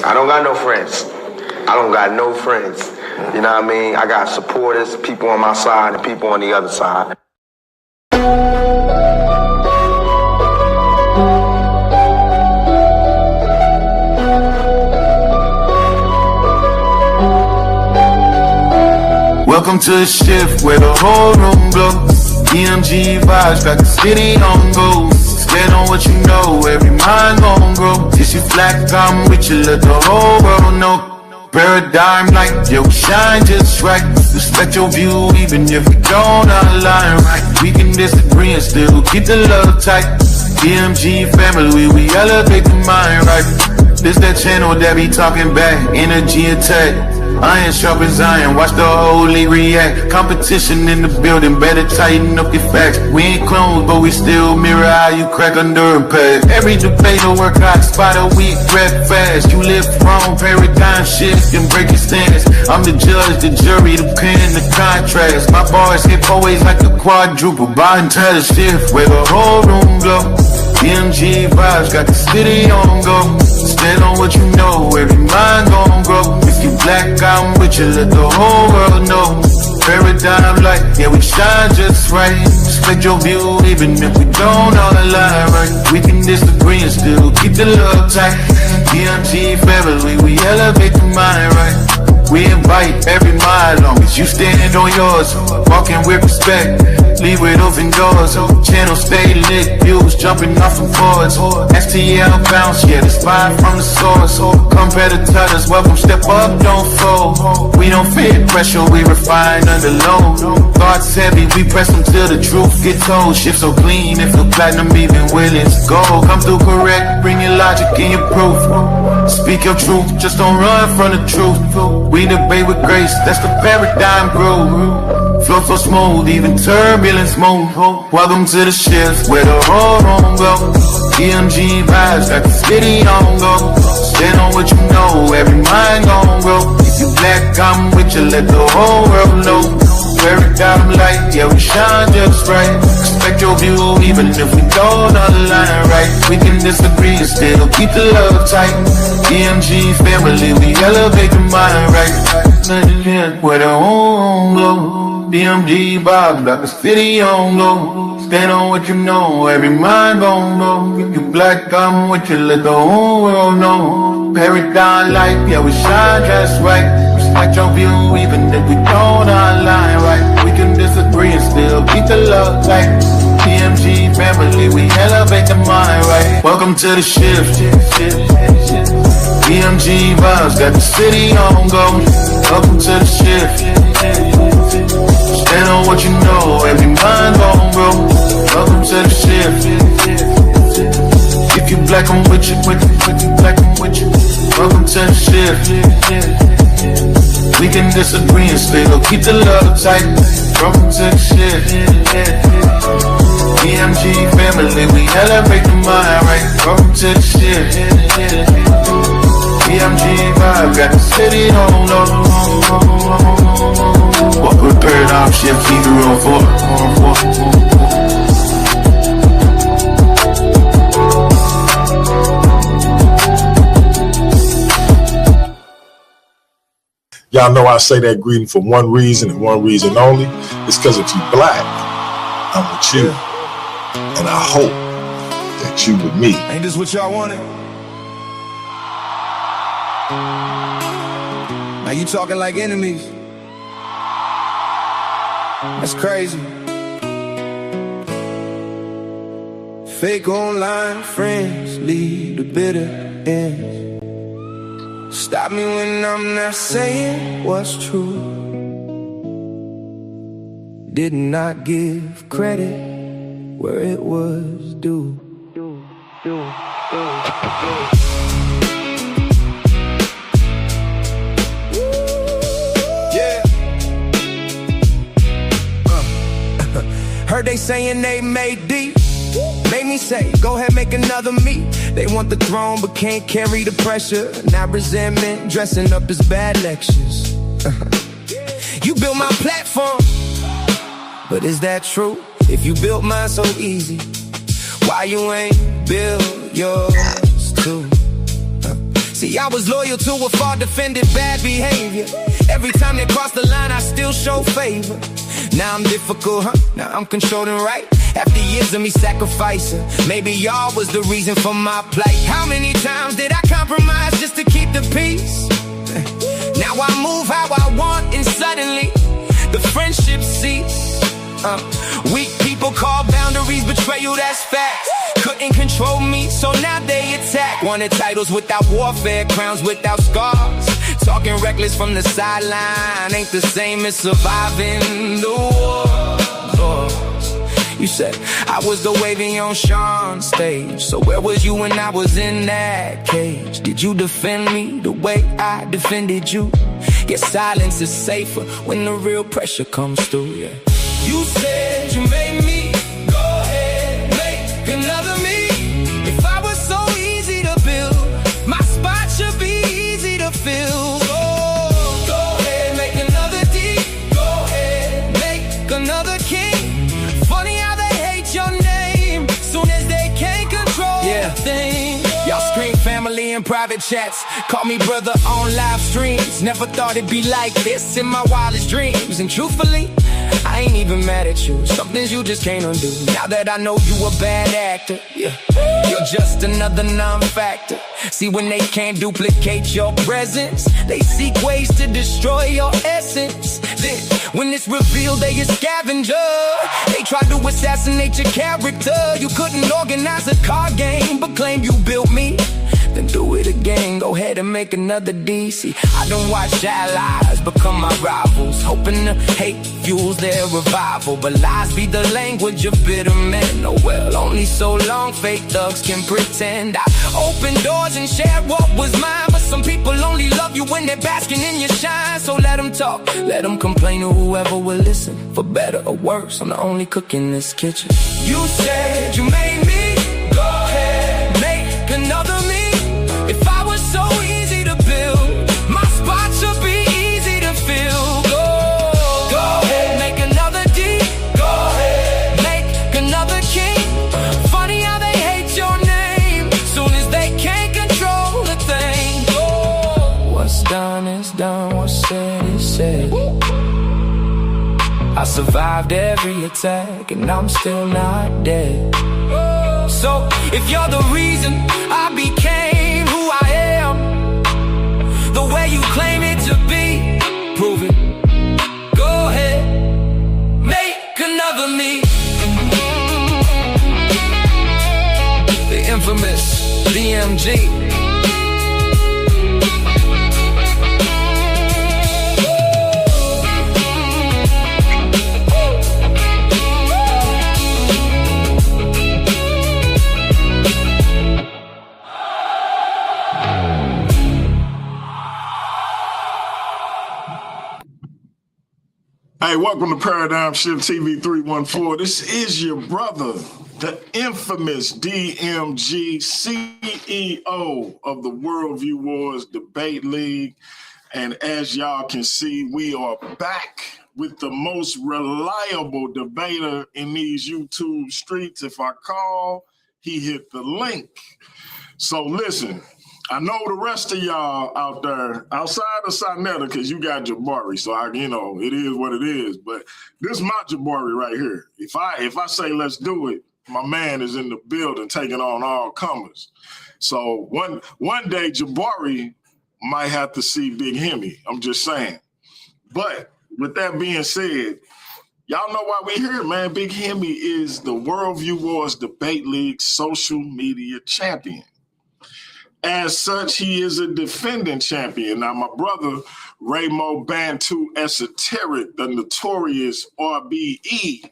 I don't got no friends. I don't got no friends. You know what I mean? I got supporters, people on my side and people on the other side. Welcome to the shift where the whole room glows. EMG vibes got the city on go. Stand on what you know, every mind gon' grow. Tissue flat, I'm with you, let the whole world know. Paradigm light, yo, shine just right. Respect your view, even if we don't align right. We can disagree and still keep the love tight. EMG family, we elevate the mind right. This that channel that be talking back, energy attack. Iron sharp as iron, watch the whole league react. Competition in the building, better tighten up your facts. We ain't clones, but we still mirror how you crack under impact. Every debate or work hot, spot a week, rap fast. You live wrong, paradigm shift, and break your stance. I'm the judge, the jury, the pen, the contrast. My bars hit always like a quadruple, by entire shift, where the whole room glow. EMG vibes got the city on go. Stand on what you know, every mind gon' grow. If you black, I'm with you, let the whole world know. Paradigm light, yeah, we shine just right. Respect your view, even if we don't all align right. We can disagree and still keep the love tight. EMG family, we elevate the mind right. We invite every mind, long as you stand on yours. Walking with respect, leave with open doors. Channel stay lit, views jumping off of boards. STL bounce, yeah, the spine from the source. Competitors, welcome, step up, don't fold. We don't fit pressure, we refine under load. Thoughts heavy, we press them till the truth gets told. Shift so clean, it feel platinum, even willing to go. Come through correct, bring your logic and your proof. Speak your truth, just don't run from the truth. We debate with grace, that's the paradigm groove. Flow so smooth, even turbulence move. Welcome to the shift where the whole room go. EMG vibes got the city on go. Stand on what you know, every mind gon' grow. If you black, I'm with you, let the whole world know. Paradigm light, yeah, we shine just right. Respect your view, even if we don't align right. We can disagree and still keep the love tight. EMG family, we elevate the mind right. Where the home go. DMG vibes like the city on go. Stand on what you know, every mind gon' go. If you black, I'm with you, let the whole world know. Paradigm light, yeah, we shine just right. Respect your view, even if we don't align right. We can disagree and still keep the love tight. DMG family, we elevate the mind right. Welcome to the shift. DMG vibes got the city on go. Welcome to the shift. Stand on what you know, every mind gon' grow. Welcome to the shift. If you black, I'm with you, black, I'm with you. Welcome to the shift. We can disagree and still keep the love tight. Welcome to the shift. EMG family, we elevate the mind right. Welcome to the shift. EMG vibe got the city on low. Walk with paradigm shift, keep the road for. Y'all know I say that greeting for one reason and one reason only. It's because if you black, I'm with you. And I hope that you with me. Ain't this what y'all wanted? Now you talking like enemies. That's crazy. Fake online friends lead to bitter ends. Stop me when I'm not saying what's true. Did not give credit where it was due. Yeah. Heard they saying they made deep. Made me say, go ahead, make another me. They want the throne but can't carry the pressure. Now resentment dressing up as bad lectures. You built my platform, but is that true? If you built mine so easy, why you ain't build yours too? See, I was loyal to a far defended bad behavior. Every time they cross the line, I still show favor. Now I'm difficult, huh? Now I'm controlling, right? After years of me sacrificing, maybe y'all was the reason for my plight. How many times did I compromise just to keep the peace? Now I move how I want and suddenly the friendship cease. Weak people call boundaries betrayal, that's fact. Couldn't control me, so now they attack. Wanted titles without warfare, crowns without scars. Talking reckless from the sideline ain't the same as surviving the war. You said I was the wavy on Sean's stage, so where was you when I was in that cage? Did you defend me the way I defended you? Your silence is safer when the real pressure comes through, yeah. You said you made me, go ahead, make another me. If I was so easy to build, my spot should be easy to fill. Go ahead, make another D, go ahead, make another king. Funny how they hate your name, soon as they can't control the thing. Y'all scream family in private chats, call me brother on live streams. Never thought it'd be like this in my wildest dreams. And truthfully, I ain't even mad at you. Some things you just can't undo. Now that I know you a bad actor, yeah, you're just another non-factor. See, when they can't duplicate your presence, they seek ways to destroy your essence. Then, when it's revealed they a scavenger, they try to assassinate your character. You couldn't organize a card game, but claim you built me. Then do it again, go ahead and make another DC. I don't watch allies become my rivals, hoping the hate fuels their revival. But lies be the language of bitter men. Oh well, only so long fake thugs can pretend. I opened doors and shared what was mine, but some people only love you when they're basking in your shine. So let them talk, let them complain to whoever will listen. For better or worse, I'm the only cook in this kitchen. You said you made me, go ahead, make another me. If I was so easy to build, my spot should be easy to fill. Go ahead, make another D, go ahead, make another king. Funny how they hate your name, soon as they can't control a thing. What's done is done, what's said is said. I survived every attack and I'm still not dead. So if you're the reason I became who I am, the way you claim it to be, prove it. Go ahead, make another me. The infamous DMG. Hey, welcome to Paradigm Shift TV 314. This is your brother, the infamous DMG, CEO of the Worldview Wars Debate League. And as y'all can see, we are back with the most reliable debater in these YouTube streets. If I call, he hit the link. So listen, I know the rest of y'all out there, outside of Sinetta, because you got Jabari, so it is what it is. But this is my Jabari right here. If I say let's do it, my man is in the building taking on all comers. So one day Jabari might have to see Big Himmy. I'm just saying. But with that being said, y'all know why we here, man. Big Himmy is the Worldview Wars Debate League social media champion. As such, he is a defending champion. Now, my brother, Raymoe Bantu Esoteric, the notorious RBE,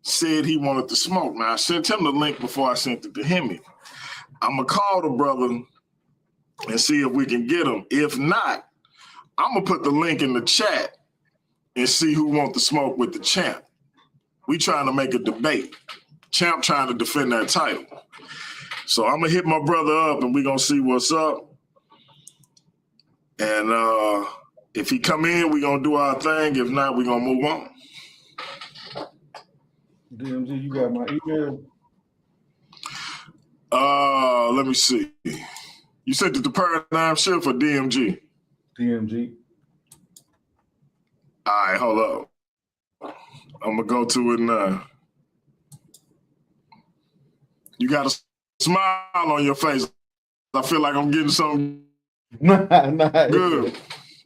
said he wanted to smoke. Now, I sent him the link before I sent it to Himmy. I'm going to call the brother and see if we can get him. If not, I'm going to put the link in the chat and see who wants to smoke with the champ. We trying to make a debate. Champ trying to defend that title. So I'm going to hit my brother up and we're going to see what's up. And if he come in, we're going to do our thing. If not, we're going to move on. DMG, you got my email? Let me see. You said that the paradigm shift for DMG. DMG. All right, hold up. I'm gonna go to it now. You got a smile on your face. I feel like I'm getting something Nah, good.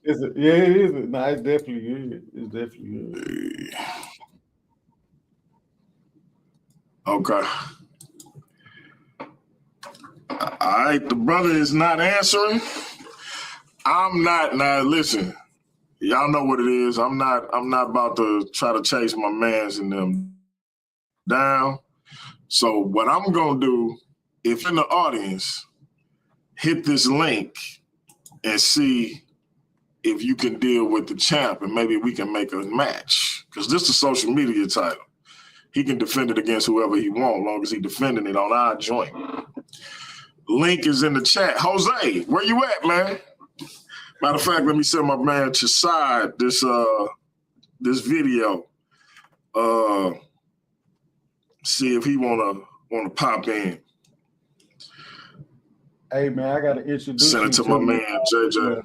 It is. Nah, it's definitely good. It's definitely good. Okay. All right, the brother is not answering. I'm not. Now listen, y'all know what it is. I'm not about to try to chase my mans and them down. So what I'm gonna do, if in the audience, hit this link and see if you can deal with the champ and maybe we can make a match. Because this is a social media title. He can defend it against whoever he wants, long as he defending it on our joint. Link is in the chat. Jose, where you at, man? Matter of fact, let me send my man Chaside this video. See if he wanna pop in. Hey man, I gotta introduce Send it to my man JJ.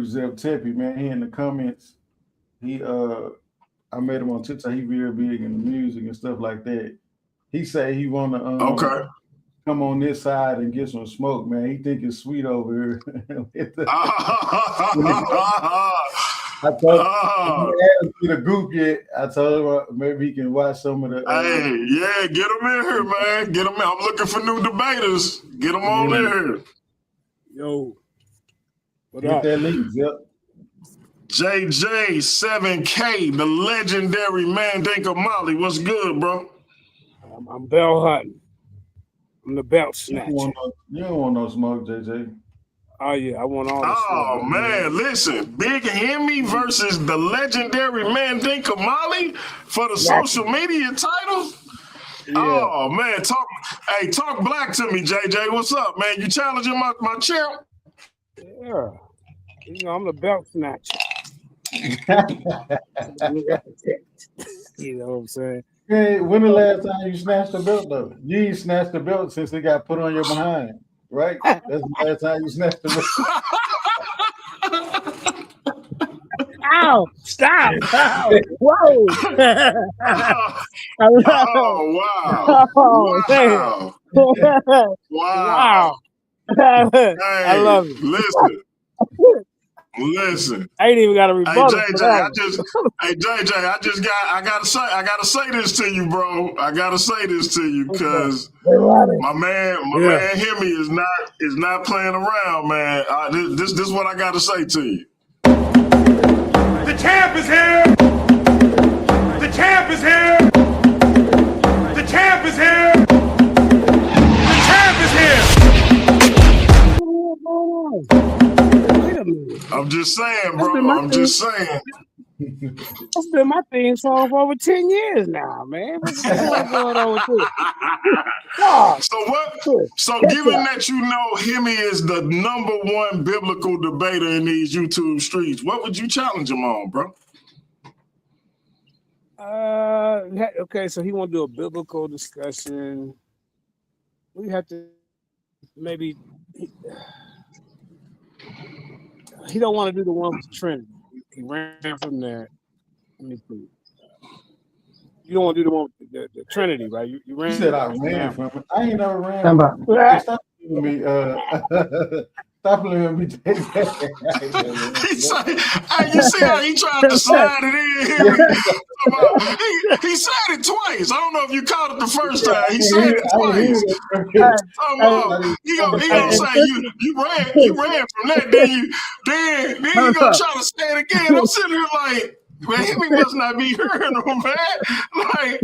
Zeb Tepe, man. He in the comments. He I met him on TikTok. He real big in the music and stuff like that. He say he wanna come on this side and get some smoke, man. He think it's sweet over here. I told him he the group yet. I told him maybe he can watch some of the. Hey, yeah, get him in here, man. Get him in. I'm looking for new debaters. Get them on in here. Yo, what Get up? that link, Zip. JJ7K, the legendary Mandinka Molly. What's good, bro? I'm bell hunting. I'm the belt snatcher. You don't want no smoke, JJ. Oh yeah, I want all the Oh smoke. man, listen, Big Himmy versus the legendary Mandinka Molly for the social media title. Yeah. Oh man, talk black to me, JJ. What's up, man? You challenging my champ? Yeah. You know, I'm the belt snatcher. You know what I'm saying? Hey, when the last time you snatched the belt though? You ain't snatched the belt since it got put on your behind, right? That's the last time you snatched the belt. Ow! Stop! Ow. Whoa! Oh wow! Oh, Wow! wow! Hey, I love it. Listen. I ain't even got a rebuttal. Hey JJ, I gotta say this to you, bro. I gotta say this to you because my man Himmy is not playing around, man. This is what I gotta say to you. The champ is here! The champ is here! The champ is here! The champ is here! Wait a minute. I'm just saying, bro. I'm just saying. That's been my theme song for over 10 years now, man. What's going on with this? Oh, So given that you know Himmy is the #1 biblical debater in these YouTube streets, what would you challenge him on, bro? Okay, so he want to do a biblical discussion. We have to maybe he don't want to do the one with the Trinity. He ran from there. Let me see. You don't want to do the one with the Trinity, right? You ran. You said I ran from it. I ain't never ran from it. Stop blaming me. Stop blaming me. You see how he tried to slide it in? He said it twice. I don't know if you caught it the first time. He said it twice. He gonna say you ran from that, then you gonna try to say it again. I'm sitting here like, man, Himmy must not be hearing him, man. Like,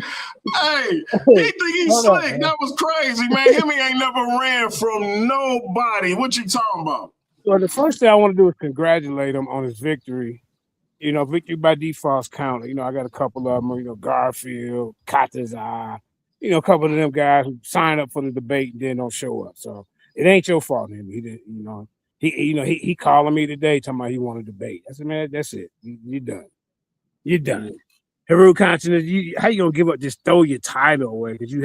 hey, he think he's slick. That was crazy, man. Himmy ain't never ran from nobody. What you talking about? Well, the first thing I want to do is congratulate him on his victory. You know, victory by default's counted. You know, I got a couple of them, you know, Garfield, Katazai, you know, a couple of them guys who signed up for the debate and then don't show up. So it ain't your fault, Himmy. He didn't, he calling me today talking about he want to debate. I said, man, that's it. You done. You're done. Heroic consciousness, how you gonna give up, just throw your title away because you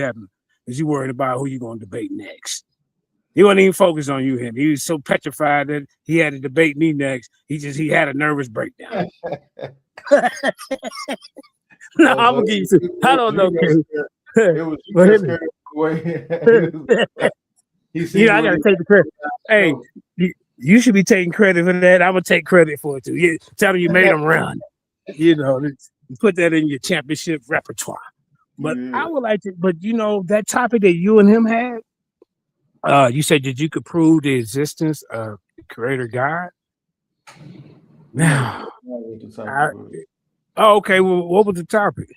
worried about who you gonna debate next? He wasn't even focused on you, him. He was so petrified that he had to debate me next. He had a nervous breakdown. No, I'm gonna give you. I don't know, King. It was you scared away. I gotta take the credit. Hey, you should be taking credit for that. I'm gonna take credit for it too. You tell me you made him run. You put that in your championship repertoire. But I would like to. But that topic that you and him had. You said that you could prove the existence of the Creator God. Now, okay. Well, what was the topic?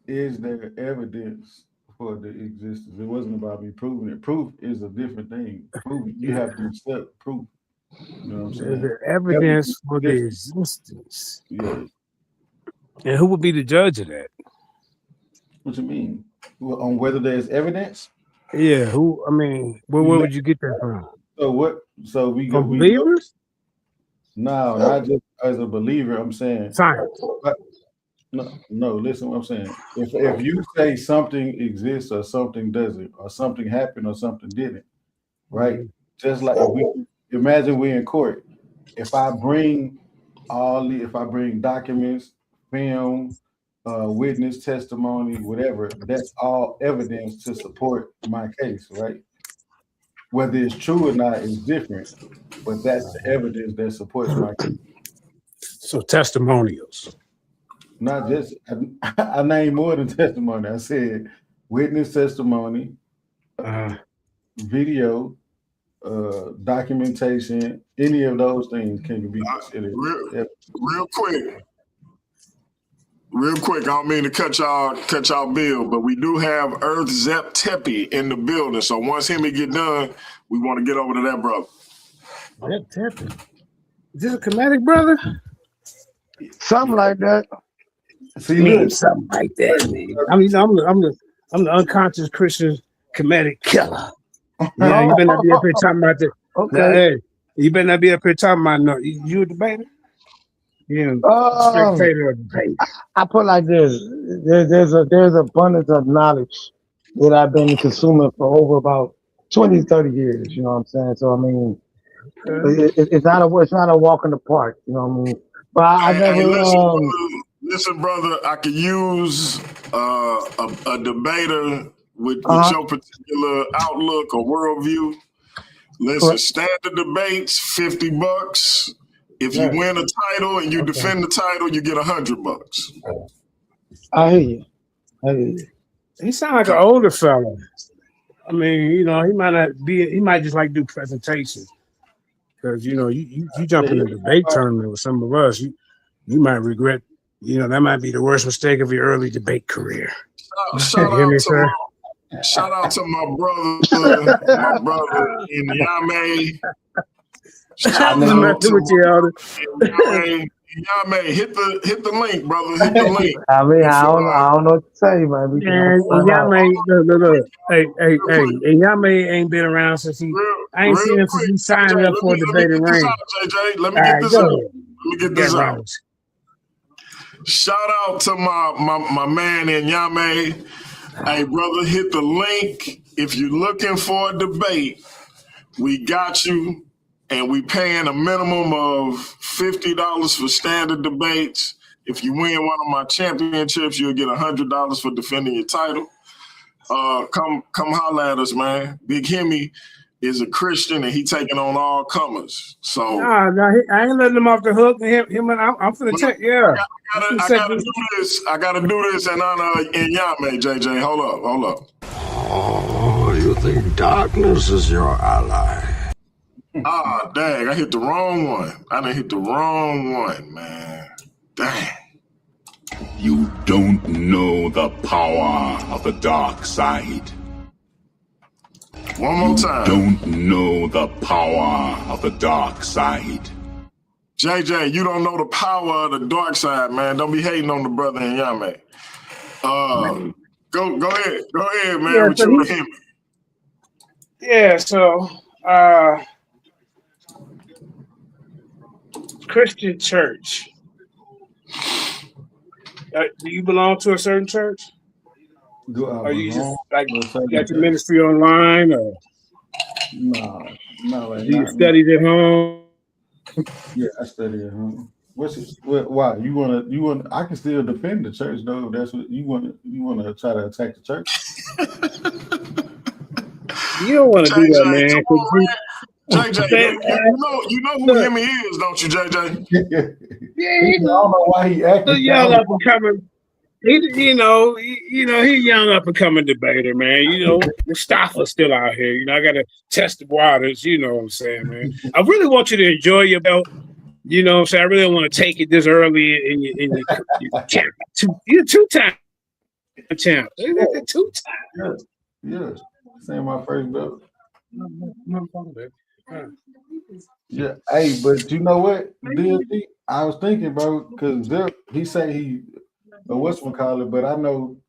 Is there evidence for the existence? It wasn't about me proving it. Proof is a different thing. Proof, you have to accept proof. You know what I'm saying? Is there evidence for the existence? Yeah. And who would be the judge of that? What you mean? Well, on whether there's evidence? Yeah. Who? I mean, where would you get that from? So what? So we from believers? No, not just as a believer. I'm saying science. No. Listen, what I'm saying. If you say something exists or something doesn't, or something happened or something didn't, right? Just like imagine we're in court. If I bring documents, film, witness testimony, whatever, that's all evidence to support my case, right? Whether it's true or not is different, but that's the evidence that supports my case. So testimonials. Not just, I named more than testimony. I said witness testimony, video, documentation, any of those things can be considered. Real quick, I don't mean to cut y'all bill, but we do have Earth Zep Tepe in the building. So once Himmy get done, we want to get over to that brother. Zep Tepe. Is this a Kemetic brother? Something like that. See, something like that, man. I mean, I'm the unconscious Christian Kemetic killer. Yeah, you better not be up here talking about that. Okay. Now, hey, you better not be up here talking about no. You a debater? Yeah, spectator of debate. I put it like this: there's abundance of knowledge that I've been consuming for over about 20, 30 years. You know what I'm saying? So I mean, it's not a walk in the park. You know what I mean? But I never. Listen, brother, I could use a debater with your particular outlook or worldview. Listen, standard debates, $50. If you win a title and you defend the title, you get $100. I hear you. He sounds like an older fella. I mean, he might not be. He might just like do presentations because you jump in a debate tournament with some of us, you might regret. That might be the worst mistake of your early debate career. Shout out to my brother in Yame. Shout out to Yame. Hit the link, brother. Hit the link. I mean, I don't know what to say, man. Yame, look. Hey, Yame ain't been around since I ain't seen him since he signed up for a debating ring. Let me get this out. Let me get this out. Shout out to my man in Yame. Hey, brother, hit the link. If you're looking for a debate, we got you. And we paying a minimum of $50 for standard debates. If you win one of my championships, you'll get $100 for defending your title. Come holler at us, man. Big Himmy is a Christian and he taking on all comers. So I ain't letting him off the hook. Him and I'm finna check. Yeah, I gotta do this. I gotta do this in honor in Yame, JJ. Hold up. Oh, you think darkness is your ally? Ah, dang! I hit the wrong one. I done hit the wrong one, man. Dang. You don't know the power of the dark side. One more time. You don't know the power of the dark side. JJ, you don't know the power of the dark side, man. Don't be hating on the brother in Yame. Go ahead, man. Yeah, with your Himmy. Yeah, so Christian church. Do you belong to a certain church? Are you just like you got your ministry online or? No, Do you study at home? Yeah, I study at home. Why you want? I can still defend the church though. If that's what you want. You want to try to attack the church. You don't want to do that, man. JJ, you know who Himmy is, don't you, JJ? Yeah, I don't know why he acting. Young up and coming. He's young up and coming debater, man. Mustafa's still out here. I got to test the waters. You know what I'm saying, man. I really want you to enjoy your belt. You know what I'm saying? I really don't want to take it this early in your camp. You're two-time champ. Two-time. Yeah. Saying my first belt. Yeah. Hey, but you know what? DLG, I was thinking, bro, because he said he whatchamacallit, but I don't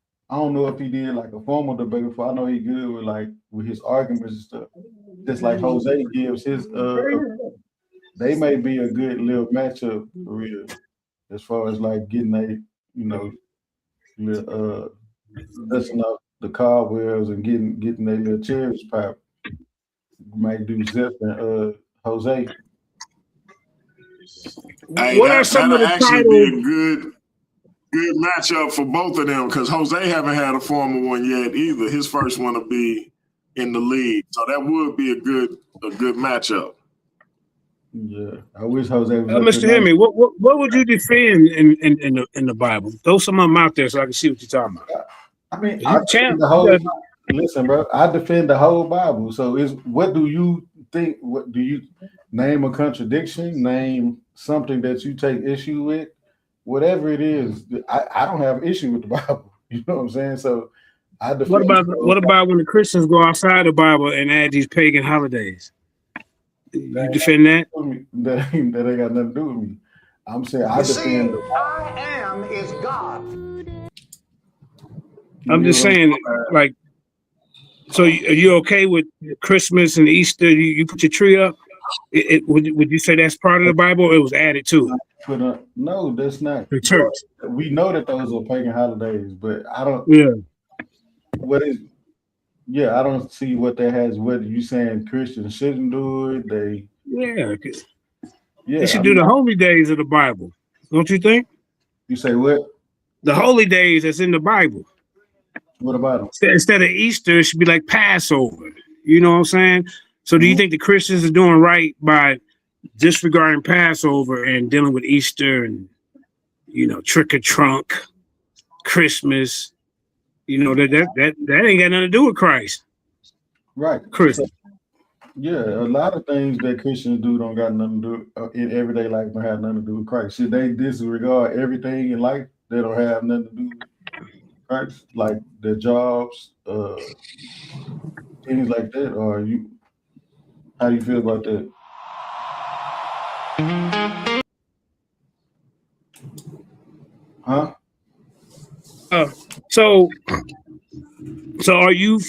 know if he did like a formal debate before. I know he good with his arguments and stuff. Just like Jose gives his they may be a good little matchup for real, as far as like getting dusting up the cobwebs and getting their little cherries popped. Might do Zip and Jose. Hey, what are some of the actually titles? Be a good matchup for both of them because Jose haven't had a formal one yet either. His first one will be in the league, so that would be a good matchup. Yeah, I wish Jose was. Mr. Himmy, what would you defend in the Bible? Throw some of them out there so I can see what you're talking about. I mean, listen, bro. I defend the whole Bible. So what do you think? What do you name a contradiction? Name something that you take issue with? Whatever it is, I don't have issue with the Bible. You know what I'm saying? So I defend. What about when the Christians go outside the Bible and add these pagan holidays? You defend that? That ain't got nothing to do with me. I'm saying I defend. I am is God. I'm just saying, like, so are you okay with Christmas and Easter? You put your tree up? Would you say that's part of the Bible or it was added to? No, that's not. The church. We know that those are pagan holidays, but I don't. Yeah. I don't see what that has. What you saying? Christians shouldn't do it. They should do the holy days of the Bible, don't you think? You say what? The holy days that's in the Bible. What about them? Instead of Easter, it should be like Passover. You know what I'm saying? So do you think the Christians are doing right by disregarding Passover and dealing with Easter and, trick or trunk, Christmas? That ain't got nothing to do with Christ. Right. Christmas. Yeah, a lot of things that Christians do don't got nothing to do in everyday life don't have nothing to do with Christ. Should they disregard everything in life that don't have nothing to do with Christ, like their jobs, things like that? Or how do you feel about that? Huh? So are you?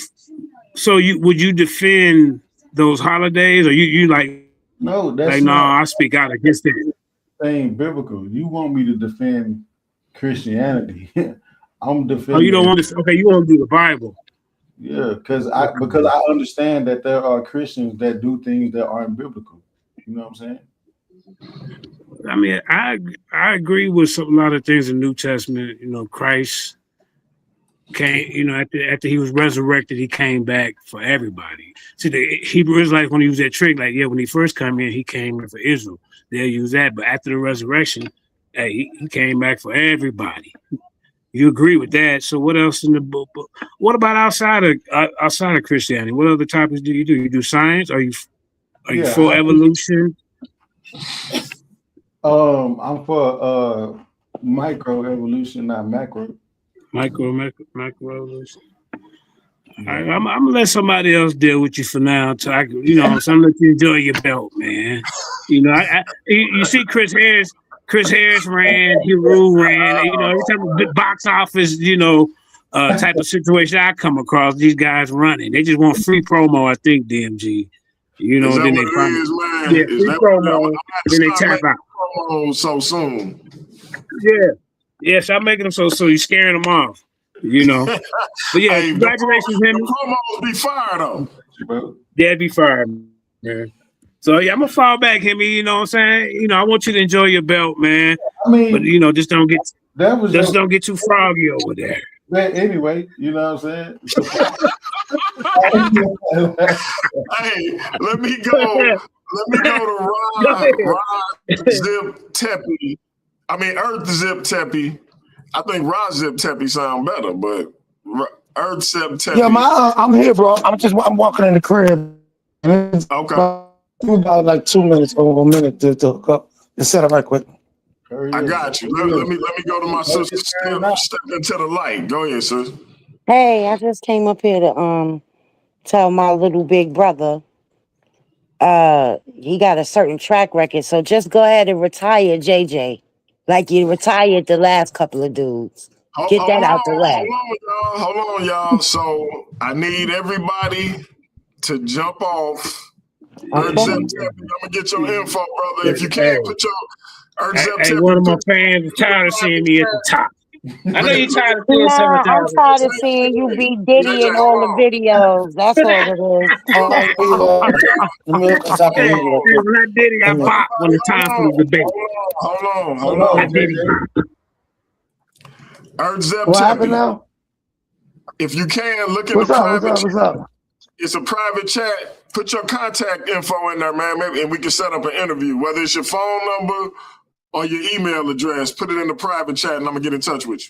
Would you defend those holidays, or you like? No, that's like I speak out against it. Ain't biblical. You want me to defend Christianity? I'm defending. Oh, you don't want to? Okay, you want to do the Bible? Yeah, because I understand that there are Christians that do things that aren't biblical. You know what I'm saying? I mean, I agree with a lot of things in the New Testament. Christ came, after he was resurrected, he came back for everybody. See, the Hebrew Israelites, when he was that trick, when he first came in, he came in for Israel. They'll use that. But after the resurrection, he came back for everybody. You agree with that? So what else in the book? What about outside of Christianity? What other topics do? You do science? Are you for evolution? I'm for micro evolution, not macro. Macro evolution. All right, I'm gonna let somebody else deal with you for now. So I'm gonna let you enjoy your belt, man. You see Chris Harris. Chris Harris ran, Hero ran, every time a box office, type of situation I come across, these guys running. They just want free promo, I think, DMG. Then they find free promo, then they tap out. Promo so soon. Yeah, stop making them so you're scaring them off. But yeah, congratulations, Himmy. The promos be fire though. you, bro. That'd be fine, man. So yeah, I'm gonna fall back, Himmy. You know what I'm saying? You know, I want you to enjoy your belt, man. I mean, but you know, just don't get don't get too froggy over there. Man, anyway, you know what I'm saying? Hey, let me go to Rod Zip Teppy. I mean, Earth Zip Teppy. I think Rod Zip Teppy sound better, but Earth Zip Teppy. Yeah, I'm here, bro. I'm walking in the crib. Okay. About like 2 minutes or a minute to hook up and set it right quick. I got you. Let me go to my sister. Step into the light. Go ahead, sis. Hey, I just came up here to tell my little big brother he got a certain track record, so just go ahead and retire JJ. Like you retired the last couple of dudes. Get that out the way. Hold on, y'all. So I need everybody to jump off. I'm gonna get your info, brother. If you can't put your Hey, one of my fans is tired of seeing me at the top. I know you're tired of seeing I'm tired of seeing you be Diddy in all the videos. That's all it is. When I Diddy, I bop when it's time for the debate. Hold on. I Diddy. What happened now? If you can, look in the private chat. What's up? It's a private chat. Put your contact info in there, man, maybe, and we can set up an interview. Whether it's your phone number or your email address, put it in the private chat, and I'm gonna get in touch with you.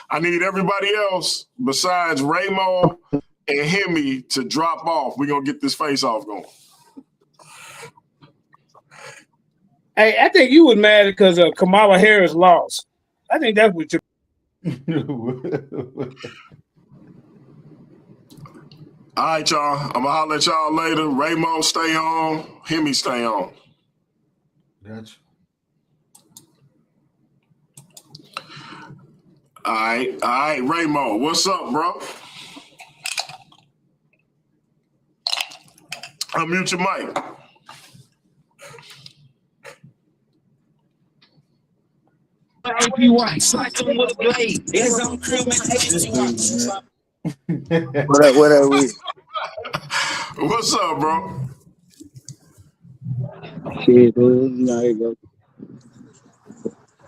I need everybody else besides Raymoe and Himmy to drop off. We're gonna get this face-off going. Hey, I think you was mad because Kamala Harris lost. I think that's what you. All right, y'all. I'm gonna holler at y'all later. Raymoe, stay on. Himmy, stay on. Gotcha. All right, Raymoe, what's up, bro? Unmute your mic. What are we? What's up, bro? Shit, dude. You know, here you go.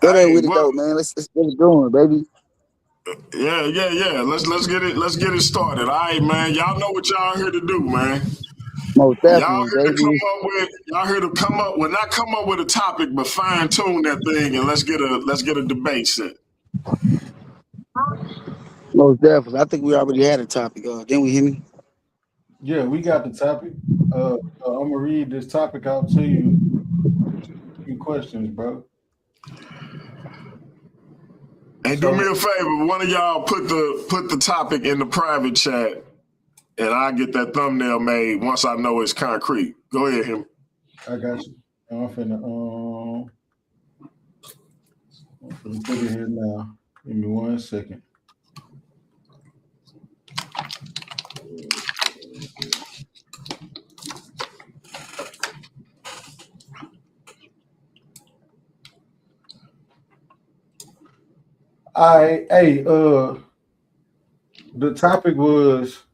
What are we though, man? Let's get it going, baby. Yeah. Let's get it started. All right, man. Y'all know what y'all here to do, man. Most definitely, Y'all here to come up with not come up with a topic, but fine tune that thing and let's get a debate set. Most definitely. I think we already had a topic. Didn't we, hear me? Yeah, we got the topic. I'm gonna read this topic out to you. A few questions, bro. And do me a favor, one of y'all put the topic in the private chat, and I'll get that thumbnail made once I know it's concrete. Go ahead, him. I got you. I'm finna put it here now. Give me 1 second. The topic was,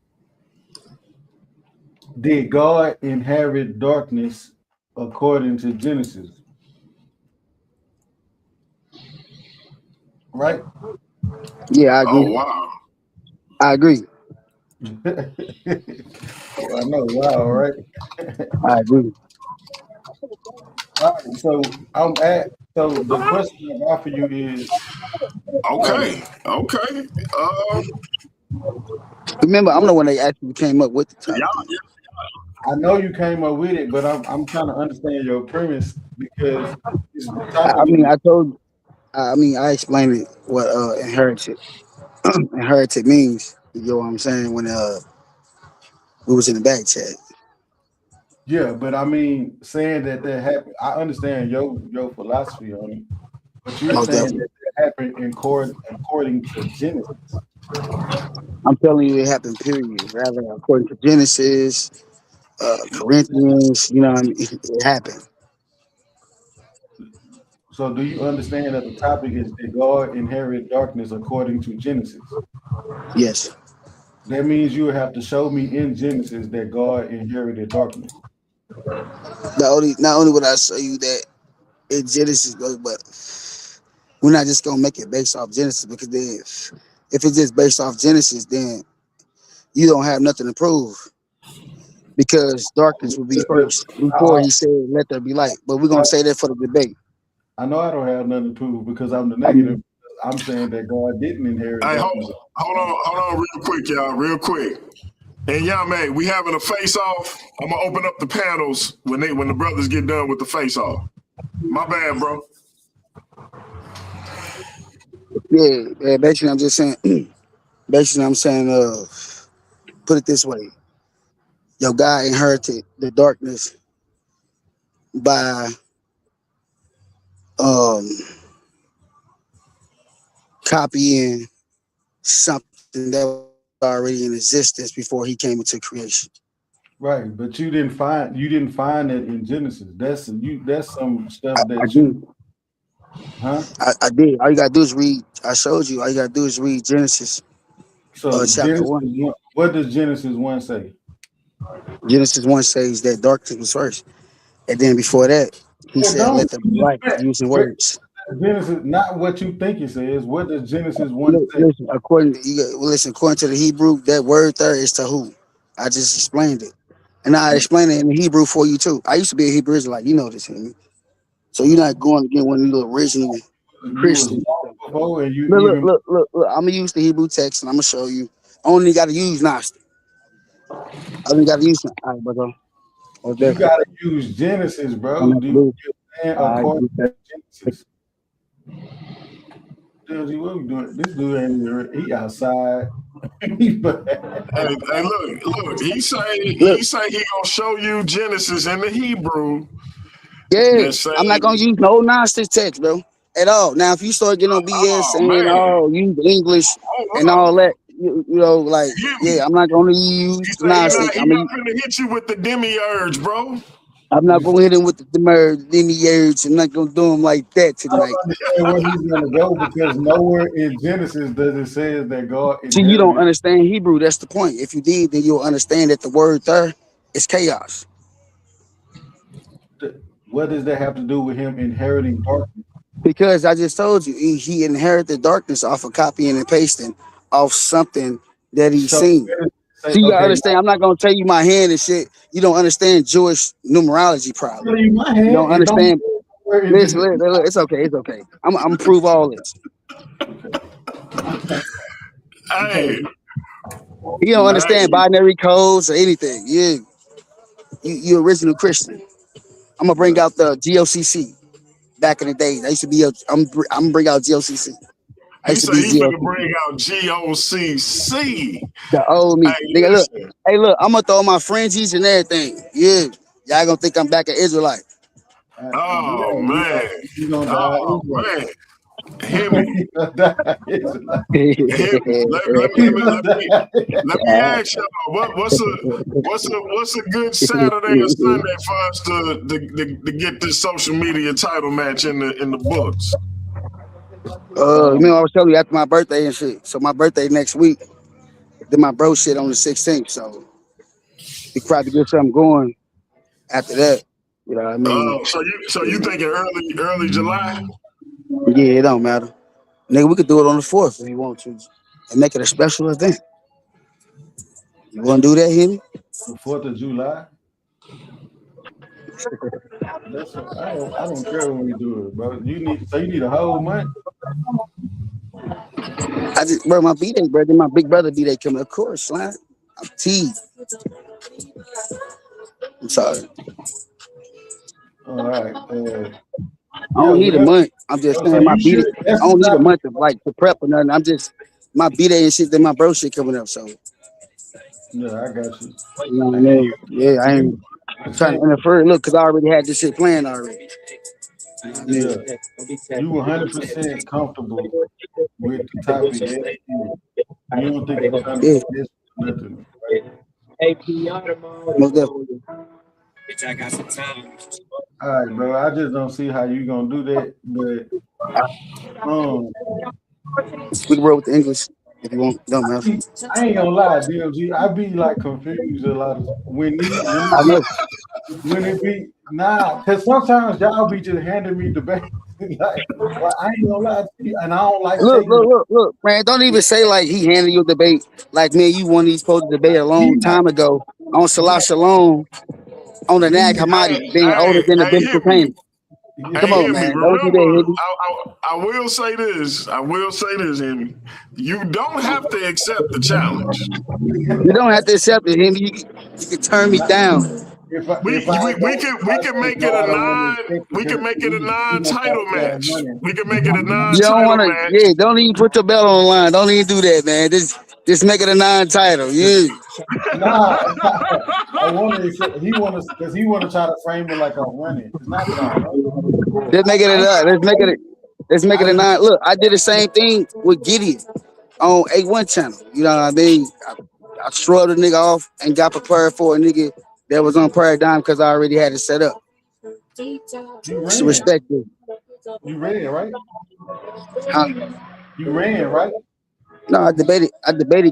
did God inherit darkness according to Genesis? Right? Yeah, I agree. Oh, wow. I agree. I know, wow, right? I agree. All right, so the question I got for you is okay. Remember, I'm the one that actually came up with the topic. I know you came up with it, but I'm trying to understand your premise because I explained it what inherited means. You know what I'm saying? When we was in the back chat. Yeah, but I mean, saying that happened, I understand your philosophy on it, but you're saying that happened according to Genesis. I'm telling you, it happened. Period. Rather, according to Genesis, Corinthians, you know what I mean? It happened. So, do you understand that the topic is, did God inherit darkness according to Genesis? Yes. That means you have to show me in Genesis that God inherited darkness. Not only would I show you that in Genesis, but we're not just gonna make it based off Genesis, because then if it's just based off Genesis, then you don't have nothing to prove, because darkness will be first before he said let there be light. But we're gonna say that for the debate. I know I don't have nothing to prove because I'm the negative. I'm saying that God didn't inherit darkness. Hold on real quick, y'all, real quick. And Yame, we having a face-off. I'm gonna open up the panels when the brothers get done with the face-off. My bad, bro. Yeah, basically I'm just saying put it this way. Your guy inherited the darkness by copying something that was already in existence before he came into creation. Right, but you didn't find it in Genesis. That's some stuff that I did. Huh? I did. All you gotta do is read. I showed you. All you gotta do is read Genesis. So Chapter Genesis 1. What does Genesis 1 say? Genesis 1 says that darkness was first, and then before that, he said, "Let there be light," using words. Genesis, not what you think it says. What does Genesis 1 say? Listen, according to the Hebrew, that word there is tahu. I just explained it, and I explained it in Hebrew for you too. I used to be a Hebrew Israelite. You know this, Himmy. So you're not going to get one of the original Christians. Look. I'm gonna use the Hebrew text, and I'm gonna show you. I only got to use Gnostic. I only got to use. All right, brother. You gotta use Genesis, bro. Do you understand? According to Genesis. Dude, what we doing? This dude ain't here. He outside. Hey, look. He say he gonna show you Genesis in the Hebrew. Yeah, I'm not gonna use no Gnostic text, bro, at all. Now, if you start getting on BS saying, use English and all that, you know, like, yeah, I'm not gonna use Gnostic. He not gonna hit you with the demiurge, bro. I'm not gonna hit him with the demiurge. I'm not gonna do him like that tonight. I don't understand where he's gonna go because nowhere in Genesis does it say that God. See, you don't understand Hebrew. That's the point. If you did, then you'll understand that the word there is chaos. What does that have to do with him inheriting darkness? Because I just told you, he inherited darkness off of copying and pasting off something that he's seen. So you gotta understand, I'm not gonna tell you my hand and shit. You don't understand Jewish numerology probably. You don't understand. Listen, it's okay. I'm gonna prove all this. Hey. You don't understand binary codes or anything. You original Christian. I'm gonna bring out the GOCC. Back in the day, I used to be I'm gonna bring out GOCC. He's gonna bring out GOCC. The old me. Look, I'm gonna throw my fringes and everything. Yeah, y'all gonna think I'm back an Israelite. Oh man. Himmy. Let me ask y'all, what's a good Saturday or Sunday for us to get this social media title match in the books? I was telling you after my birthday and shit. So my birthday next week. Then my bro shit on the 16th. So we probably get something going after that. You know what I mean? So you thinking early July? Yeah, it don't matter. Nigga, we could do it on the 4th if you want to. And make it a special event. You wanna do that, Himmy? The 4th of July? I don't care when we do it, bro. You need a whole month. Bro, my B-Day, bro. Then my big brother B-Day coming. Of course, slime. I'm teased. I'm sorry. All right. I don't need a month. I'm just saying my B-Day. I don't need a month to prep or nothing. I'm just my B-Day and shit. Then my bro shit coming up. So. Yeah, I got you. You know what I mean? Yeah, I ain't trying to interfere. Look, because I already had this shit planned already. Yeah. You 100% comfortable with the topic. You don't think it's gonna be nothing. Most definitely. I got some time. All right, bro. I just don't see how you gonna do that, but we can roll with the English. If you want, don't matter. I ain't gonna lie, DMG. I be like confused a lot of when I know. it be nah, cause sometimes y'all be just handing me debate. Like, well, I ain't gonna lie to you, and I don't like taking. Look, man. Don't even say like he handed you a debate. Like, man, you won these supposed to debate a long time ago on Salah Shalom on the Nag Hammadi being older than the biblical Canaan. Come on, man. Don't do that, Remember, Himmy. I will say this. Himmy. You don't have to accept the challenge. You don't have to accept it, Himmy. You can turn me down. We can make it a non-title match. We can make it a You don't non-title want to, match. yeah. Don't even put your belt on the line. Don't even do that, man. Just make it a non-title. Yeah. Nah, I wonder if he want to, because he want to try to frame it like I'm running. It's not that I'm running. Let's make it a nine. Look, I did the same thing with Gideon on A1 channel. You know what I mean? I shrugged a nigga off and got prepared for a nigga that was on paradigm because I already had it set up. You respect it. You ran, right? Huh? You ran, right? No, I debated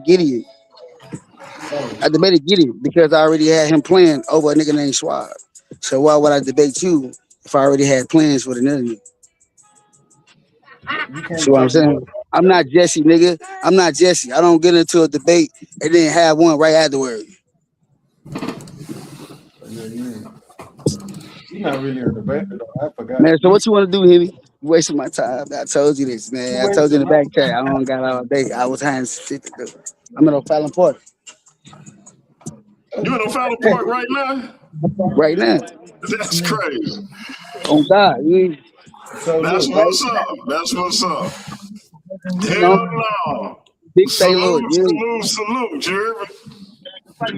Gideon. I debated Gideon because I already had him playing over a nigga named Schwab. So why would I debate you if I already had plans with another nigga? See what I'm saying? I'm not Jesse, nigga. I'm not Jesse. I don't get into a debate and then have one right afterward. You're not really a debater, though. I forgot. Man, so what you want to do, Himmy? You wasting my time. I told you this, man. I told you in the back chat. I don't got all day. I was having shit to do. I'm in O'Fallon Park. You in O'Fallon Park right now? Right now. That's crazy. On God. That's what's up. Hell no. Big Salute. Salute. You hear me?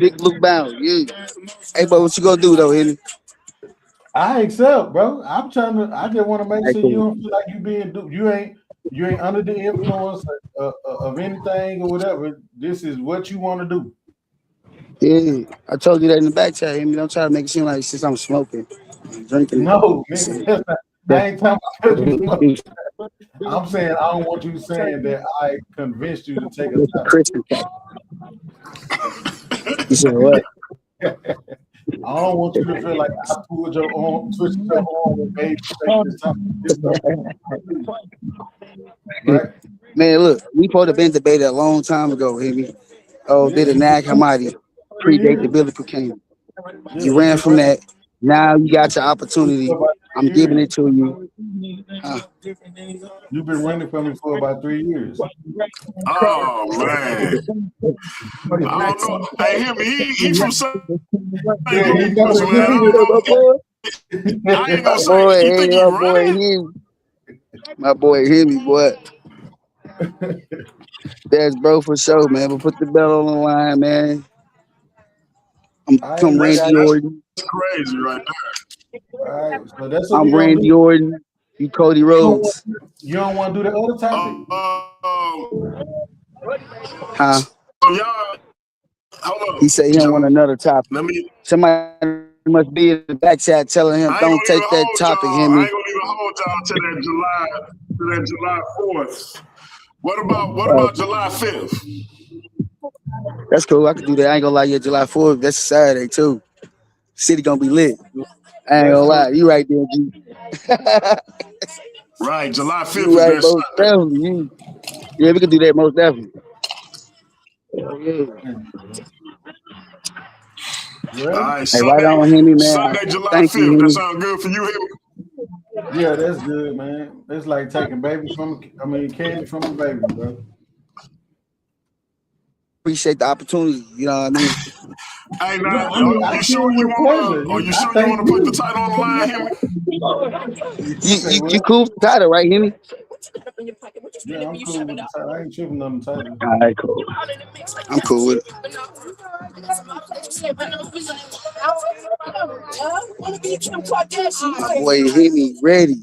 Big Blue Bound. Yeah. Hey, but what you gonna do though, Henry? I accept, bro. I'm trying to. I just want to make sure you don't feel like you ain't under the influence of anything or whatever. This is what you want to do. Yeah, I told you that in the back chat. Henry, don't try to make it seem like since I'm smoking, drinking. No, nigga, I ain't talking about you. I'm saying I don't want you saying that I convinced you to take a Christian shot. You said what? I don't want you to feel like I pulled your arm, twisted your arm, and made you take this time. Right? Man, look, we supposed to been debated a long time ago, Himmy. Oh, did a Nag Hammadi predate the biblical Canaan? You ran from that. Now you got your opportunity. I'm giving it to you. You've been running from me for about 3 years. Oh man. I don't know. Hey, Himmy, he from St. Louis, man. I ain't gonna say you think he ran? My boy Himmy, boy. That's bro for sure, man. But put the belt on the line, man. I'm Randy Orton. That's crazy right there. All right, so that's what I'm Randy Orton. You Cody Rhodes. You don't want to do the other topic? Huh? Y'all, hold on. He said he don't want another topic. Somebody must be in the back chat telling him don't take that topic, Himmy. I ain't gonna even hold y'all to that July 4th. What about July 5th? That's cool. I can do that. I ain't gonna lie. Yeah, July 4th. That's a Saturday too. City gonna be lit. I ain't gonna lie. You right there, G. Right, July 5th you right, is most definitely. Yeah, we can do that most definitely. Yeah. All right, hey, right on, Himmy, man. Sunday, July Thank 5th. You, that sound good for you, Himmy? Yeah, that's good, man. It's like taking candy from a baby, bro. Appreciate the opportunity. You know what I mean? Hey, now, you sure you want to put the title on the line, Himmy? You cool with the title, right, Himmy? Yeah, I'm cool with the title. I ain't tripping on the title. All right, cool. I'm cool with it. My boy Himmy ready.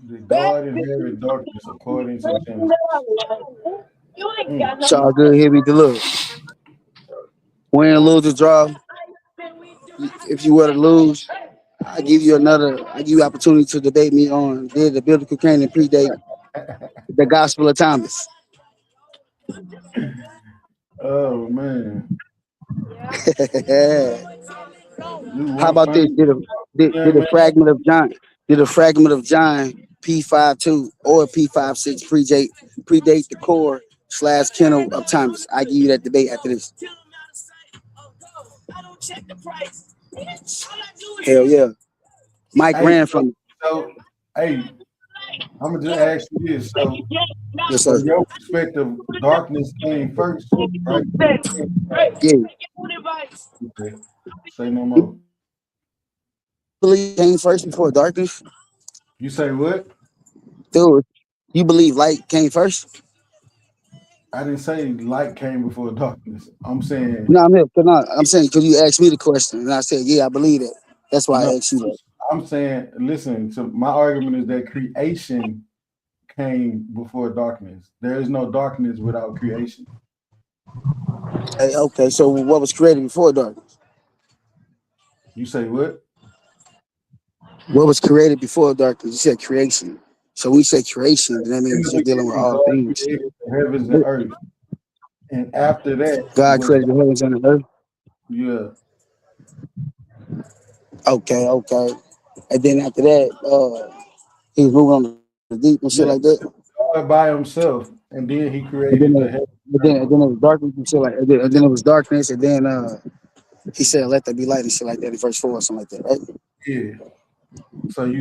The God inherit darkness according to Genesis. It's all good, Himmy. Look, win, lose, or draw. If you were to lose, I give you opportunity to debate me on did the biblical canon predate the Gospel of Thomas? Oh man. How about this? Did a fragment of John? Did a fragment of John P52 or P56 predate the core / kennel of Thomas? I give you that debate after this. Hell yeah. Mike ran from it. So, hey, I'm gonna just ask you this. So, yes, from sir. your perspective, darkness came first, right? Yeah. Okay. Say no more. Believe came first before darkness? You say what? Dude, you believe light came first? I didn't say light came before darkness. I'm saying No, I'm saying because you asked me the question and I said, yeah, I believe it. That's why no. I asked you that. I'm saying, listen. So my argument is that creation came before darkness. There is no darkness without creation. Hey, okay, so what was created before darkness? You say what? What was created before darkness? You said creation. So when we say creation, then that means you're dealing with all God things. created the heavens and earth, and after that, God created the heavens and the earth. Yeah. Okay. And then after that, he was moving on the deep and shit like that. God by himself, and then he And created the heavens. then it was darkness and shit like and then it was darkness, and then he said, "Let there be light" and shit like that in verse 4 or something like that, right? Yeah. So you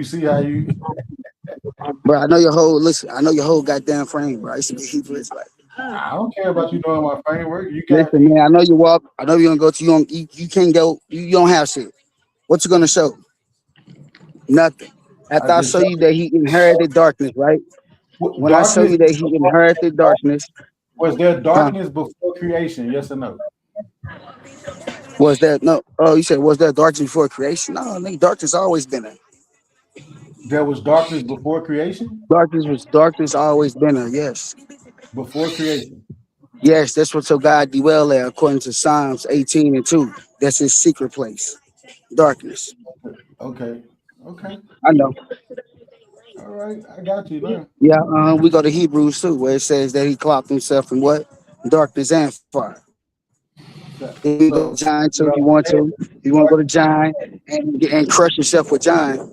see how you. Bro, I know your whole goddamn frame, bro. I used to be Hebrew. It's like, I don't care about you knowing my framework. You got. listen, man. I know you walk. I know you're gonna go to. You can't go. You don't have shit. What you gonna show? Nothing. After I show you that he inherited darkness, right? When I show you that he inherited darkness, was there darkness before creation? Yes or no? Was there no? Oh, you said was there darkness before creation? No, nigga, darkness always been there. There was darkness before creation? Darkness always been there, yes. Before creation. Yes, that's what so God dwell there, according to Psalms 18:2. That's his secret place. Darkness. Okay. I know. All right, I got you now. Yeah, we go to Hebrews too, where it says that he clocked himself in what? Darkness and fire. You go to John too, if you want to. You want to go to John and crush yourself with John.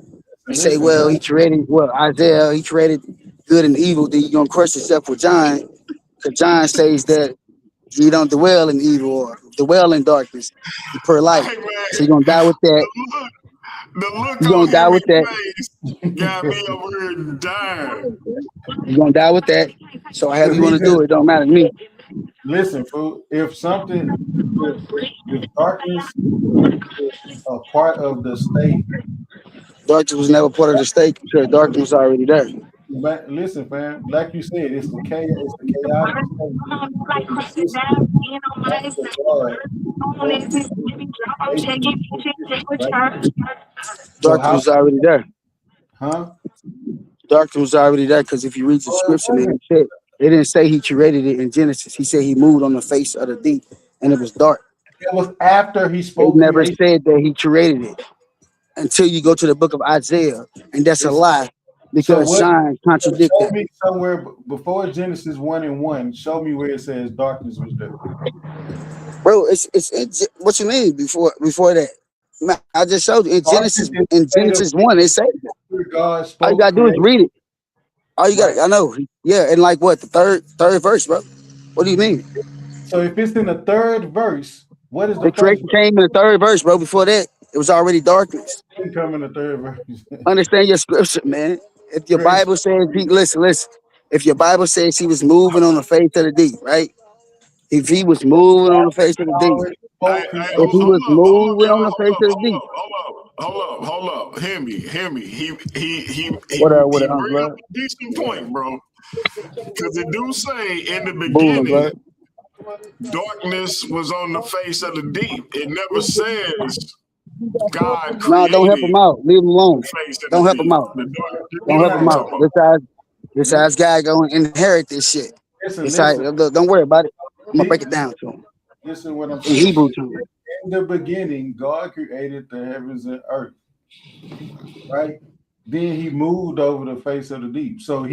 You say, well, Isaiah, he created good and evil. Then you're gonna crush yourself with John, because John says that you don't dwell in evil or dwell in darkness per light. Hey, so you're gonna die with that. The look you're gonna die with that. Face got me over here dying. You're gonna die with that. So however you want to do it, don't matter to me. Listen, fool. If darkness is a part of the state, darkness was never part of the state because darkness was already there. But listen, fam, like you said, it's the chaos, it's the chaotic state. Darkness was already there. Huh? Darkness was already there because if you read the scripture, man, it didn't say he created it in Genesis. He said he moved on the face of the deep and it was dark. It was after he spoke. It never said that he created it until you go to the book of Isaiah, and that's a lie because John contradicts that. Show me somewhere before Genesis 1:1. Show me where it says darkness was there. Bro, it's what you mean before that? Man, I just showed you in Genesis 1. It says that. All you gotta do is read it. All you got, I know, yeah, and like what the third verse, bro? What do you mean? So if it's in the third verse, what is the creation came in the third verse, bro? Before that, it was already darkness. It come in the third verse. Understand your scripture, man. If your Bible says, listen. If your Bible says he was moving on the face of the deep, right? If he was moving on the face of the deep, if he was moving on the face of the deep. Hold up, Himmy. He What bring up a decent point, bro. Because it do say in the beginning, darkness was on the face of the deep. It never says God created. No, don't help him out. Leave him alone. Don't help him out. Don't help him out. This guy's guy gonna inherit this shit. Don't worry about it. I'm gonna break it down to him. Listen, what I'm saying. In Hebrew to him. In the beginning, God created the heavens and earth, right? Then he moved over the face of the deep. So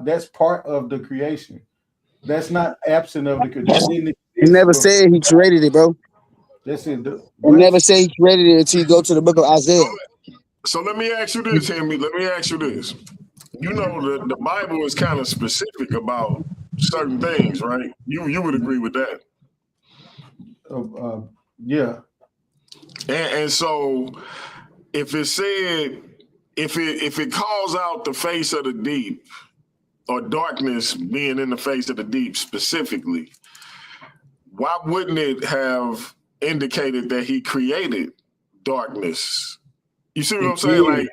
that's part of the creation. That's not absent of the creation. That didn't He exist never before. said he created it, bro. That's it. He never said he created it until you go to the book of Isaiah. So let me ask you this, Himmy. Let me ask you this. You know, the Bible is kind of specific about certain things, right? You would agree with that. Yeah. And so if it said, if it calls out the face of the deep, or darkness being in the face of the deep specifically, why wouldn't it have indicated that he created darkness? You see what I'm saying? Like,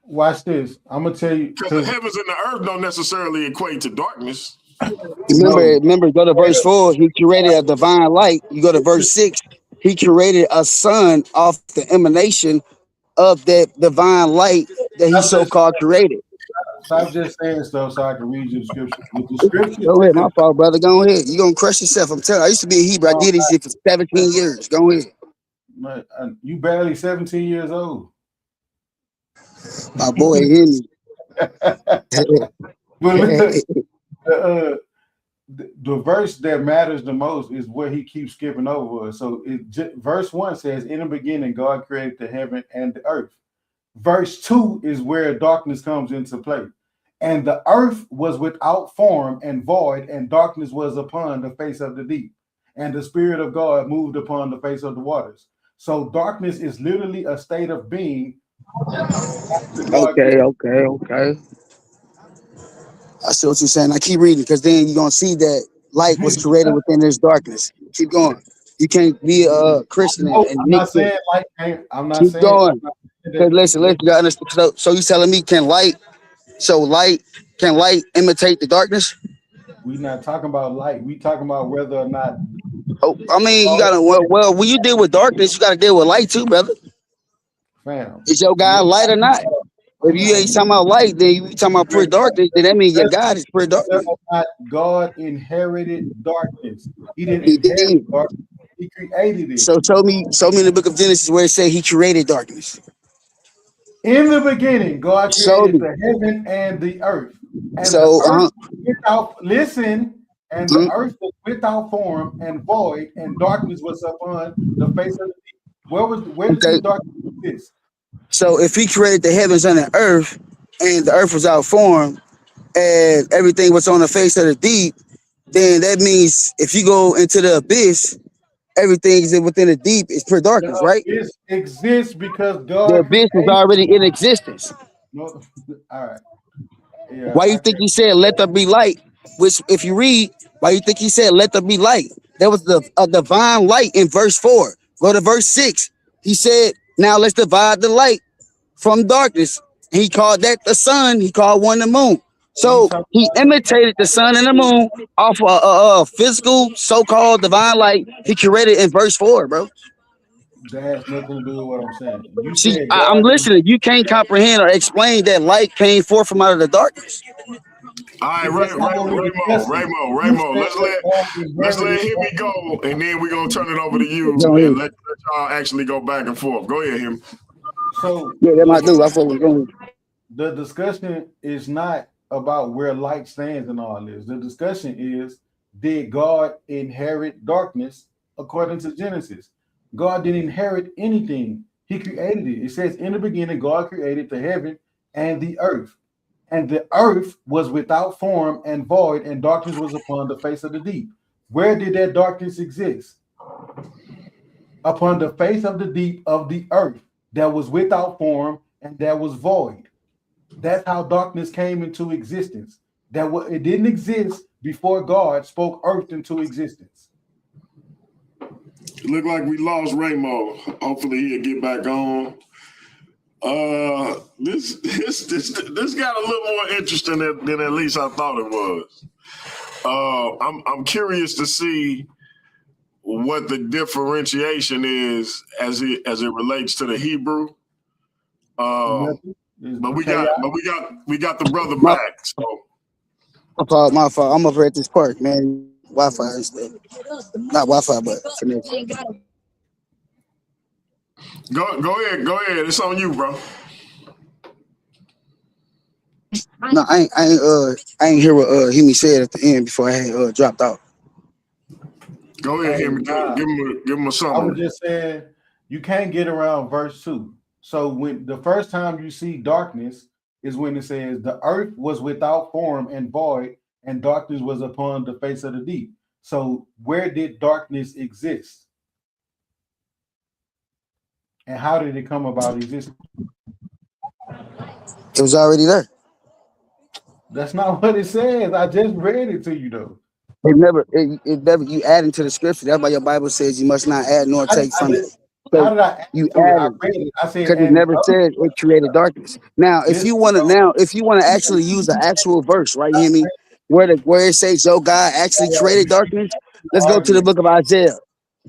watch this. I'm gonna tell you, because the heavens and the earth don't necessarily equate to darkness. Remember, go to verse 4, he created a divine light. You go to verse 6, he created a sun off the emanation of that divine light that he so-called created. Stop just saying stuff so I can read you the scripture. With the scripture, Go ahead, my fault, brother. Go ahead. You're gonna crush yourself. I'm telling you, I used to be a Hebrew. I did this shit for 17 years. Go ahead. You barely 17 years old. My boy Himmy. The verse that matters the most is what he keeps skipping over. So verse 1 says, in the beginning, God created the heaven and the earth. Verse 2 is where darkness comes into play. And the earth was without form and void, and darkness was upon the face of the deep. And the Spirit of God moved upon the face of the waters. So darkness is literally a state of being. Okay. I see what you're saying. I keep reading, because then you're gonna see that light was created within this darkness. Keep going. You can't be a Christian and I'm not saying light can't. I'm not keep saying. going. Because listen, you gotta understand. So you telling me can light imitate the darkness? We're not talking about light. We talking about whether or not. Oh, I mean, you gotta well, when you deal with darkness, you gotta deal with light too, brother. Fam, is your God light or not? If you ain't talking about light, then you talking about pure darkness, then that means your God is pure darkness. God inherited darkness. He didn't inherit darkness. He created it. So show me in the book of Genesis where it said he created darkness. In the beginning, God created the heaven and the earth. And the earth without, and the earth was without form and void, and darkness was upon the face of the deep. Where did this darkness exist? So if he created the heavens and the earth was without form, and everything was on the face of the deep, then that means if you go into the abyss, everything is within the deep is pure darkness, right? It exists because God. The abyss was already in existence. No, all right. Yeah, why you think he said, let there be light? Which, if you read, why you think he said, let there be light? There was a divine light in verse 4. Go to verse 6. He said, now let's divide the light from darkness. He called that the sun. He called one the moon. So he imitated the sun and the moon off a physical so-called divine light he created in verse 4, bro. That has nothing to do with what I'm saying. You See, said I'm listening. You can't comprehend or explain that light came forth from out of the darkness. All right, Raymoe. Let's let Himmy go, and then we're gonna turn it over to you and let y'all actually go back and forth. Go ahead, Him. So yeah, that might do. I thought we were going. The discussion is not about where light stands in all this. The discussion is, did God inherit darkness according to Genesis? God didn't inherit anything. He created it. It says, in the beginning, God created the heaven and the earth. And the earth was without form and void, and darkness was upon the face of the deep. Where did that darkness exist? Upon the face of the deep of the earth that was without form and that was void. That's how darkness came into existence. It didn't exist before God spoke earth into existence. It looked like we lost Raymoe. Hopefully he'll get back on. This got a little more interesting than at least I thought it was. I'm curious to see what the differentiation is as it relates to the Hebrew. But we got the brother back. So my fault. I'm over at this park, man. Wi-Fi and stuff. Not Wi-Fi, but connection. Go ahead. It's on you, bro. No, I ain't hear what Himmy said at the end before I had dropped out. Go ahead, Himmy. Give him a I summary. was just saying you can't get around verse 2. So when the first time you see darkness is when it says the earth was without form and void, and darkness was upon the face of the deep. So where did darkness exist? And how did it come about existing? It was already there. That's not what it says. I just read it to you though. It never you add into the scripture. That's why your Bible says you must not add nor take from it. How did I add You to it? I added read it. I said because it never said it created darkness. Now, if you want to actually use the actual verse, right, Himmy, where it says, "Yo, God actually created darkness." Let's go to the book of Isaiah.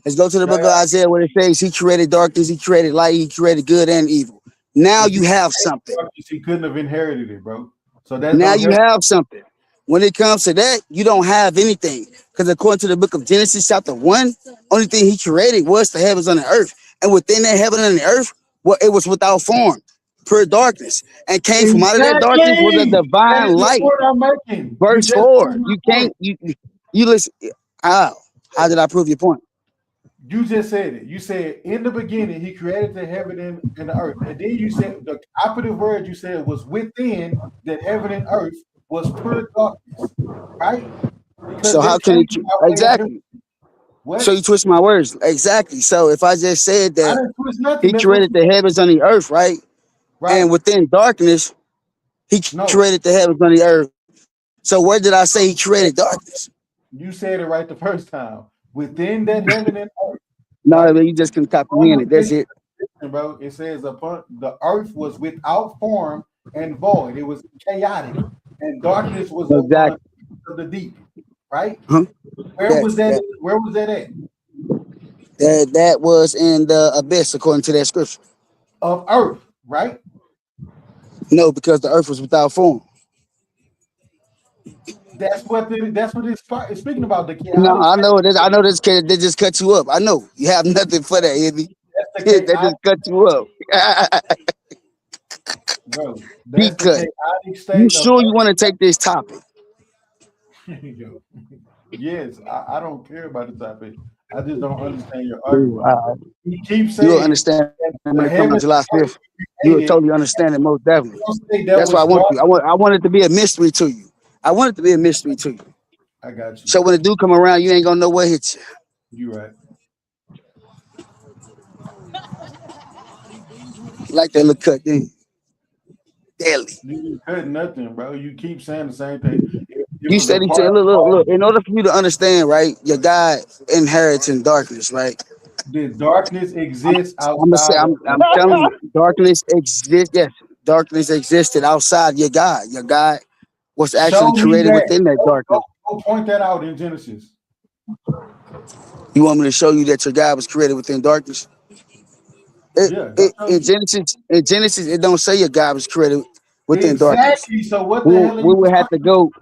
Let's go to the book of Isaiah where it says He created darkness, He created light, He created good and evil. Now you have something. He couldn't have inherited it, bro. So that's Now you have something. When it comes to that, you don't have anything. Because according to the book of Genesis, chapter 1, only thing He created was the heavens and the earth. And within that heaven and the earth, well, it was without form, pure darkness. And came from out of that darkness with a divine light. Verse 4. You can't, you listen. How did I prove your point? You just said it. You said in the beginning He created the heaven and the earth, and then you said the operative word you said was within that heaven and earth was pure darkness, right? Because so how can it exactly? What? So you twist my words exactly. So if I just said that He created the heavens and the earth, right? And within darkness, He created the heavens and the earth. So where did I say He created darkness? You said it right the first time. Within that heaven and earth. No, right? You just can comprehend it. That's it. Bro, it says upon the earth was without form and void. It was chaotic, and darkness was upon the deep. Right? Where was that? Where was that at? That was in the abyss, according to that scripture. Of earth, right? No, because the earth was without form. That's what it's speaking about. No, I know this. I know this. They just cut you up. I know you have nothing for that, Himmy. They just cut you up. Bro, because you sure you want to take this topic? Yes, I don't care about the topic. I just don't understand your argument. You keep saying you'll understand when it comes to July 5th. You'll totally understand it most definitely. That's why I want you. I want it to be a mystery to you. I want it to be a mystery to you. I got you. So when it do come around, you ain't gonna know what hits You you. right. Like that little cut then. Daily. You cut nothing, bro. You keep saying the same thing. You said he said, look. In order for you to understand, right, your God inherits in darkness, right? The darkness exists outside. I'm telling you, darkness exists. Yes, darkness existed outside your God. Your God was actually created within that darkness. Go point that out in Genesis. You want me to show you that your God was created within darkness? In Genesis, it don't say your God was created within darkness. Exactly. So what the hell? We would have to go.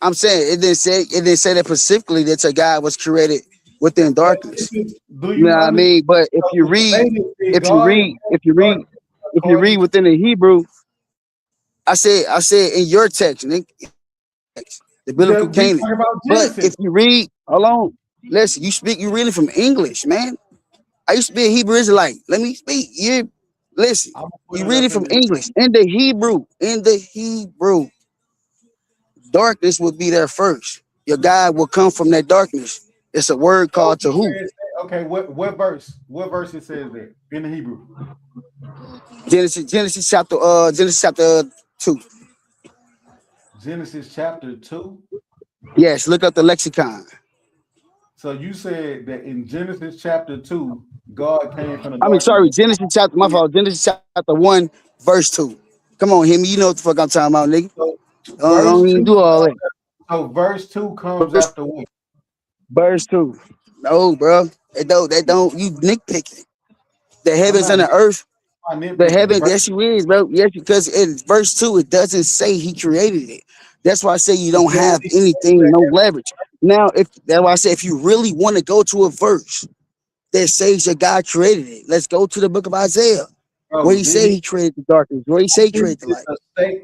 I'm saying it didn't say that specifically that your God was created within darkness. You know what I mean? But if you read within the Hebrew, I said in your text, the biblical Canaan. But if you read, hold on, listen, you reading from English, man. I used to be a Hebrew Israelite. Let me speak. You read it from English. In the Hebrew, darkness would be there first. Your God will come from that darkness. It's a word called Tahu. Okay, what verse? What verse it says there in the Hebrew? Genesis chapter 2. Genesis chapter 2. Yes, look up the lexicon. So you said that in Genesis chapter 2, God came from the darkness. Genesis chapter, my fault. Genesis chapter 1, verse 2. Come on, Himmy, you know what the fuck I'm talking about, nigga. Don't even do all that. So verse 2 comes after what? Verse 2. No, bro. They don't. You nitpicking. The heavens and the earth. The heavens. Yes, you is, bro. Yes, because in verse 2, it doesn't say He created it. That's why I say you don't have anything, no leverage. Now, that's why I say if you really want to go to a verse that says that God created it. Let's go to the book of Isaiah, where he said he created the darkness, where he said he created the light.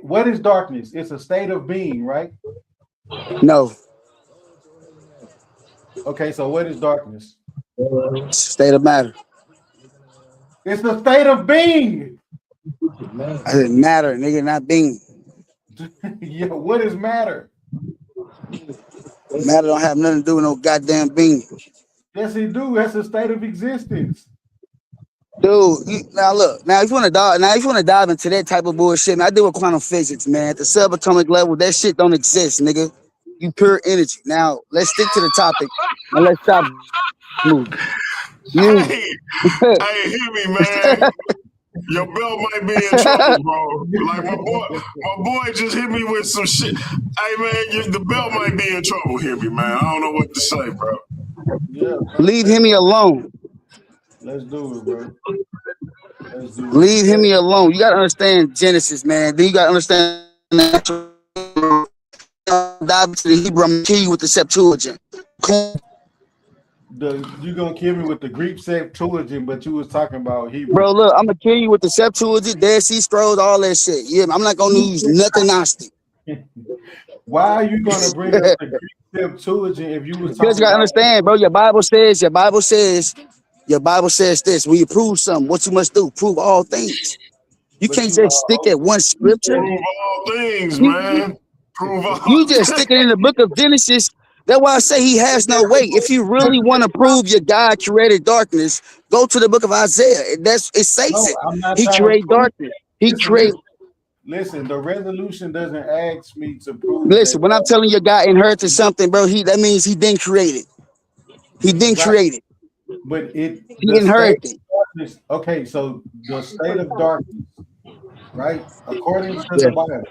What is darkness? It's a state of being, right? No. Okay, so what is darkness? State of matter. It's the state of being. I didn't matter, nigga, not being. Yeah, what is matter? Matter don't have nothing to do with no goddamn being. Yes, it do. That's a state of existence. Dude, now look, now if you want to dive into that type of bullshit, man, I deal with quantum physics, man. At the subatomic level, that shit don't exist, nigga. You pure energy. Now let's stick to the topic and let's stop moving. Hey, Himmy, man. Your belt might be in trouble, bro. Like my boy just hit me with some shit. Hey, man, the belt might be in trouble, Himmy, man. I don't know what to say, bro. Yeah, leave Himmy alone. Let's do it, bro. Leave Himmy alone. You gotta understand Genesis, man. Then you gotta understand dive into the Hebrew. I'm gonna kill you with the Septuagint. You gonna kill me with the Greek Septuagint, but you was talking about Hebrew. Bro, look, I'm gonna kill you with the Septuagint, Dead Sea Scrolls, all that shit. Yeah, I'm not gonna use nothing Gnostic. Why are you gonna bring up the Greek Septuagint if you was talking? Because you gotta understand, bro. Your Bible says this. When you prove something, what you must do, prove all things. You can't just stick at one scripture. Prove all things, man. Prove all You just stick it in the book of Genesis. That's why I say he has no weight. If you really want to prove your God created darkness, go to the book of Isaiah. It says it. He created darkness. He created. Listen, the resolution doesn't ask me to prove. Listen, when I'm telling you God inherited something, bro, that means he didn't create it. He didn't create it. But he inherited it. Okay, so the state of darkness, right? According to the Bible,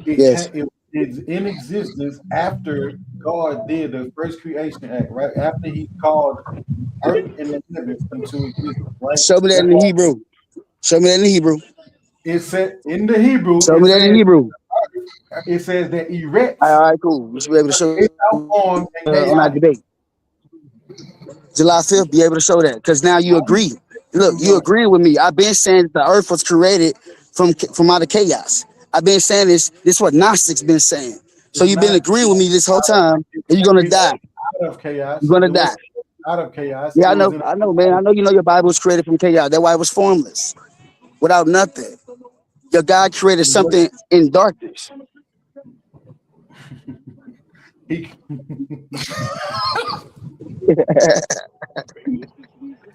it is in existence after God did the first creation act, right? After he called earth and the heavens into existence, right? Show me that in the Hebrew. Show me that in the Hebrew. It said in the Hebrew. Show me that in Hebrew. It says that erects. All right, cool. We should be able to show on our debate. July 5th, be able to show that because now you agree. Look, you agreeing with me. I've been saying that the earth was created from out of chaos. I've been saying this. This is what Gnostics been saying. So you've been agreeing with me this whole time, and you're gonna die. Out of chaos. You're gonna die. Out of chaos. Yeah, I know, man. I know you know your Bible was created from chaos. That's why it was formless, without nothing. Your God created something in darkness. He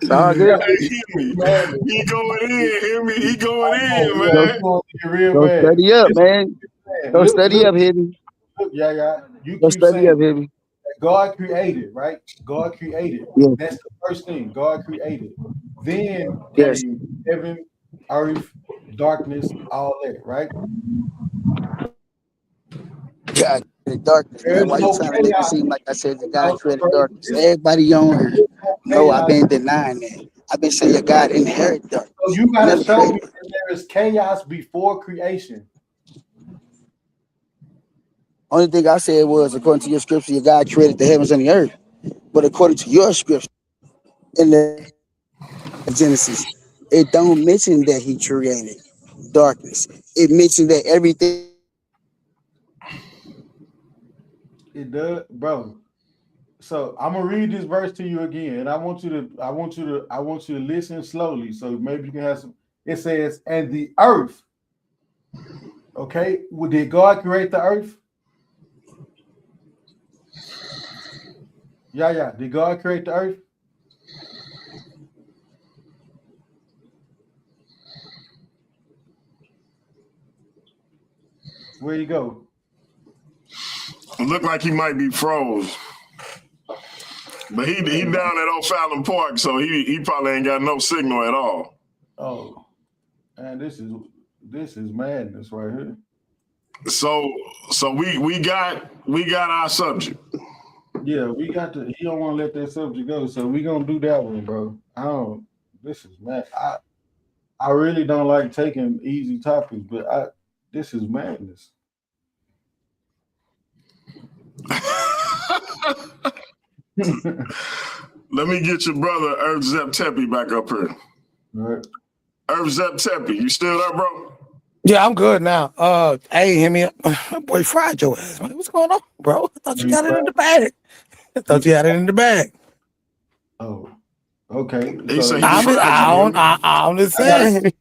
going in, He going in, man. Go study up, man. Go study up, Himmy. Yeah. You go study up, Himmy. God created, right? God created. Yes. That's the first thing. God created. Then heaven, earth, darkness, all that, right? God created darkness. Man. Why you trying to make it seem like I said that God created darkness? Everybody on here. No, I've been denying that. I've been saying God inherited darkness. So you gotta show me that there is chaos before creation. Only thing I said was, according to your scripture, your God created the heavens and the earth. But according to your scripture, in the Genesis, it don't mention that he created darkness. It mentions that everything. It does, bro. So I'm gonna read this verse to you again, and I want you to listen slowly, so maybe you can have some. It says, "And the earth." Okay, did God create the earth? Yeah. Did God create the earth? Where you go? It looked like he might be froze. But he down at O'Fallon Park, so he probably ain't got no signal at all. Oh, man, this is madness right here. So we got our subject. Yeah, we got to. He don't want to let that subject go, so we gonna do that one, bro. This is mad. I really don't like taking easy topics, but this is madness. Let me get your brother Irv Zep Tepe back up here. All right. Irv Zep Tepe, you still there, bro? Yeah, I'm good now. Hey, Himmy, my boy fried your ass, man. What's going on, bro? I thought you got it in the bag. I thought you had it in the bag. Oh, okay. He So said he fried you. I'm just saying.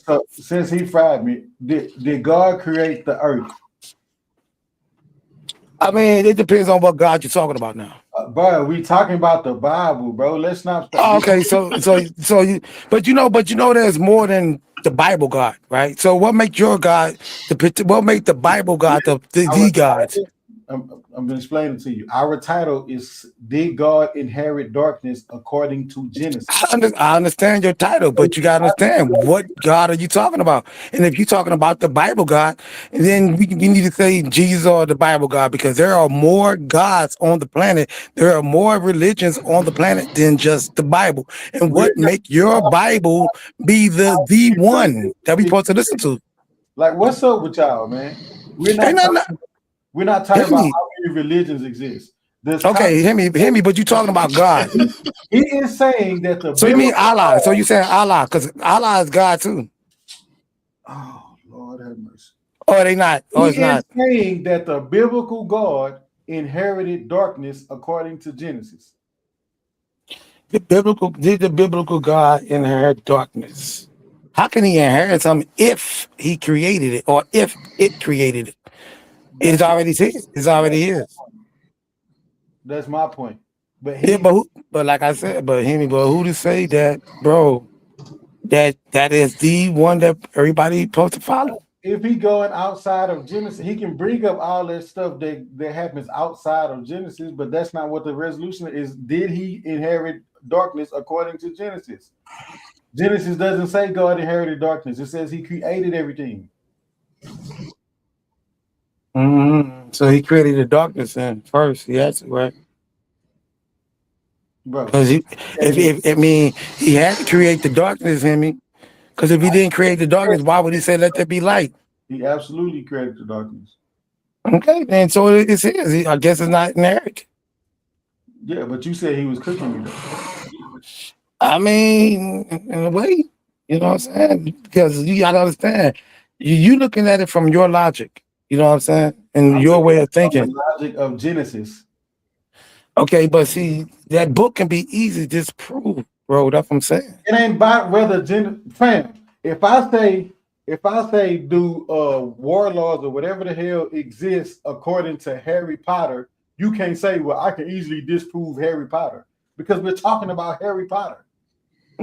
So since he fried me, did God create the earth? I mean, it depends on what God you're talking about now. Bro, we talking about the Bible, bro. Let's not. Oh, okay, so you, but you know, there's more than the Bible God, right? So what make your God what make the Bible God the God? I'm going to explain it to you. Our title is "Did God Inherit Darkness According to Genesis?" I understand your title, but you gotta understand what God are you talking about. And if you're talking about the Bible God, then you need to say Jesus or the Bible God, because there are more gods on the planet. There are more religions on the planet than just the Bible. And what make your Bible be the one that we supposed to listen to? Like, what's up with y'all, man? We're not talking about how many religions exist. Okay, hear me, but you talking about God. He is saying that the. So you mean Allah? So you saying Allah? Because Allah is God too. Oh Lord have mercy. Oh, they not. Oh, it's not. He is saying that the biblical God inherited darkness according to Genesis. Did the biblical God inherit darkness? How can he inherit something if he created it or if it created it? It's already his. It's already his. That's my point. But but like I said, but who to say that, bro? That is the one that everybody supposed to follow. If he going outside of Genesis, he can bring up all that stuff that happens outside of Genesis, but that's not what the resolution is. Did he inherit darkness according to Genesis? Genesis doesn't say God inherited darkness. It says he created everything. Mm-hmm. So he created the darkness then first. Yes, right. Because he had to create the darkness in me. Because if he didn't create the darkness, why would he say let there be light? He absolutely created the darkness. Okay, and so it's his. I guess it's not inherited. Yeah, but you said he was cooking you. I mean, in a way, you know what I'm saying? Because you gotta understand, you looking at it from your logic. You know what I'm saying? And your way of thinking. The logic of Genesis. Okay, but see, that book can be easy to disprove, bro. That's what I'm saying. It ain't about whether fam. If I say do warlords or whatever the hell exists according to Harry Potter, you can't say, well, I can easily disprove Harry Potter because we're talking about Harry Potter.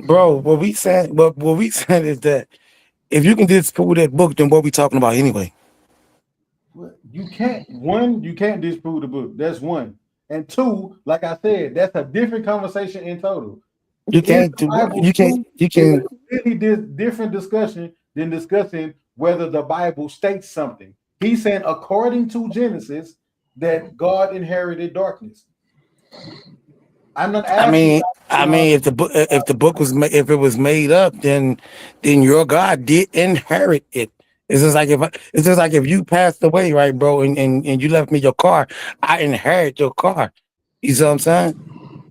Bro, what we said is that if you can disprove that book, then what we talking about anyway? You can't. One, you can't disprove the book. That's one. And two, like I said, that's a different conversation in total. You can't really different discussion than discussing whether the Bible states something. He's saying according to Genesis that God inherited darkness. I'm not asking. I mean, if the book was was made up, then your God did inherit it. It's just like if you passed away, right, bro, and you left me your car, I inherit your car. You see what I'm saying?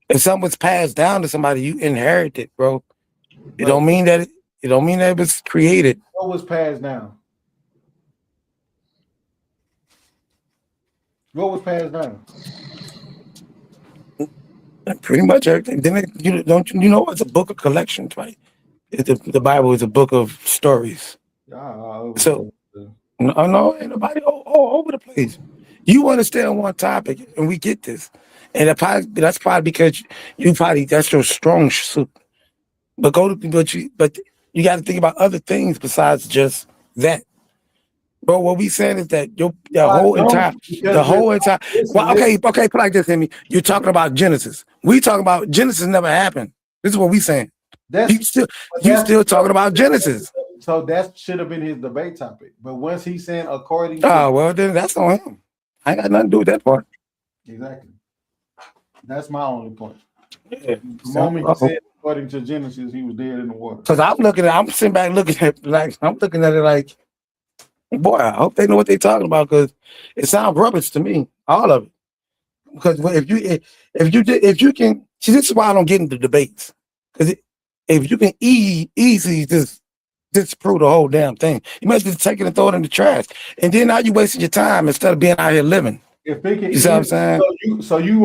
If something was passed down to somebody, you inherit it, bro. It don't mean that it was created. What was passed down? What was passed down? Pretty much everything. Then you know it's a book of collections, right? The Bible is a book of stories. So no, ain't nobody all over the place. You want to stay on one topic, and we get this. And that's probably because that's your strong suit. But you got to think about other things besides just that. Bro, what we saying is that the whole entire. Well, okay, put like this, Himmy. You're talking about Genesis. We talking about Genesis never happened. This is what we saying. You still talking about Genesis. So that should have been his debate topic. But once he's saying according to well, then that's on him. I ain't got nothing to do with that part. Exactly. That's my only point. Yeah. The moment he said according to Genesis, he was dead in the water. Because I'm sitting back looking at it like, boy, I hope they know what they're talking about, because it sounds rubbish to me, all of it. Because if you can See, this is why I don't get into debates. Because if you can easily just disprove the whole damn thing, you must just take it and throw it in the trash. And then now you wasting your time instead of being out here living. If it can, you see what I'm saying? So you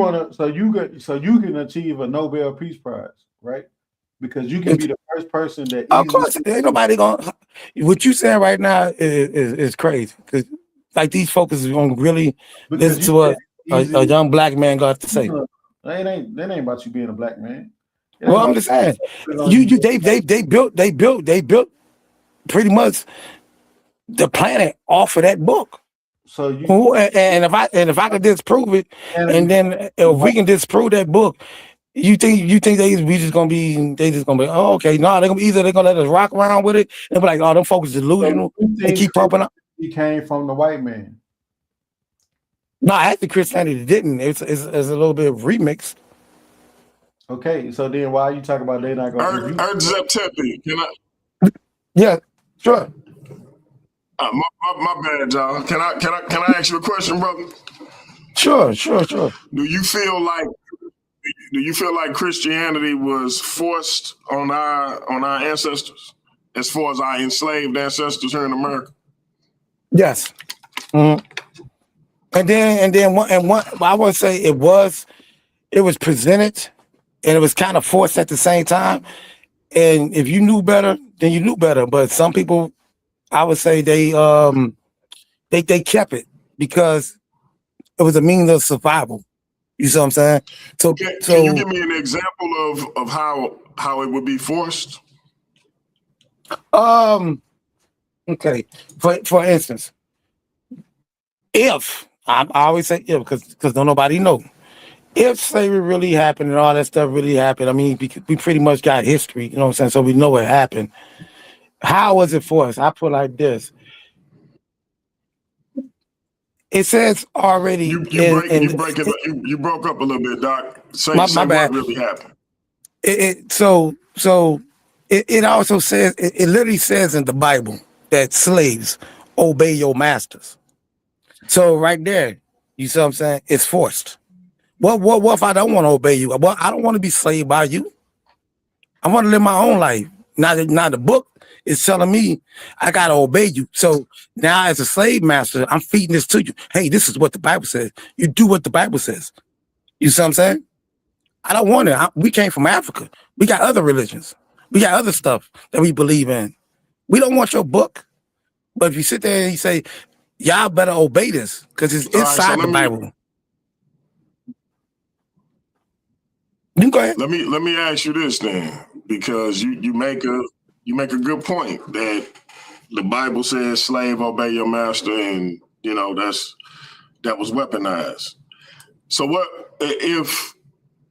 can achieve a Nobel Peace Prize, right? Because you can be the first person that. Of course, ain't nobody gonna. What you saying right now is crazy. Because like these folks is gonna really listen to what a young black man got to say. That ain't about you being a black man. Well, I'm just saying, they built pretty much the planet off of that book. So and if I could disprove it, and then if we can disprove that book, you think we just gonna be oh okay, no, they're gonna let us rock around with it and be like, oh, them folks delusional and keep popping up. He came from the white man. No, actually Christianity didn't. It's a little bit of remix. Okay, so then why are you talking about they not going to Esoteric, can I? Yeah, sure. My bad, y'all. Can I ask you a question, brother? Sure. Do you feel like Christianity was forced on our ancestors, as far as our enslaved ancestors here in America? Yes. Mm-hmm. And then one I would say it was presented and it was kind of forced at the same time. And if you knew better, then you knew better. But some people, I would say they kept it because it was a means of survival. You see what I'm saying? So can you give me an example of how it would be forced? Okay. For instance, if I always say if because don't nobody know. If slavery really happened and all that stuff really happened, I mean, we pretty much got history, you know what I'm saying? So we know what happened. How was it for us? I put it like this. It says already. You broke up a little bit, Doc. Say my bad. What really happened. It also says, it literally says in the Bible that slaves obey your masters. So right there, you see what I'm saying? It's forced. What if I don't want to obey you? Well, I don't want to be slaved by you. I want to live my own life. Now the book is telling me I got to obey you. So now as a slave master, I'm feeding this to you. Hey, this is what the Bible says. You do what the Bible says. You see what I'm saying? I don't want it. We came from Africa. We got other religions. We got other stuff that we believe in. We don't want your book. But if you sit there and you say, y'all better obey this because it's inside the Bible. You go ahead. Let me ask you this then, because you make a good point that the Bible says slave obey your master, and you know that was weaponized. So what if,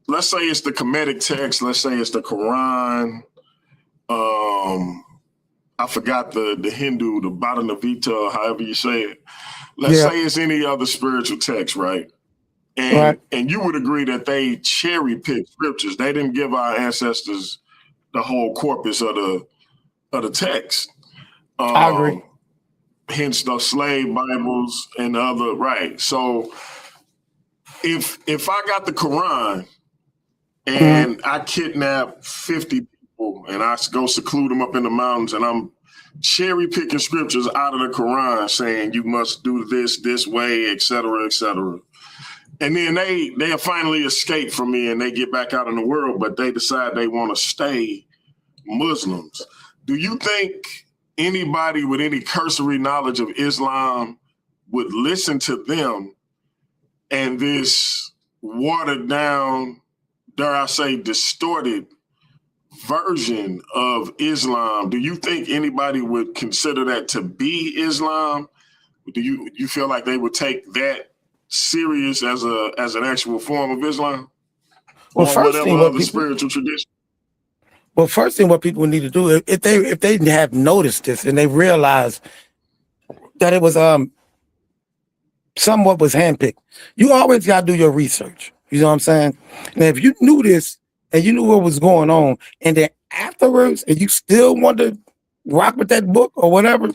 let's say it's the Kemetic text, let's say it's the Quran, I forgot the Hindu, the Bhagavad, however you say it. Let's say it's any other spiritual text, right? And you would agree that they cherry pick scriptures. They didn't give our ancestors the whole corpus of the text. I agree. Hence the slave Bibles and the other, right? So if I got the Quran and I kidnap 50 people and I go seclude them up in the mountains and I'm cherry picking scriptures out of the Quran saying you must do this way, et cetera, et cetera. And then they finally escape from me and they get back out in the world, but they decide they want to stay Muslims. Do you think anybody with any cursory knowledge of Islam would listen to them and this watered down, dare I say, distorted version of Islam? Do you think anybody would consider that to be Islam? Do you feel like they would take that serious as an actual form of Islam? Well, or first whatever thing, other spiritual tradition? Well, first thing what people need to do, if they have noticed this and they realize that it was somewhat was handpicked, you always gotta do your research. You know what I'm saying? And if you knew this and you knew what was going on, and then afterwards, and you still want to rock with that book or whatever,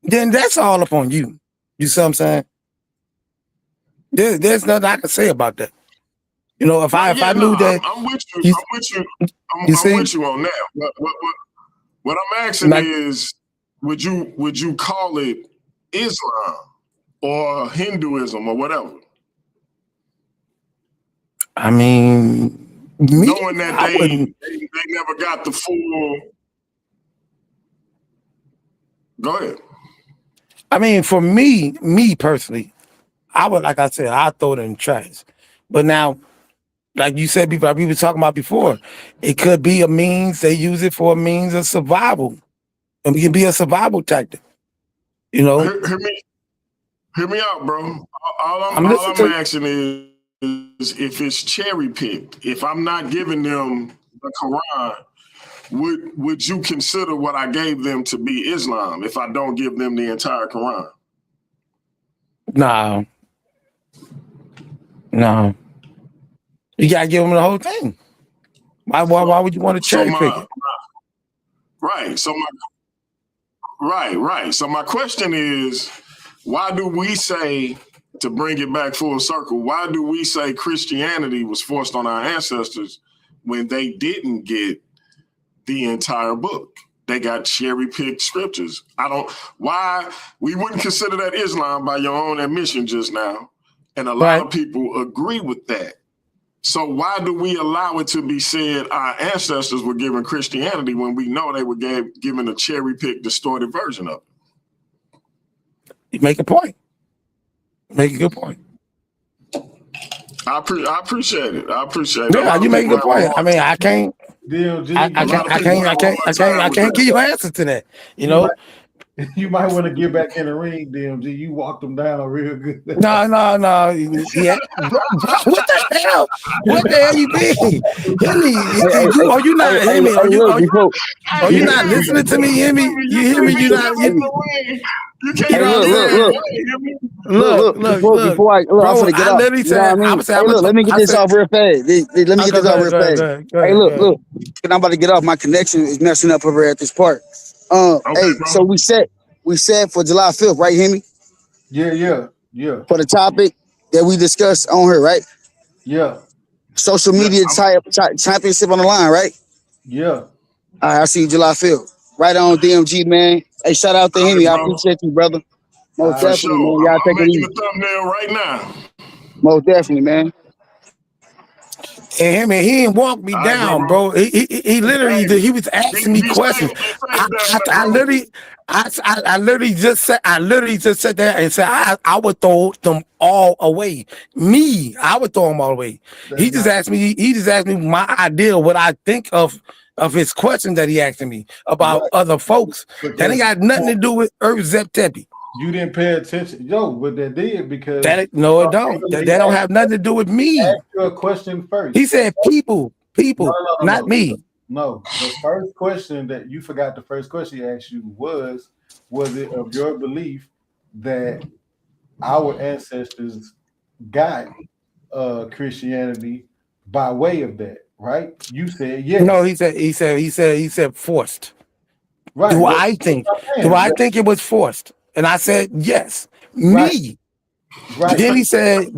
then that's all up on you. You see what I'm saying? There's nothing I can say about that. You know, if I knew that, I'm with you. I'm with you on that. What I'm asking is, would you call it Islam or Hinduism or whatever? I mean, knowing that they never got the full. Go ahead. I mean, for me personally, I would, like I said, I throw it in the trash. But now, like you said, we were talking about before, it could be a means. They use it for a means of survival, and it can be a survival tactic. You know, hear me out, bro. All I'm asking is if it's cherry picked. If I'm not giving them the Quran, would you consider what I gave them to be Islam if I don't give them the entire Quran? No. You gotta give them the whole thing. Why would you want to cherry pick it? Right. So my question is, why do we say, to bring it back full circle, why do we say Christianity was forced on our ancestors when they didn't get the entire book? They got cherry-picked scriptures. Why we wouldn't consider that Islam by your own admission just now. And a lot of people agree with that. So why do we allow it to be said our ancestors were given Christianity when we know they were given a cherry-picked, distorted version of it? You make a point. Make a good point. I appreciate it. Yeah, you make a good point. I mean, I can't. I can't give you an answer to that. You know, you might want to get back in the ring, DMG. You walked them down real good. No. Yeah. What the hell? What the hell you mean? Himmy, are you not? Himmy, are you not listening to me, Himmy? You hear me? You not? You can't look. Before I'm gonna get off. You know what I mean? Let me get this off real fast. Let me get this off real fast. Hey, look. I'm about to get off. My connection is messing up over at this part. Hey, so we set for July 5th, right, Himmy? Yeah. For the topic that we discussed on here, right? Yeah. Social media championship on the line, right? Yeah. All right, I see you July 5th. Right on, DMG, man. Hey, shout out to Himmy. I appreciate you, brother. Most definitely, man. Y'all take it easy. I'm making the thumbnail right now. Most definitely, man. And he didn't walk me down, bro. He literally he was asking me questions. I literally just sat there and said I would throw them all away. I would throw them all away. He just asked me my idea, what I think of his question that he asked me about other folks. That ain't got nothing to do with Zep Tepe. You didn't pay attention, but that did because it don't. That don't have nothing to do with me. Ask you a question first. He said people, not me. No, the first question that you forgot. The first question he asked you was it of your belief that our ancestors got Christianity by way of that? Right? You said yes. No, he said forced. Right. Do I think it was forced? And I said yes. Me. Right. Then he said,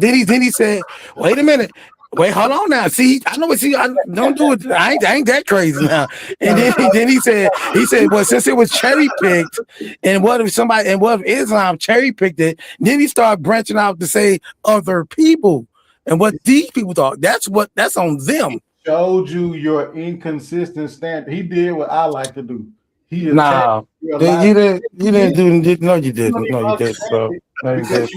wait a minute. Wait, hold on now. See, I don't do it. I ain't that crazy now. And then he said, well, since it was cherry picked, and what if Islam cherry picked it? Then he started branching out to say other people and what these people thought. That's on them. Showed you your inconsistent standard. He did what I like to do. You didn't. No, you didn't, bro. No, you didn't.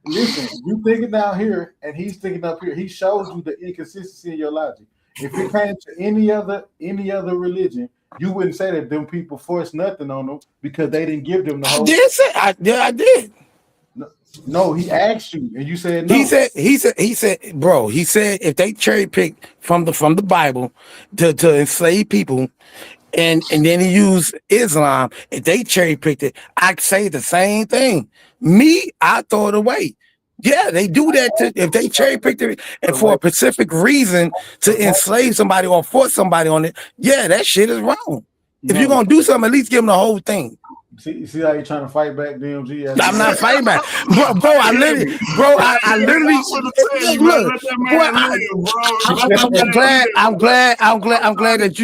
Listen, you thinking down here and he's thinking up here. He shows you the inconsistency in your logic. If it came to any other religion, you wouldn't say that them people forced nothing on them because they didn't give them the whole. I did. No, he asked you and you said no. He said, bro, he said if they cherry picked from the Bible to enslave people, and then he used Islam, if they cherry picked it, I'd say the same thing. Me, I throw it away. Yeah, they do that if they cherry picked it and for a specific reason to enslave somebody or force somebody on it. Yeah, that shit is wrong. If you're gonna do something, at least give them the whole thing. See how you trying to fight back, DMG? I'm not fighting back, bro. I literally,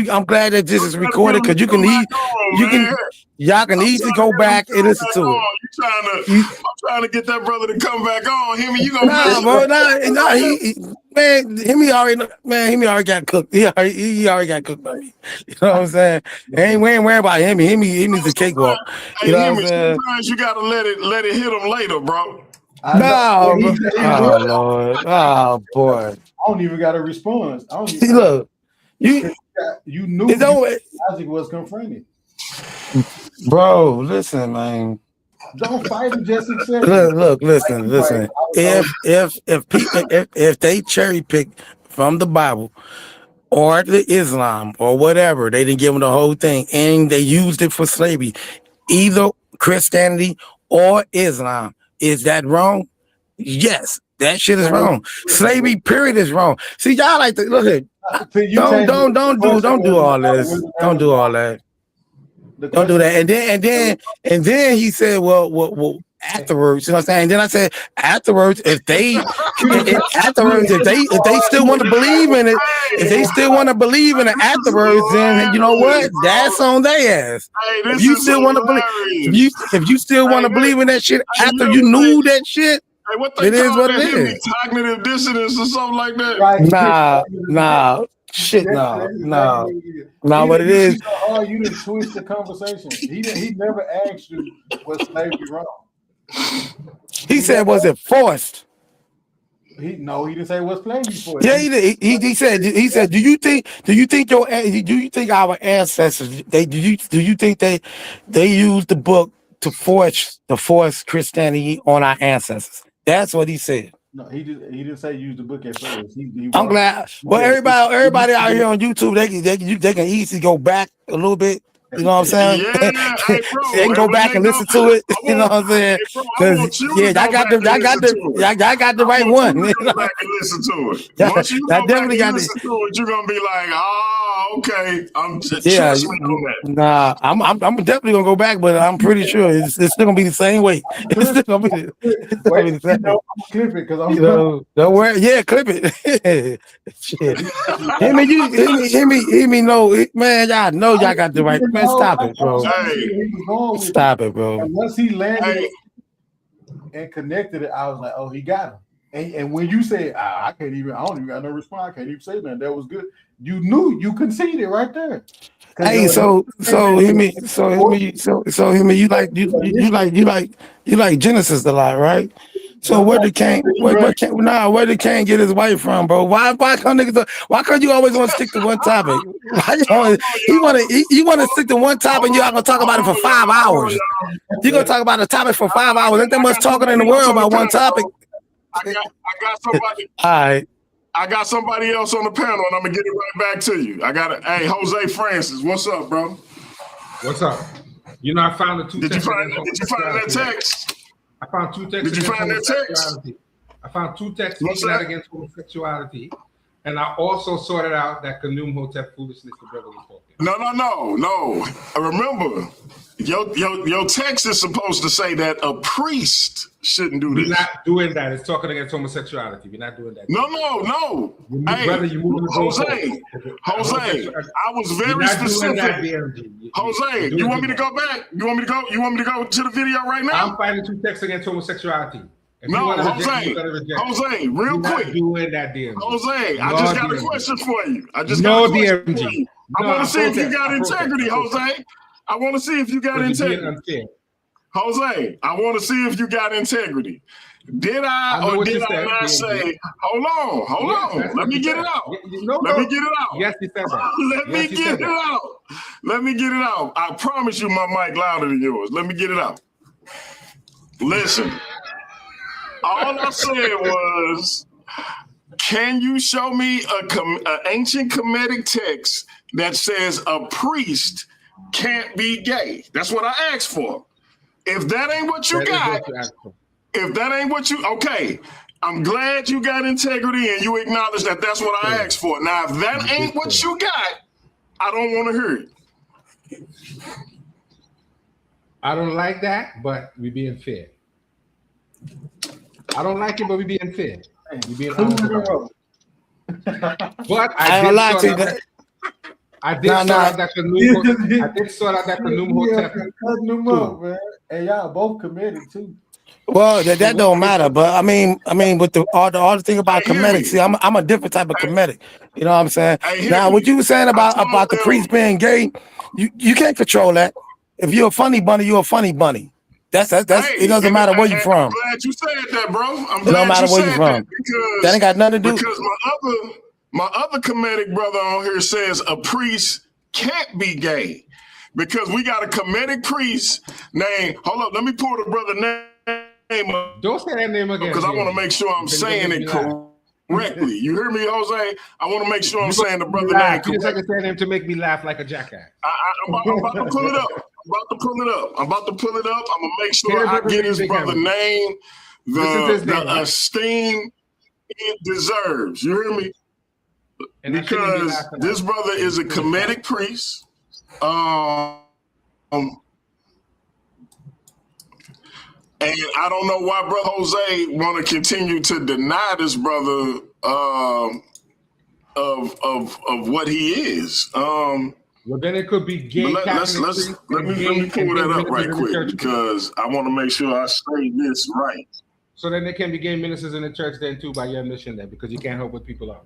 I'm glad that this is recorded because y'all can easily go back and listen to it. I'm trying to get that brother to come back on. Himmy, you gonna Himmy already got cooked. He already got cooked by me. You know what I'm saying? We ain't worried about Himmy. Himmy's a cakewalk. You know what I'm saying? Sometimes you gotta let it hit him later, bro. No, bro. Oh Lord. Oh boy. I don't even got a response. I don't even see, look, you knew Isaac was confronted. Bro, listen, man. Don't fight him, just accept. Look, listen. If they cherry pick from the Bible or the Islam or whatever, they didn't give them the whole thing and they used it for slavery, either Christianity or Islam. Is that wrong? Yes, that shit is wrong. Slavery, period, is wrong. See, y'all like to look at. Don't do all this. Don't do all that. Don't do that. And then he said, well, afterwards, you know what I'm saying? And then I said, afterwards, if they still want to believe in it, if they still want to believe in it afterwards, then you know what? That's on their ass. If you still want to believe, if you still want to believe in that shit after you knew that shit, it is what it is. Cognitive dissonance or something like that. Nah. Shit, no. What it is? Oh, you didn't twist the conversation. He never asked you was slavery wrong. He said, was it forced? He didn't say what's slavery forced. Yeah, he did. He said, do you think our ancestors do you think they used the book to force Christianity on our ancestors? That's what he said. No, he didn't say use the book at first. I'm glad. Well, everybody out here on YouTube, they can easily go back a little bit. You know what I'm saying? Yeah, hey, bro, they can go back and listen to it. You know what I'm saying? I got the right one. Go back and listen to it. Once you go back and listen to it, you're gonna be like, oh, okay. Trust me on that. Nah, I'm definitely gonna go back, but I'm pretty sure it's still gonna be the same way. It's still gonna be the same. Clip it because I'm don't worry. Yeah, clip it. Shit. Himmy, no, man, y'all know y'all got the right. Man, stop it, bro. Stop it, bro. And once he landed and connected it, I was like, oh, he got him. And when you said, I don't even got no response. I can't even say nothing. That was good. You knew you conceded right there. Hey, so Himmy, you like Genesis a lot, right? So where did Cain get his wife from, bro? Why can't you always want to stick to one topic? You want to stick to one topic and you're gonna talk about it for 5 hours. You're gonna talk about a topic for 5 hours. Ain't that much talking in the world about one topic? I got somebody. All right. I got somebody else on the panel, and I'm gonna get it right back to you. I got it. Hey, Jose Francis, what's up, bro? What's up? You know, I found the two. Did you find that text? I found two texts. Did you find that text? I found two texts speaking out against homosexuality, and I also sorted out that Kanum Hotep foolishness the brother was talking. No. Remember, your text is supposed to say that a priest shouldn't do this. We're not doing that. It's talking against homosexuality. We're not doing that. No. Hey, brother, you moving Jose, I was very specific. Jose, you want me to go back? You want me to go to the video right now? I'm fighting two texts against homosexuality. Jose, real quick. Doing that, DMG. Jose, I just got a question for you. I want to see if you got integrity, Jose. I want to see if you got integrity. Jose, I want to see if you got integrity. Did I or did I not say, hold on. Let me get it out. Let me get it out. Yes, you said that. Let me get it out. I promise you my mic louder than yours. Let me get it out. Listen, all I said was, can you show me an ancient Kemetic text that says a priest can't be gay? That's what I asked for. If that ain't what you got, okay, I'm glad you got integrity and you acknowledge that that's what I asked for. Now, if that ain't what you got, I don't want to hear it. I don't like that, but we being fair. I don't like it, but we being fair. We being honest about it. But I did sort out that. I did sort out that Kanum Hotep. Cutting them up, man. And y'all both committed too. Well, that don't matter, but I mean, with the all the thing about comedic. See, I'm a different type of comedic. You know what I'm saying? Now, what you were saying about the priest being gay, you can't control that. If you're a funny bunny, you're a funny bunny. That's it. Doesn't matter where you're from. I'm glad you said that, bro. It don't matter where you're from. That ain't got nothing to do. Because my other comedic brother on here says a priest can't be gay because we got a comedic priest named. Hold up, let me pull the brother name. Don't say that name again. Because I want to make sure I'm saying it correctly. You hear me, Jose? I want to make sure I'm saying the brother name correctly. You just like to say name to make me laugh like a jackass. I'm about to pull it up. I'm about to pull it up. I'm gonna make sure I get his brother name the esteem it deserves. You hear me? And because this brother is a comedic priest. And I don't know why Brother Jose want to continue to deny this brother of what he is. Well, then it could be gay. Let me pull that up right quick because I want to make sure I say this right. So then there can be gay ministers in the church then too by your admission then because you can't help what people are.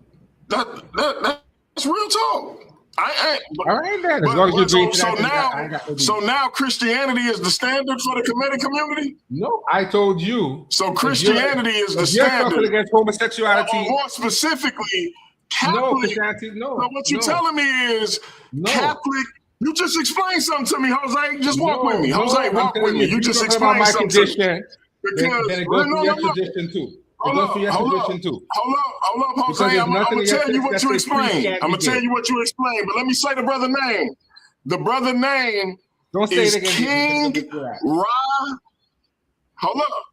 That's real talk. All right, then. As long as you agree so now Christianity is the standard for the comedic community? No, I told you. So Christianity is the standard. You're against homosexuality. Or more specifically, Catholic. No, Christianity, no. So what you're telling me is Catholic. You just explain something to me, Jose. Just walk with me. Jose, walk with me. You just explain something to me. Because then it goes to your tradition too. Hold up, Jose. I'm gonna tell you what you explained. I'm gonna tell you what you explained, but let me say the brother name. The brother name is King Ra. Hold up.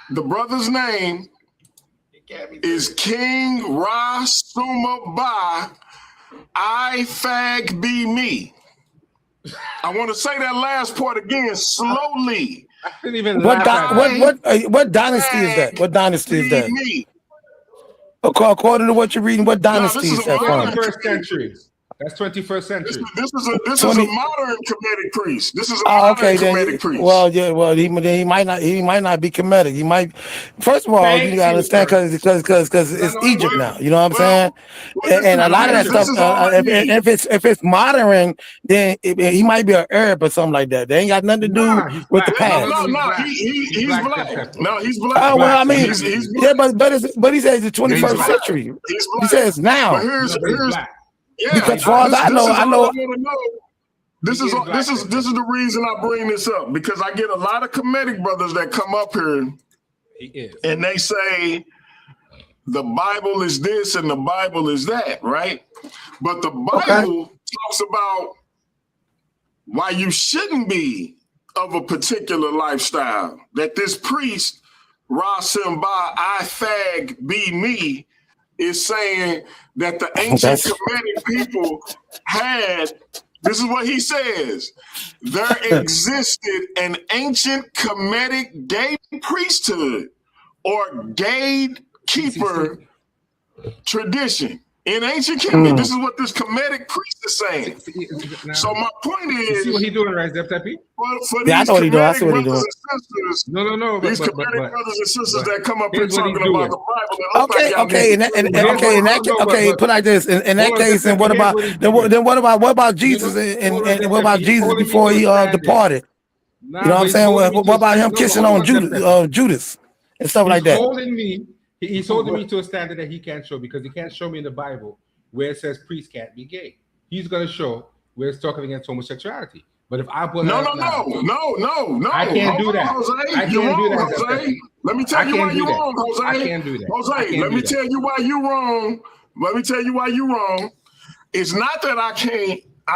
The brother's name is King Ra Suma Ba I Fag Be Me. I want to say that last part again slowly. What dynasty is that? What dynasty is that? According to what you're reading, what dynasty is that from? 21st century. That's 21st century. This is a modern comedic priest. This is a modern comedic priest. Well, yeah, he might not be comedic. He might. First of all, you gotta understand because it's Egypt now. You know what I'm saying? And a lot of that stuff. If it's modern, then he might be an Arab or something like that. They ain't got nothing to do with the past. No, he's black. No, he's black. Oh well, I mean, yeah, but he says the 21st century. He says now. Yeah, because far as I know. This is the reason I bring this up because I get a lot of comedic brothers that come up here and they say the Bible is this and the Bible is that, right? But the Bible talks about why you shouldn't be of a particular lifestyle. That this priest, Rasim Ba I Fag Be Me, is saying that the ancient Kemetic people had, this is what he says, there existed an ancient Kemetic gay priesthood or gay keeper tradition. In ancient Kemet, this is what this Kemetic priest is saying. So my point is, you see what he doing, right, Zep Tepi? For these Kemetic brothers and sisters, no. These Kemetic brothers and sisters that come up here talking about the Bible. Okay. Put like this. In that case, and what about Jesus? And what about Jesus before he departed? You know what I'm saying? What about him kissing on Judas and stuff like that? He's holding me to a standard that he can't show because he can't show me in the Bible where it says priests can't be gay. He's going to show where it's talking against homosexuality. But if I put no, I can't do that. Jose, I can't do that. Jose. Let me tell you why you're wrong, Jose. I can't do that. Jose, let me tell you why you're wrong. Let me tell you why you're wrong. It's not that I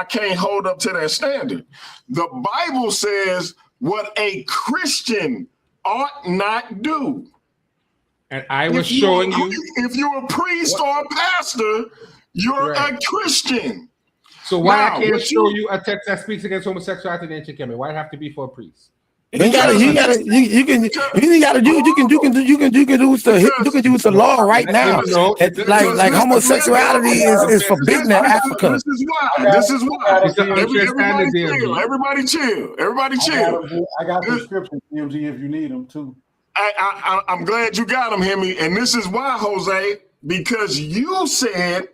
can't hold up to that standard. The Bible says what a Christian ought not do. And I was showing you. If you're a priest or a pastor, you're a Christian. So why I can't show you a text that speaks against homosexuality in ancient Kemet? Why it have to be for a priest? You can use the law right now. Like homosexuality is forbidden in Africa. This is why. Everybody chill. Everybody chill. I got the scriptures, DMG, if you need them too. I'm glad you got them, Himmy. And this is why, Jose, because you said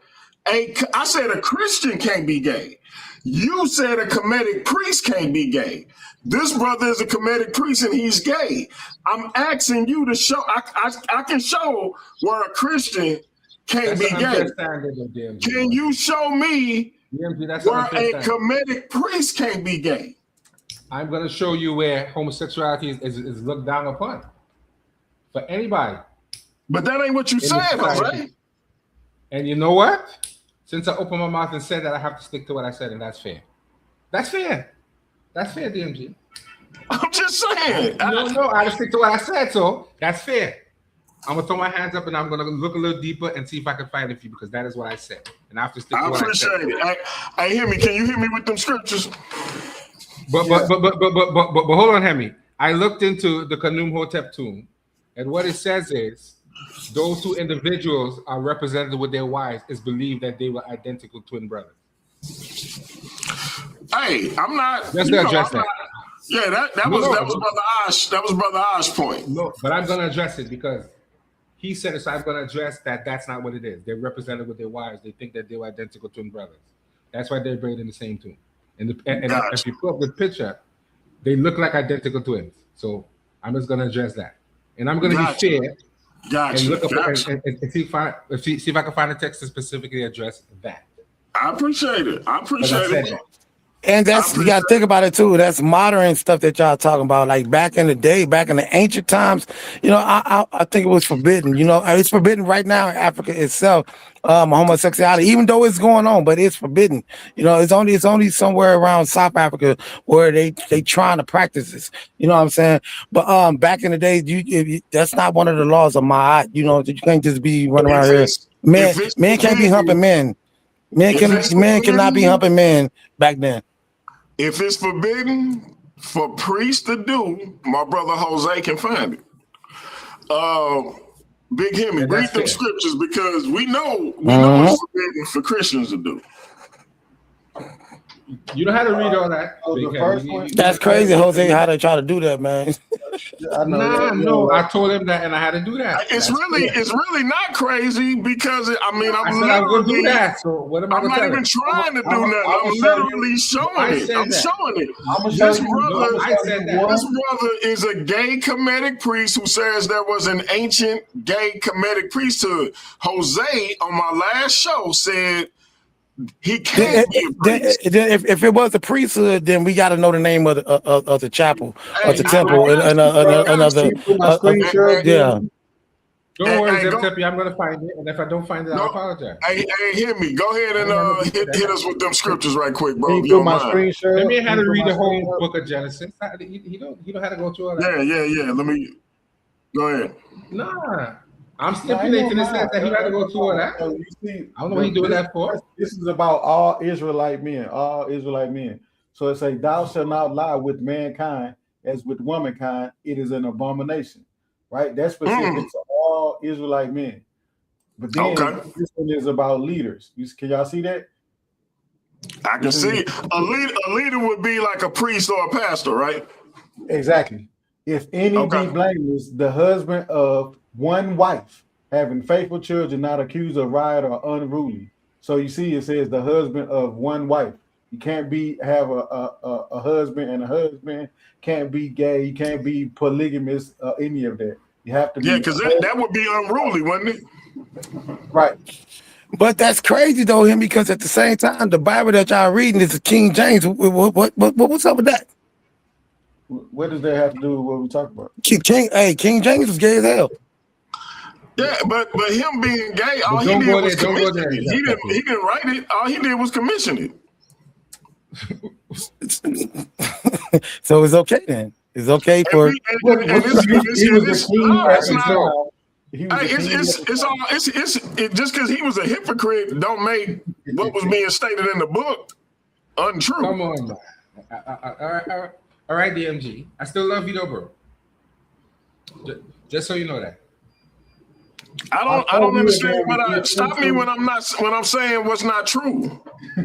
I said a Christian can't be gay. You said a Kemetic priest can't be gay. This brother is a Kemetic priest and he's gay. I'm asking you to show. I can show where a Christian can't be gay. Can you show me where a Kemetic priest can't be gay? I'm going to show you where homosexuality is looked down upon for anybody. But that ain't what you said, right? And you know what? Since I opened my mouth and said that, I have to stick to what I said, and that's fair. That's fair. That's fair, DMG. I'm just saying. No, I have to stick to what I said, so that's fair. I'm going to throw my hands up, and I'm going to look a little deeper and see if I can find it for you, because that is what I said. And I have to stick to what I said. I appreciate it. Hey, Himmy, can you hear me with them scriptures? But hold on, Himmy. I looked into the Khnum-Hotep tomb, and what it says is, those two individuals are represented with their wives is believed that they were identical twin brothers. Hey, I'm not. Let's address that. Yeah, that was Brother Ash. That was Brother Ash's point. No, but I'm gonna address it because he said it. So I'm gonna address that. That's not what it is. They're represented with their wives. They think that they were identical twin brothers. That's why they're buried in the same tomb. And if you put up the picture, they look like identical twins. So I'm just gonna address that, and I'm gonna be fair. And look up and see if I can find a text to specifically address that. I appreciate it. And that's you gotta think about it too. That's modern stuff that y'all talking about. Like back in the day, back in the ancient times, I think it was forbidden. It's forbidden right now in Africa itself. Homosexuality, even though it's going on, but it's forbidden. It's only somewhere around South Africa where they trying to practice this. You know what I'm saying? But back in the day, that's not one of the laws of Ma'at. You can't just be running around here. Men can't be humping men. Men cannot be humping men back then. If it's forbidden for priests to do, my brother Jose can find it. Big Himmy, read them scriptures because we know it's forbidden for Christians to do. You know how to read all that. That's crazy, Jose, how they try to do that, man. No, I told him that and I had to do that. It's really not crazy because I'm going to do that. So what am I I'm not even trying to do nothing. I'm literally showing it. I'm showing it. This brother is a gay Kemetic priest who says there was an ancient gay Kemetic priesthood. Jose on my last show said he can't be a priest. If it was a priesthood, then we got to know the name of the chapel, of the temple, and another. Yeah. Don't worry, Zeptepi, I'm going to find it, and if I don't find it, I'll apologize. Hey, Himmy, go ahead and hit us with them scriptures right quick, bro. Let me how to read the whole book of Genesis. You know how to go through all that. Yeah. Let me go ahead. Nah. I'm stipulating it says that he had to go through all that. I don't know what he's doing that for. This is about all Israelite men. So it says, "Thou shalt not lie with mankind as with womankind. It is an abomination." Right? That's specific to all Israelite men. But then this one is about leaders. Can y'all see that? I can see a leader would be like a priest or a pastor, right? Exactly. If any be blameless, the husband of one wife, having faithful children, not accused of riot or unruly. So you see, it says the husband of one wife. You can't have a husband and a husband. Can't be gay. You can't be polygamous. Any of that. You have to. Yeah, because that would be unruly, wouldn't it? Right. But that's crazy though, him, because at the same time, the Bible that y'all reading is the King James. What's up with that? What does that have to do with what we talk about? King James was gay as hell. Yeah, but him being gay, all he did was commission it. He didn't write it. All he did was commission it. So it's okay then. It's okay for. Just because he was a hypocrite don't make what was being stated in the book untrue. Come on, man. All right, DMG. I still love you, though, bro. Just so you know that. I don't understand stop me when I'm saying what's not true.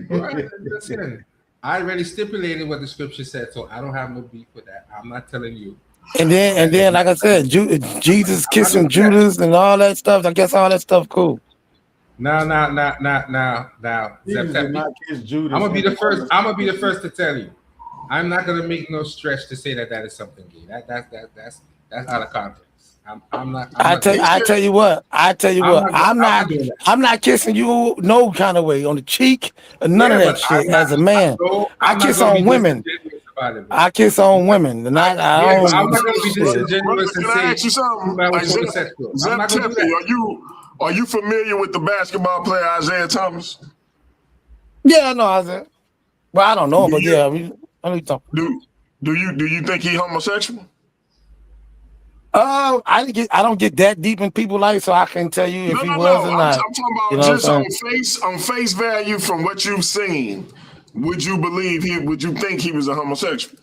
Right, listen, I already stipulated what the scripture said, so I don't have no beef with that. I'm not telling you. And then, like I said, Jesus kissing Judas and all that stuff. I guess all that stuff cool. Now. I'm gonna be the first. I'm gonna be the first to tell you. I'm not gonna make no stretch to say that is something gay. That's out of context. I tell you what. I'm not kissing you no kind of way on the cheek or none of that shit. As a man, I kiss on women. I kiss on women. I'm not gonna be disingenuous and say. Can I ask you something? Zep Tepe, are you familiar with the basketball player Isaiah Thomas? Yeah, I know Isaiah. Well, I don't know, but yeah, I know you talking. Do you think he homosexual? I don't get that deep in people's life, so I can tell you if he was or not. I'm talking about just on face value from what you've seen. Would you think he was a homosexual?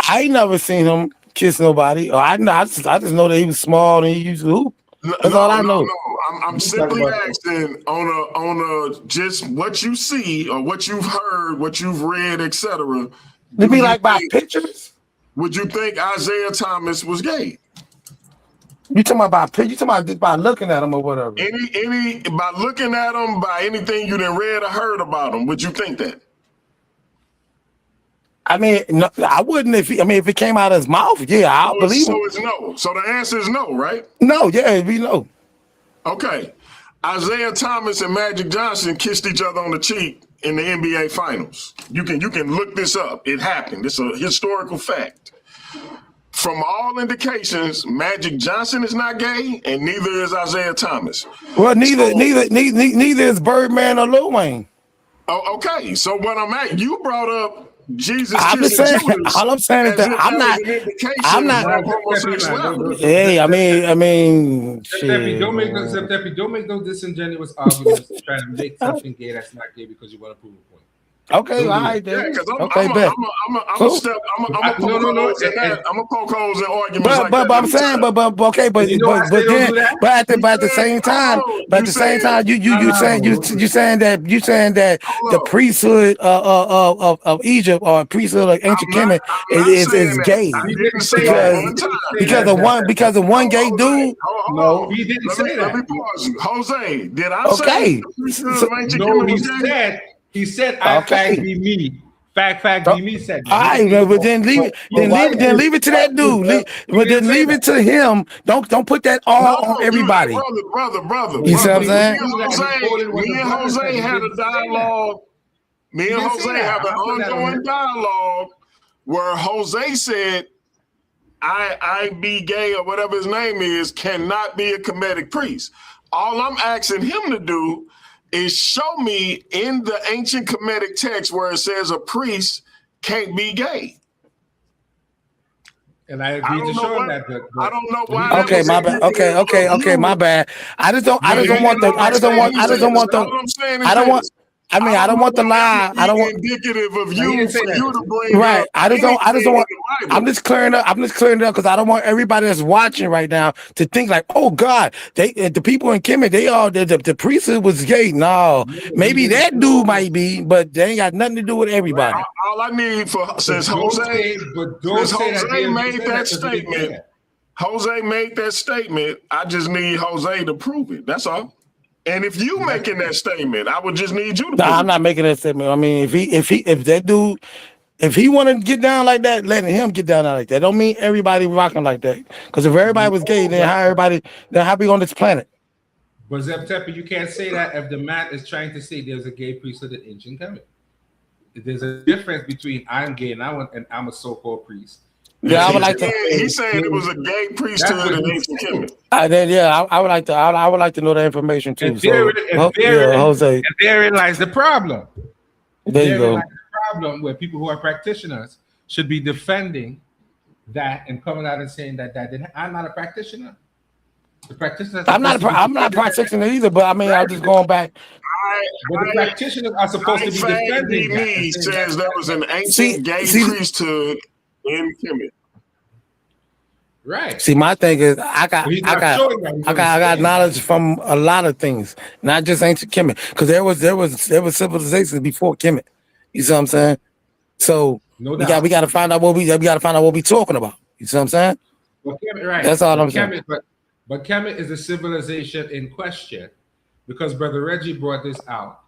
I ain't never seen him kiss nobody. Or I just know that he was small and he used to hoop. That's all I know. No. I'm simply asking on a just what you see or what you've heard, what you've read, etc. You mean like by pictures? Would you think Isaiah Thomas was gay? You talking about pictures? You talking about just by looking at him or whatever? Any by looking at him, by anything you done read or heard about him, would you think that? I mean, no, I wouldn't if it came out of his mouth. Yeah, I'll believe him. So it's no. So the answer is no, right? No, yeah, it'd be no. Okay. Isaiah Thomas and Magic Johnson kissed each other on the cheek in the NBA Finals. You can look this up. It happened. It's a historical fact. From all indications, Magic Johnson is not gay, and neither is Isaiah Thomas. Well, neither is Birdman or Lil Wayne. Oh, okay. So what I'm at, you brought up Jesus. I'm just saying. All I'm saying is that I'm not homosexuality. Hey, I mean, shit. Don't make no disingenuous arguments trying to make something gay that's not gay because you want to prove a point. Okay, all right, then. Yeah, because I'm gonna poke holes in arguments like that. But I'm saying, but at the same time, you saying that the priesthood of Egypt or priesthood of ancient Kemet is gay because of one gay dude. No, he didn't say that. Let me pause you, Jose. Did I say the priesthood of ancient Kemet was gay? He said, "Fact be me." Fact be me. Said. All right, but then leave it to that dude. But then leave it to him. Don't put that all on everybody. Brother. You see what I'm saying? Me and Jose had a dialogue. Me and Jose have an ongoing dialogue where Jose said, "I be gay or whatever his name is cannot be a Kemetic priest." All I'm asking him to do is show me in the ancient Kemetic text where it says a priest can't be gay. And I agree to show him that. I don't know why. Okay, my bad. Okay, my bad. I don't want the lie. I don't want indicative of you for you to bring right. I just don't want. I'm just clearing up because I don't want everybody that's watching right now to think like, oh God, the people in Kemet, the priesthood was gay. No, maybe that dude might be, but they ain't got nothing to do with everybody. All I need since Jose made that statement, I just need Jose to prove it. That's all. And if you making that statement, I would just need you to. Nah, I'm not making that statement. I mean, if that dude, if he want to get down like that, letting him get down like that. Don't mean everybody rocking like that. Because if everybody was gay, then how we on this planet? But Zep Tepe, you can't say that if the man is trying to say there's a gay priesthood in ancient Kemet. There's a difference between I'm gay and I'm a so-called priest. Yeah, I would like to. He's saying it was a gay priesthood in ancient Kemet. I would like to know that information too. Jose. And therein lies the problem. There you go. Lies the problem where people who are practitioners should be defending that and coming out and saying that I'm not a practitioner. The practitioner. I'm not a practitioner either. But I mean, I'm just going back. but the practitioners are supposed to be defending that. Says there was an ancient gay priesthood in Kemet. Right. See, my thing is, I got knowledge from a lot of things, not just ancient Kemet, because there was civilizations before Kemet. You see what I'm saying? So we got to find out what we talking about. You see what I'm saying? Well, Kemet, right. That's all I'm saying. But Kemet is a civilization in question because Brother Reggie brought this out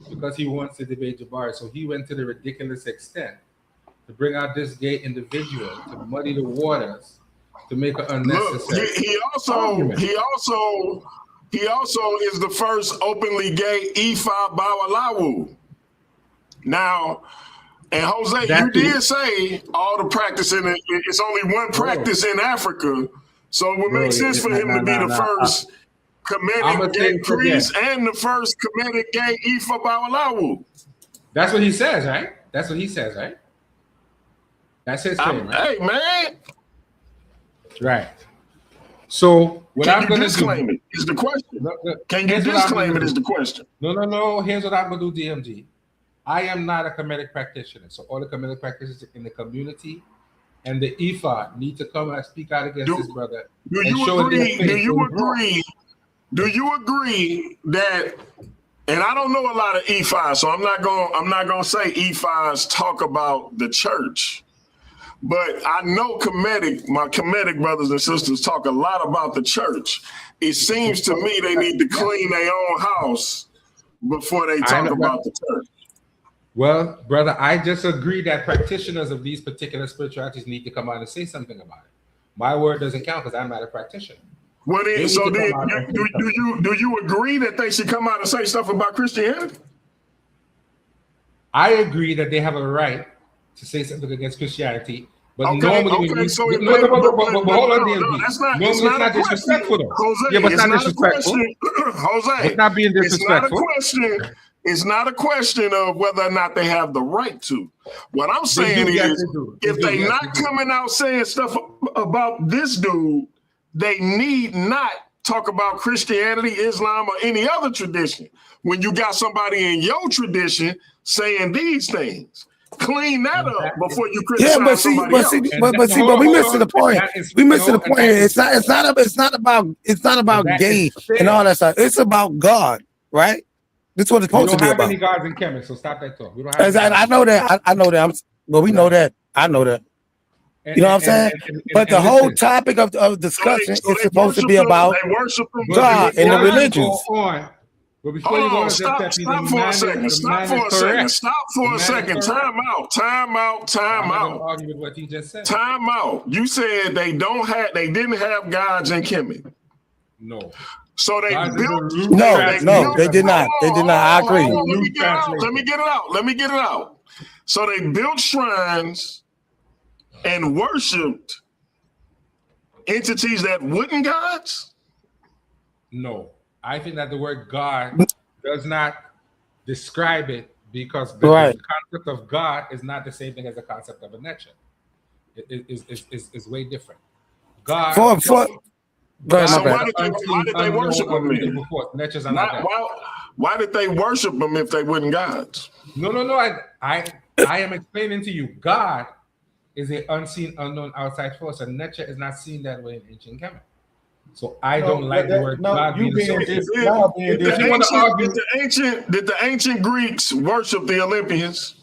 because he wants to debate Jabari. So he went to the ridiculous extent to bring out this gay individual to muddy the waters. To make an unnecessary. Look, he also is the first openly gay Ifa Bawalawu. Now, and Jose, you did say all the practice in it. It's only one practice in Africa, so it would make sense for him to be the first Kemetic gay priest and the first Kemetic gay Ifa Bawalawu. That's what he says, right? That's his claim, right? Hey, man. Right. So what I'm going to disclaim it is the question. Can you disclaim it is the question? No. Here's what I'm going to do, DMG. I am not a Kemetic practitioner. So all the Kemetic practitioners in the community and the Ifa need to come and speak out against this brother. Do you agree that? And I don't know a lot of Ifas, so I'm not gonna say Ifas talk about the church. But I know my Kemetic brothers and sisters talk a lot about the church. It seems to me they need to clean their own house before they talk about the church. Well, brother, I just agree that practitioners of these particular spiritualities need to come out and say something about it. My word doesn't count because I'm not a practitioner. Well, do you agree that they should come out and say stuff about Christianity? I agree that they have a right to say something against Christianity, but normally hold on, it's not disrespectful though. Jose, but it's not disrespectful. Jose, it's not being disrespectful. It's not a question of whether or not they have the right to. What I'm saying is, if they're not coming out saying stuff about this dude, they need not talk about Christianity, Islam, or any other tradition. When you got somebody in your tradition saying these things. Clean that up before you criticize somebody else. But we missing the point. We missing the point. It's not about gay and all that stuff. It's about God, right? That's what it's supposed to be about. We don't have any gods in Kemet, so stop that talk. We don't have I know that. I know that. Well, we know that. I know that. You know what I'm saying? But the whole topic of discussion is supposed to be about God and the religions. But before you go, stop for a second. Time out. Argue with what he just said. Time out. You said they didn't have gods in Kemet. No. So they built. No, they did not. They did not. I agree. Let me get it out. So they built shrines and worshipped entities that weren't gods. No. I think that the word God does not describe it because the concept of God is not the same thing as the concept of a nature. It's way different. God. Why did they worship him? Why did they worship him if they weren't gods? No. I am explaining to you. God is an unseen, unknown outside force. A nature is not seen that way in ancient Kemet. So I don't like the word God being associated. Did the ancient Greeks worship the Olympians?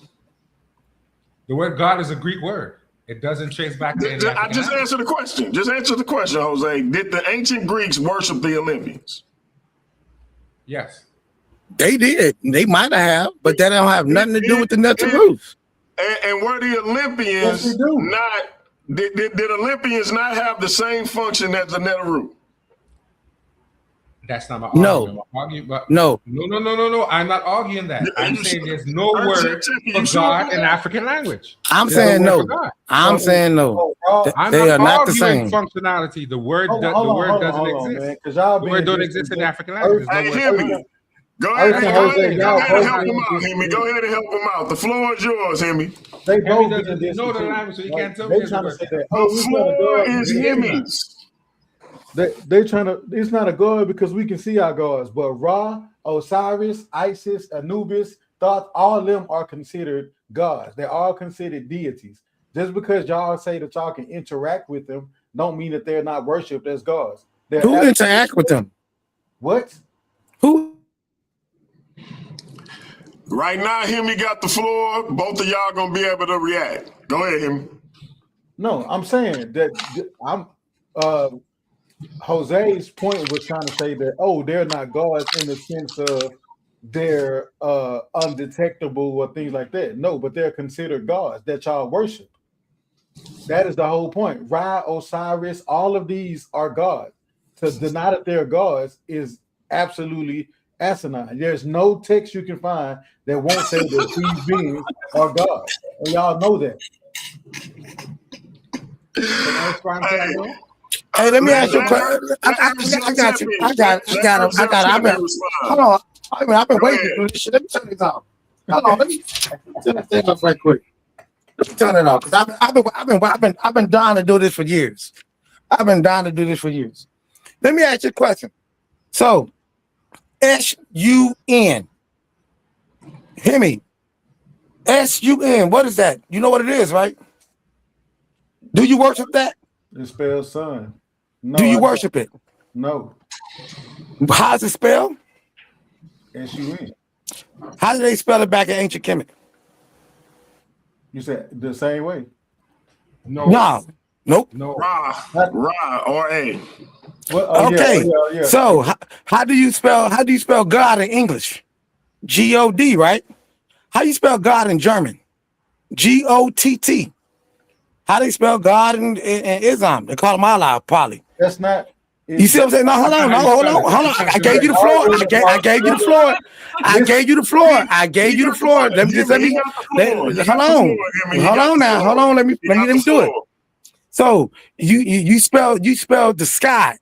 The word God is a Greek word. It doesn't trace back to any. I just answered the question. Just answer the question, Jose. Did the ancient Greeks worship the Olympians? Yes. They did. They might have, but that don't have nothing to do with the natural roots. And were the Olympians not? Did Olympians not have the same function as the Neteru? That's not my argument. No. I'm not arguing that. I'm saying there's no word for God in African language. I'm saying no. I'm saying no. They are not the same. Functionality. The word doesn't exist. The word don't exist in African language. Go ahead and help him out, Himmy. Go ahead and help him out. The floor is yours, Himmy. They both doesn't know the language, so he can't tell me. They trying to say that. The floor is Himmy's. They trying to. It's not a god because we can see our gods, but Ra Osiris, Isis, Anubis, Thoth, all of them are considered gods. They're all considered deities. Just because y'all say that y'all can interact with them, don't mean that they're not worshipped as gods. Who interact with them? What? Who? Right now, Himmy got the floor. Both of y'all gonna be able to react. Go ahead, Himmy. No, I'm saying that I'm Jose's point was trying to say that they're not gods in the sense of they're undetectable or things like that. No, but they're considered gods that y'all worship. That is the whole point. Ra, Osiris, all of these are gods. To deny that they're gods is absolutely asinine. There's no text you can find that won't say that these beings are gods. And y'all know that. Hey, let me ask you a question. I got you. I got him. Hold on. I've been waiting for this shit. Let me turn this off. Hold on. Let me turn this off right quick. Let me turn it off because I've been dying to do this for years. Let me ask you a question. So, S-U-N. Himmy. S-U-N. What is that? You know what it is, right? Do you worship that? It spells sun. No, do you worship it? No. How's it spelled? S-U-N. How do they spell it back in ancient Kemet? You said the same way? No. Nope. No. Ra, or A. Well, okay. Yeah. So how do you spell God in English? G-O-D, right? How do you spell God in German? G-O-T-T. How they spell God in Islam? They call him Allah, probably. That's not. You see what I'm saying? No, hold on. I gave you the floor. I gave you the floor. Let me do it. So you spelled the sky,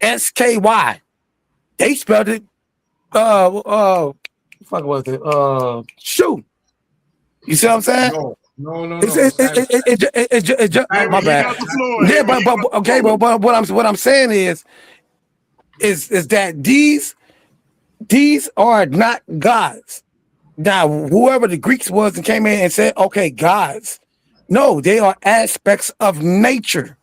S-K-Y. They spelled it. What was it? Shoot. You see what I'm saying? No. It's just my bad. Yeah, but okay, but what I'm saying is that these are not gods. Now, whoever the Greeks was and came in and said, okay, gods. No, they are aspects of nature.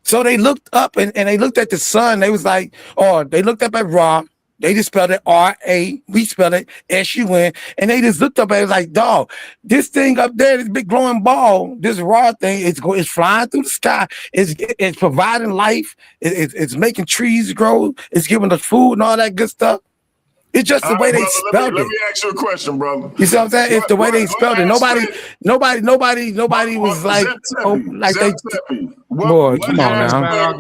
So they looked up and they looked at the sun. They was like, they looked up at Ra. They just spelled it R-A. We spelled it S-U-N. And they just looked up at it like, dog, this thing up there, this big glowing ball, this raw thing, it's flying through the sky. It's providing life. It's making trees grow. It's giving us food and all that good stuff. It's just the way they spelled it. Let me ask you a question, brother. You see what I'm saying? It's the way they spelled it. Nobody was like, boy, come on now.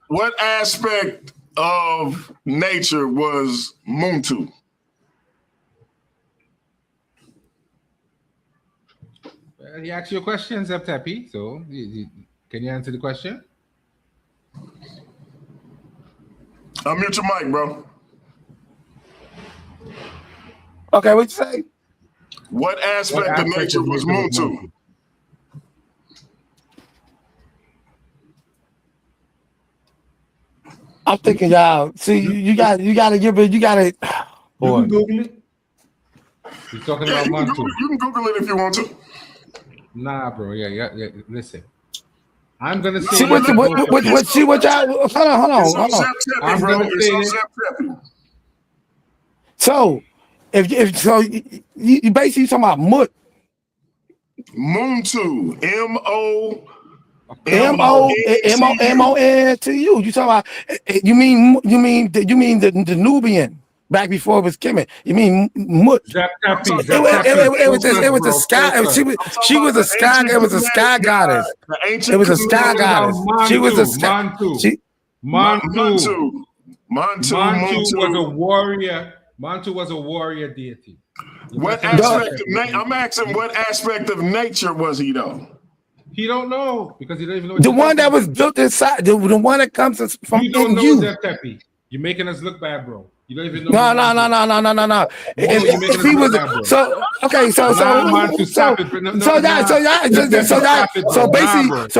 What aspect of nature was Muntu? He asked you a question, Zeptepi. So, can you answer the question? Unmute your mic, bro. Okay, what you say? What aspect of nature was Muntu? I'm thinking, y'all. See, you got to give it. You got to. You can Google it. You're talking about Bantu. You can Google it if you want to. Nah, bro. Yeah. Listen, I'm gonna say. See what y'all. Hold on. I'm gonna say. So, if so, you basically talking about Mut. Muntu. M-O-N-T-U. You talking about? You mean the Nubian back before it was Kemet? You mean Mut? It was a sky. She was a sky. It was a sky goddess. It was a sky goddess. She was a sky. Mantu was a warrior. Mantu was a warrior deity. What aspect of I'm asking, what aspect of nature was he though? He don't know because he don't even know. The one that was built inside, the one that comes from you don't in know you. Zeptepi. You're making us look bad, bro. You don't even know. No. If he was so okay, so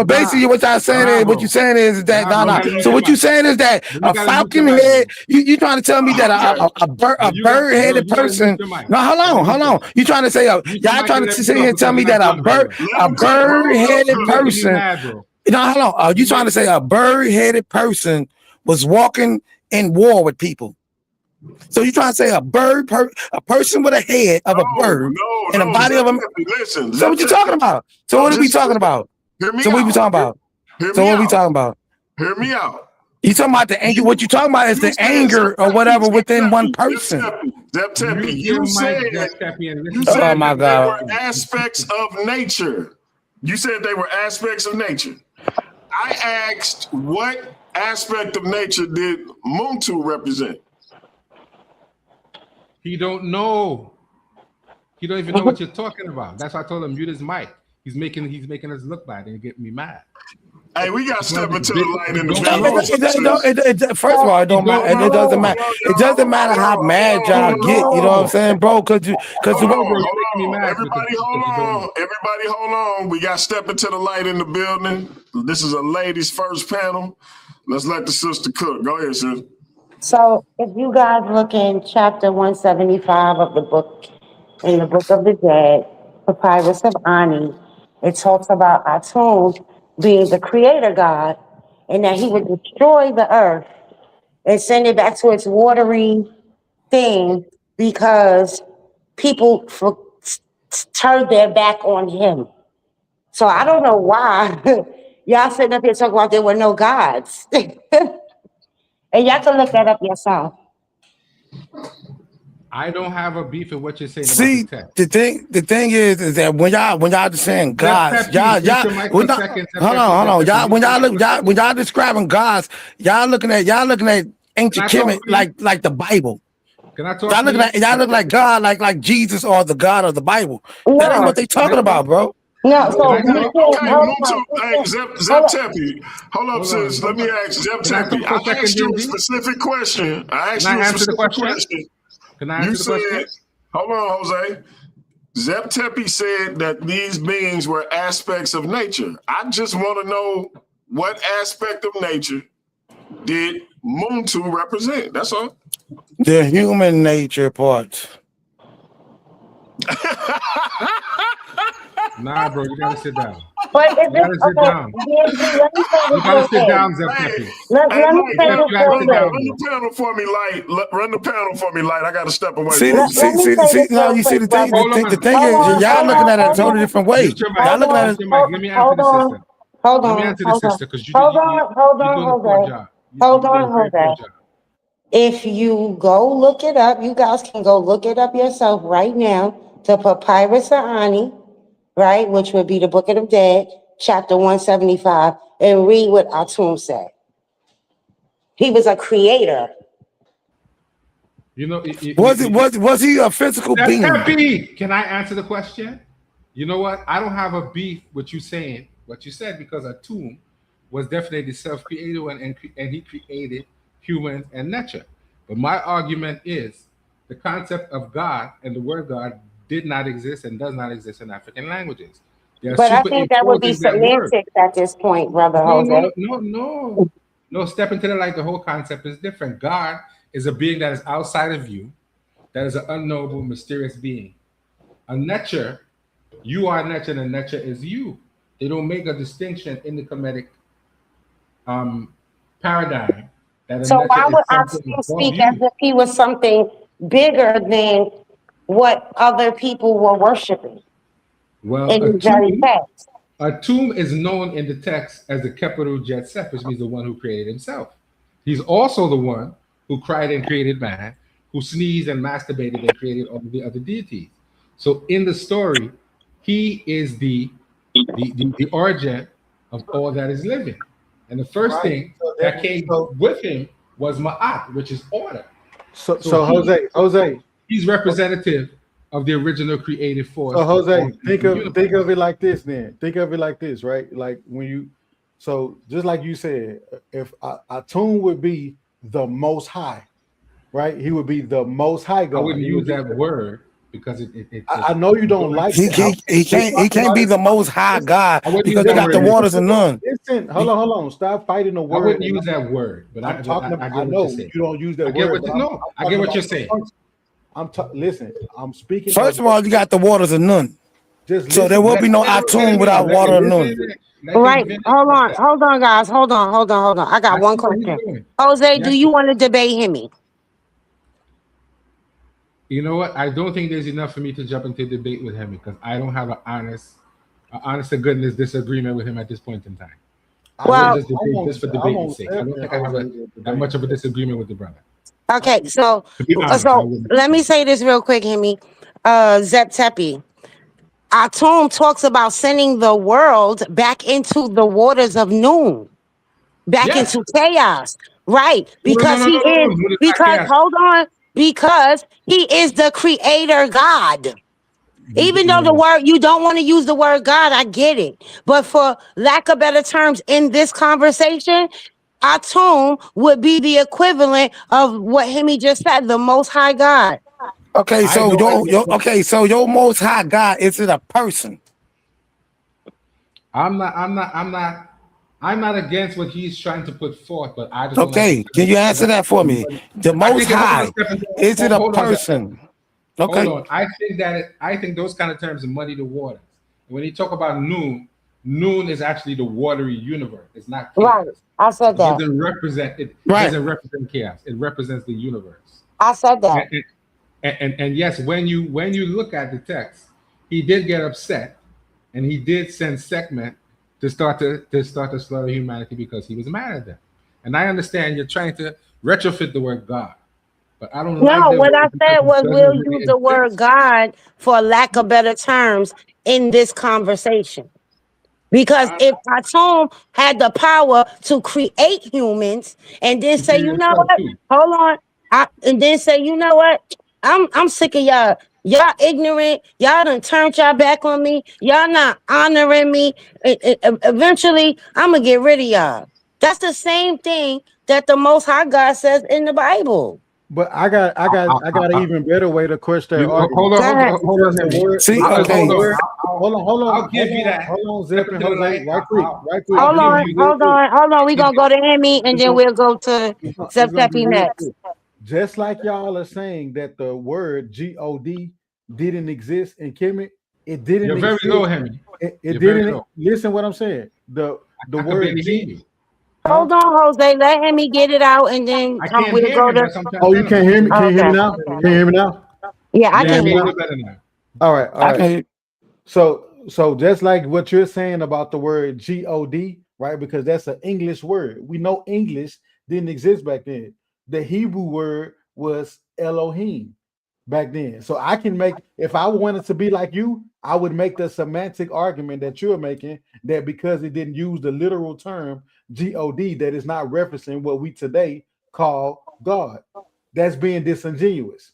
basically what y'all saying is what you're saying is that So what you're saying is that a falcon head. You trying to tell me that a bird headed person? No, hold on. You trying to say y'all trying to sit here and tell me that a bird headed person? No, hold on. You trying to say a bird headed person was walking in war with people? So you trying to say a person with a head of a bird and a body of a? Listen. So what you talking about? So what are we talking about? So what are we talking about? So what are we talking about? Hear me out. You talking about the anger? What you talking about is the anger or whatever within one person. Zep-Teppy, you said oh my God, they were aspects of nature. You said they were aspects of nature. I asked what aspect of nature did Muntu represent? He don't know. He don't even know what you're talking about. That's why I told him mute his mic. He's making us look bad and getting me mad. Hey, we got to step into the light in the First of all, it don't matter. It doesn't matter. It doesn't matter how mad y'all get. You know what I'm saying, bro? Because everybody hold on. We got to step into the light in the building. This is a ladies first panel. Let's let the sister cook. Go ahead, sis. So if you guys look in chapter 175 of the book, in the Book of the Dead, Papyrus of Ani, it talks about Atum being the creator God and that he would destroy the earth and send it back to its watery thing because people turned their back on him. So I don't know why y'all sitting up here talking about there were no gods. And y'all can look that up yourself. I don't have a beef with what you're saying. See, about the thing is that when y'all just saying gods, y'all hold on, y'all when y'all describing gods, y'all looking at ancient Kemet like the Bible. Can I talk? Y'all look like God, like Jesus or the God of the Bible. That ain't what they talking about, bro. No, so Zep-Teppy, hold up, sis. Let me ask Zep-Teppy. I asked you a specific question. Can I answer the question? Hold on, Jose. Zep-Teppy said that these beings were aspects of nature. I just want to know what aspect of nature did Muntu represent? That's all. The human nature part. Nah, bro, you gotta sit down. But you gotta sit down. You gotta sit down, Zep-Teppy. Let me say this. Run the panel for me, light. Run the panel for me, light. I gotta step away. See, no, you see the thing. The thing is, y'all looking at it a totally different way. Y'all looking at it. Let me answer the sister. Hold on. Let me answer the sister because you Hold on, Jose. If you go look it up, you guys can go look it up yourself right now. The Papyrus of Ani, right, which would be the Book of the Dead, chapter 175, and read what Atum said. He was a creator. You know, was he a physical being? Can I answer the question? You know what? I don't have a beef with you saying what you said because Atum was definitely self-created and he created humans and nature. But my argument is the concept of God and the word God did not exist and does not exist in African languages. But I think that would be semantics at this point, brother Jose. No, step into the light. The whole concept is different. God is a being that is outside of you, that is an unknowable, mysterious being. A nature, you are nature and nature is you. They don't make a distinction in the Kemetic paradigm. So why would I still speak as if he was something bigger than what other people were worshiping? Well, a tomb is known in the text as the capital Jet Sep, which means the one who created himself. He's also the one who cried and created man, who sneezed and masturbated and created all of the other deities. So in the story, he is the origin of all that is living. And the first thing that came with him was Ma'at, which is order. So Jose, he's representative of the original creative force. So Jose, think of it like this then. Think of it like this, right? Like when you, so just like you said, if Atum would be the most high, right? He would be the Most High God. I wouldn't use that word because I know you don't like he can't be the Most High God because they got the waters and none. Listen, hold on. Stop fighting the word. I wouldn't use that word, but I'm talking about. I know you don't use that I get word. I get what you're saying. Listen, I'm speaking. First of all, you got the waters and none. So there will be no Atum without water and none. Right. Hold on, guys. Hold on. I got one question. Jose, do you want to debate Himmy? You know what? I don't think there's enough for me to jump into debate with him because I don't have an honest to goodness disagreement with him at this point in time. Well, just for debate's sake. I don't think I have that much of a disagreement with the brother. Okay, so let me say this real quick, Himmy. Zep Tepi. Atum talks about sending the world back into the waters of noon, back into chaos, right? Because because he is the creator God. Even though the word, you don't want to use the word God, I get it. But for lack of better terms in this conversation, Atum would be the equivalent of what Himmy just said, the Most High God. Okay, so your Most High God, is it a person? I'm not against what he's trying to put forth, but I just can you answer that for me? The Most High, is it a person? Okay. Hold on. I think those kind of terms muddy the waters. When you talk about noon is actually the watery universe. It's not chaos. Right. I said that. It doesn't represent chaos. It represents the universe. I said that. And yes, when you look at the text, he did get upset, and he did send Sekhmet to start to slaughter humanity because he was mad at them. And I understand you're trying to retrofit the word God, but I don't. No, what I said was we'll use the word God for lack of better terms in this conversation. Because if Atum had the power to create humans and then say, you know what? Hold on. And then say, you know what? I'm sick of y'all. Y'all ignorant. Y'all done turned y'all back on me. Y'all not honoring me. Eventually, I'm going to get rid of y'all. That's the same thing that the Most High God says in the Bible. But I got an even better way to question that argument. Hold on. Hold on. I'll give you that. Hold on, Zep and Jose. Right quick. Hold on. We're going to go to Himmy and then we'll go to Zep Tepi next. Just like y'all are saying that the word God didn't exist in Kemet, it didn't You're exist. Very low, Himmy. It didn't. Listen what I'm saying. The word G. Hold on, Jose. Let Himmy get it out, and then we'll go to. Oh, you can't hear me? Can you hear me now? Can you hear me now? Yeah, I can hear you better now. All right. So just like what you're saying about the word God, right? Because that's an English word. We know English didn't exist back then. The Hebrew word was Elohim back then. So I can make, if I wanted to be like you, I would make the semantic argument that you're making, that because it didn't use the literal term God, that is not referencing what we today call God. That's being disingenuous.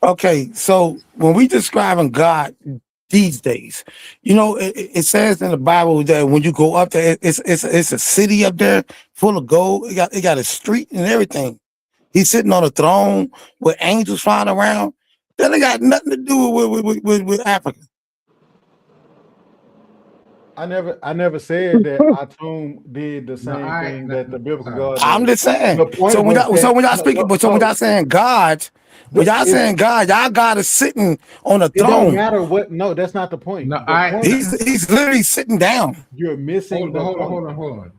Okay, so when we describing God these days, it says in the Bible that when you go up there, it's a city up there full of gold. It got a street and everything. He's sitting on a throne with angels flying around. That ain't got nothing to do with Africa. I never said that Atum did the same thing that the biblical God did. I'm just saying. So when y'all speaking, when y'all saying God, when y'all saying God, y'all God is sitting on a throne. It don't matter what. No, that's not the point. No, he's literally sitting down. You're missing. Hold on.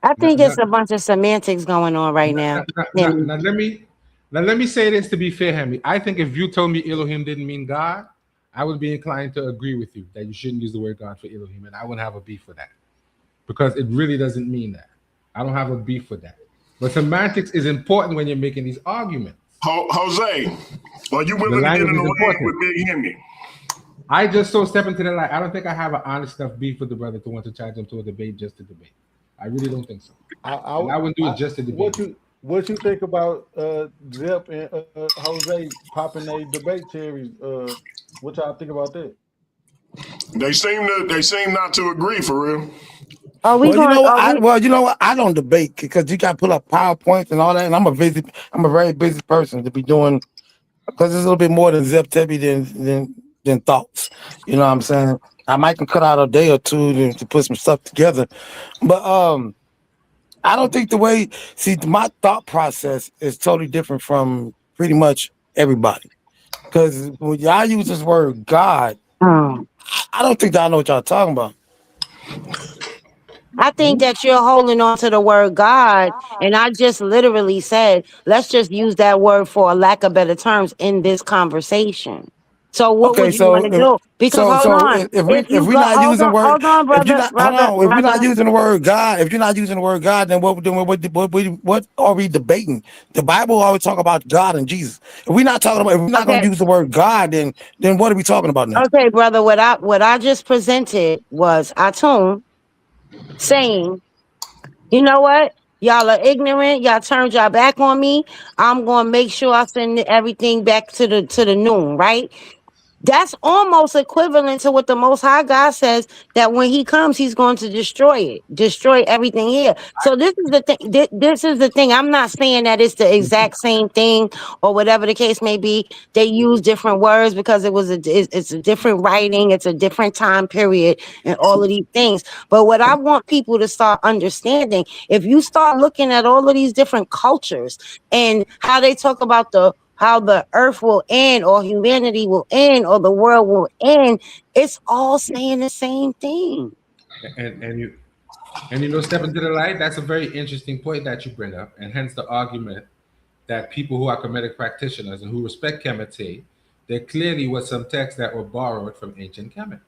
I think it's a bunch of semantics going on right now. Now let me say this to be fair, Himmy. I think if you told me Elohim didn't mean God, I would be inclined to agree with you that you shouldn't use the word God for Elohim, and I wouldn't have a beef with that because it really doesn't mean that. I don't have a beef with that. But semantics is important when you're making these arguments. Jose, are you willing to get in the ring with Big Himmy? I just step into the light. I don't think I have an honest enough beef with the brother to want to charge him to a debate just to debate. I really don't think so. I wouldn't do it just to debate. What you think about Zep and Jose popping their debate cherries? What y'all think about that? They seem not to agree for real. Are we Well, you going? know what? You know what? I don't debate because you got to pull up PowerPoints and all that, and I'm a very busy person to be doing because it's a little bit more than zip teppy than thoughts. You know what I'm saying? I might can cut out a day or two to put some stuff together, but I don't think the way my thought process is totally different from pretty much everybody. Because when y'all use this word God, I don't think y'all know what y'all talking about. I think that you're holding on to the word God, and I just literally said, let's just use that word for a lack of better terms in this conversation. So what Okay, would you want to do? Because hold on, if if we're you go, not using word, hold on, if you're brother, not hold on, if we're not brother. using the word God, if you're not using the word God, then what are we debating? The Bible always talk about God and Jesus. If we're not going to use the word God, then what are we talking about now? Okay, brother, what I just presented was Atum saying, you know what? Y'all are ignorant. Y'all turned y'all back on me. I'm gonna make sure I send everything back to the noon, right? That's almost equivalent to what the Most High God says, that when He comes, He's going to destroy everything here. So this is the thing. This is the thing. I'm not saying that it's the exact same thing or whatever the case may be. They use different words because it's a different writing, it's a different time period, and all of these things. But what I want people to start understanding, if you start looking at all of these different cultures and how they talk about how the earth will end or humanity will end or the world will end, it's all saying the same thing. And you know, step into the light. That's a very interesting point that you bring up, and hence the argument that people who are Kemetic practitioners and who respect Kemet say there clearly was some texts that were borrowed from ancient Kemet,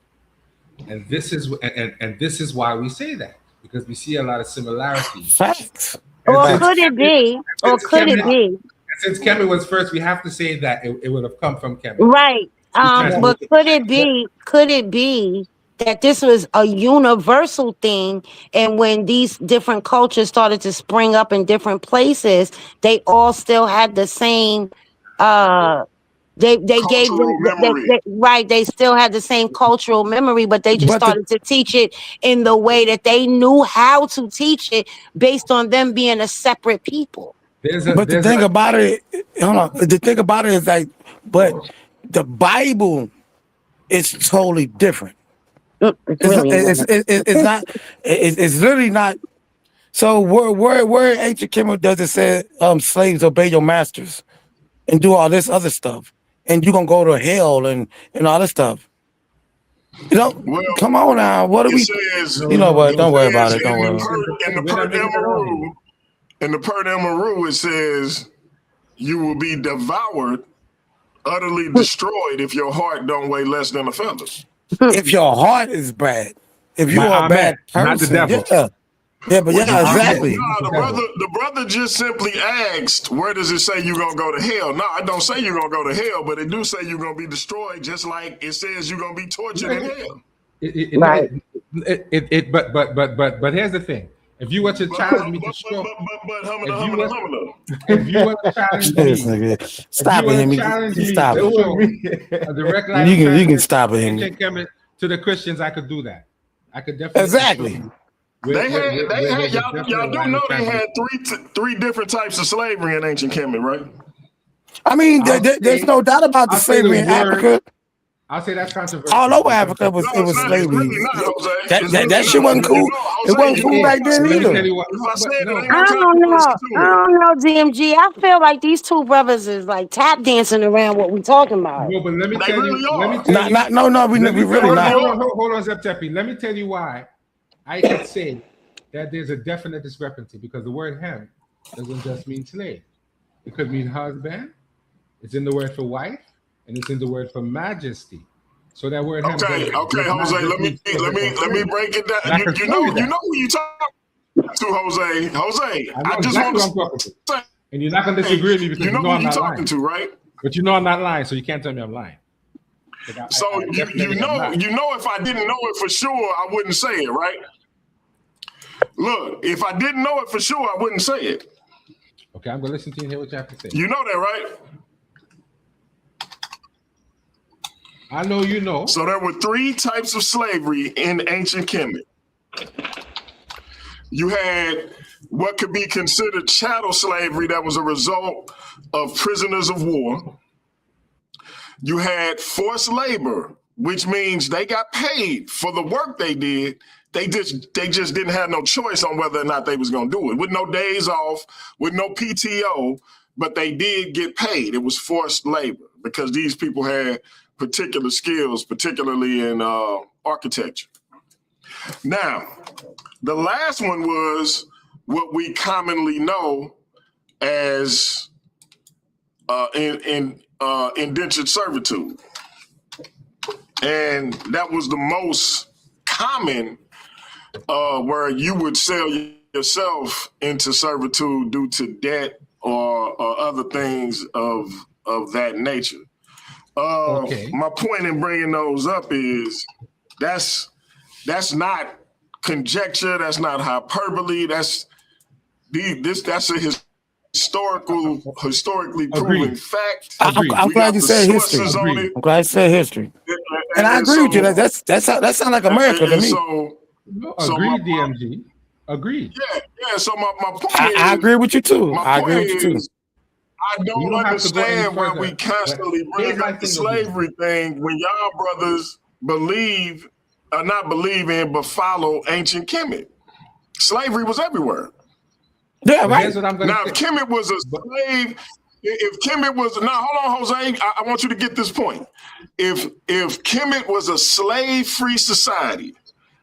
and this is why we say that, because we see a lot of similarities. Facts. Or could it be? Or could it be? Since Kemet was first, we have to say that it would have come from Kemet. Right. But could it be that this was a universal thing, and when these different cultures started to spring up in different places, they all still had the same they gave them they still had the same cultural memory, but they just started to teach it in the way that they knew how to teach it based on them being a separate people. The thing about it, hold on. The thing about it is like, but the Bible is totally different. It's not. It's literally not. So where in ancient Kemet does it say slaves obey your masters and do all this other stuff, and you're gonna go to hell and all this stuff? You know, come on now. What are we? You know what? Don't worry about it. Don't worry. In the Per Demaru, it says, "You will be devoured, utterly destroyed, if your heart don't weigh less than a feather." If your heart is bad, if you are a bad person, not the devil. Yeah, but exactly. The brother just simply asked, where does it say you're going to go to hell? No, I don't say you're going to go to hell, but it do say you're going to be destroyed, just like it says you're going to be tortured in hell. But here's the thing. If you were to challenge me to show, if you were to challenge me, stop it, Himmy. Stop it. A direct line you can stop it, Himmy. To the Christians, I could do that. I could definitely. Exactly. Y'all do know they had three different types of slavery in ancient Kemet, right? I mean, there's no doubt about the slavery in Africa. I'll say that's controversial. All over Africa it was slavery. Really not, that shit wasn't cool. It wasn't cool back then either. I don't know, DMG. I feel like these two brothers is like tap dancing around what we talking about. No, but let me tell you. We really not. Hold on, Zep Tepi. Let me tell you why I could say that there's a definite discrepancy, because the word hem doesn't just mean slave. It could mean husband. It's in the word for wife, and it's in the word for majesty. So that word hem. Okay, Jose. Let me break it down. You know who you talking to, Jose. Jose, I just want to say, and you're not going to disagree with me because you know who I'm you not talking lying. to, right? But you know I'm not lying, so you can't tell me I'm lying. So you know if I didn't know it for sure, I wouldn't say it, right? Look, if I didn't know it for sure, I wouldn't say it. Okay, I'm gonna listen to you and hear what you have to say. You know that, right? I know you know. So there were three types of slavery in ancient Kemet. You had what could be considered chattel slavery that was a result of prisoners of war. You had forced labor, which means they got paid for the work they did. They just didn't have no choice on whether or not they was going to do it, with no days off, with no PTO, but they did get paid. It was forced labor because these people had particular skills, particularly in architecture. Now, the last one was what we commonly know as indentured servitude. And that was the most common, where you would sell yourself into servitude due to debt or other things of that nature. My point in bringing those up is that's not conjecture, that's not hyperbole, that's a historically proven fact. I'm glad you said history. I'm glad you said history. And I agree with you. That sounds like America to me. Agreed, DMG. Agreed. Yeah. So my point is, I agree with you too. I agree with you too. I don't understand why we constantly bring up the slavery thing when y'all brothers not believe in, but follow ancient Kemet. Slavery was everywhere. Yeah, right. Now, if Kemet was a slave, hold on, Jose. I want you to get this point. If Kemet was a slave-free society,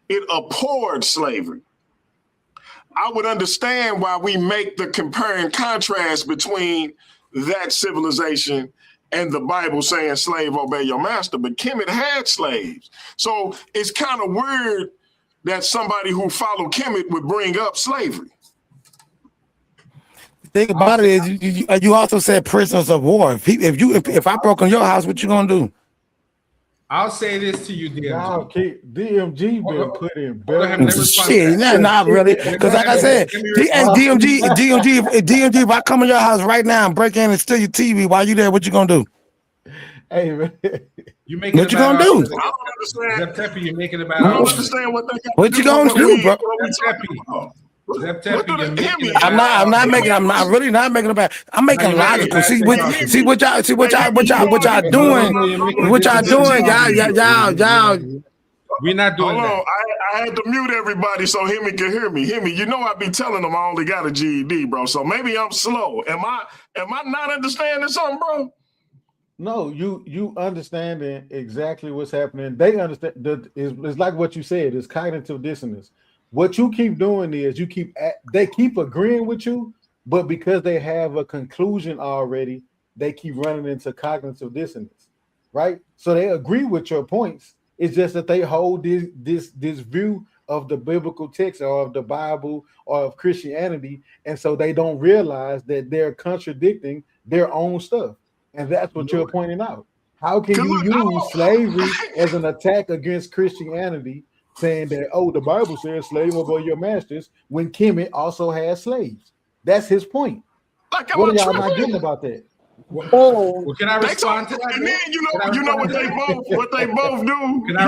it abhorred slavery. I would understand why we make the compare and contrast between that civilization and the Bible saying slave obey your master, but Kemet had slaves. So it's kind of weird that somebody who followed Kemet would bring up slavery. The thing about it is you also said prisoners of war. If I broke in your house, what you gonna do? I'll say this to you, DMG. DMG been put in better. Shit, not really. Because like I said, DMG, if I come in your house right now and break in and steal your TV while you there, what you gonna do? Hey, man. What you gonna do? I don't understand. Zep you're making about. I don't understand what they got. What you gonna do, bro? I'm not really not making it bad. I'm making logical. See what y'all doing. What y'all doing, y'all. We're not doing that. I had to mute everybody so Himmy can hear me. Himmy, you know I be telling them I only got a GED, bro. So maybe I'm slow. Am I not understanding something, bro? No, you understanding exactly what's happening. They understand. It's like what you said. It's cognitive dissonance. What you keep doing is they keep agreeing with you, but because they have a conclusion already, they keep running into cognitive dissonance, right? So they agree with your points. It's just that they hold this view of the biblical text or of the Bible or of Christianity, and so they don't realize that they're contradicting their own stuff, and that's what you're pointing out. How can you use slavery as an attack against Christianity, saying that, the Bible says slave obey your masters, when Kemet also has slaves? That's his point. What are y'all not getting about that? Well, can I respond to that? And then you know what they both do. Can I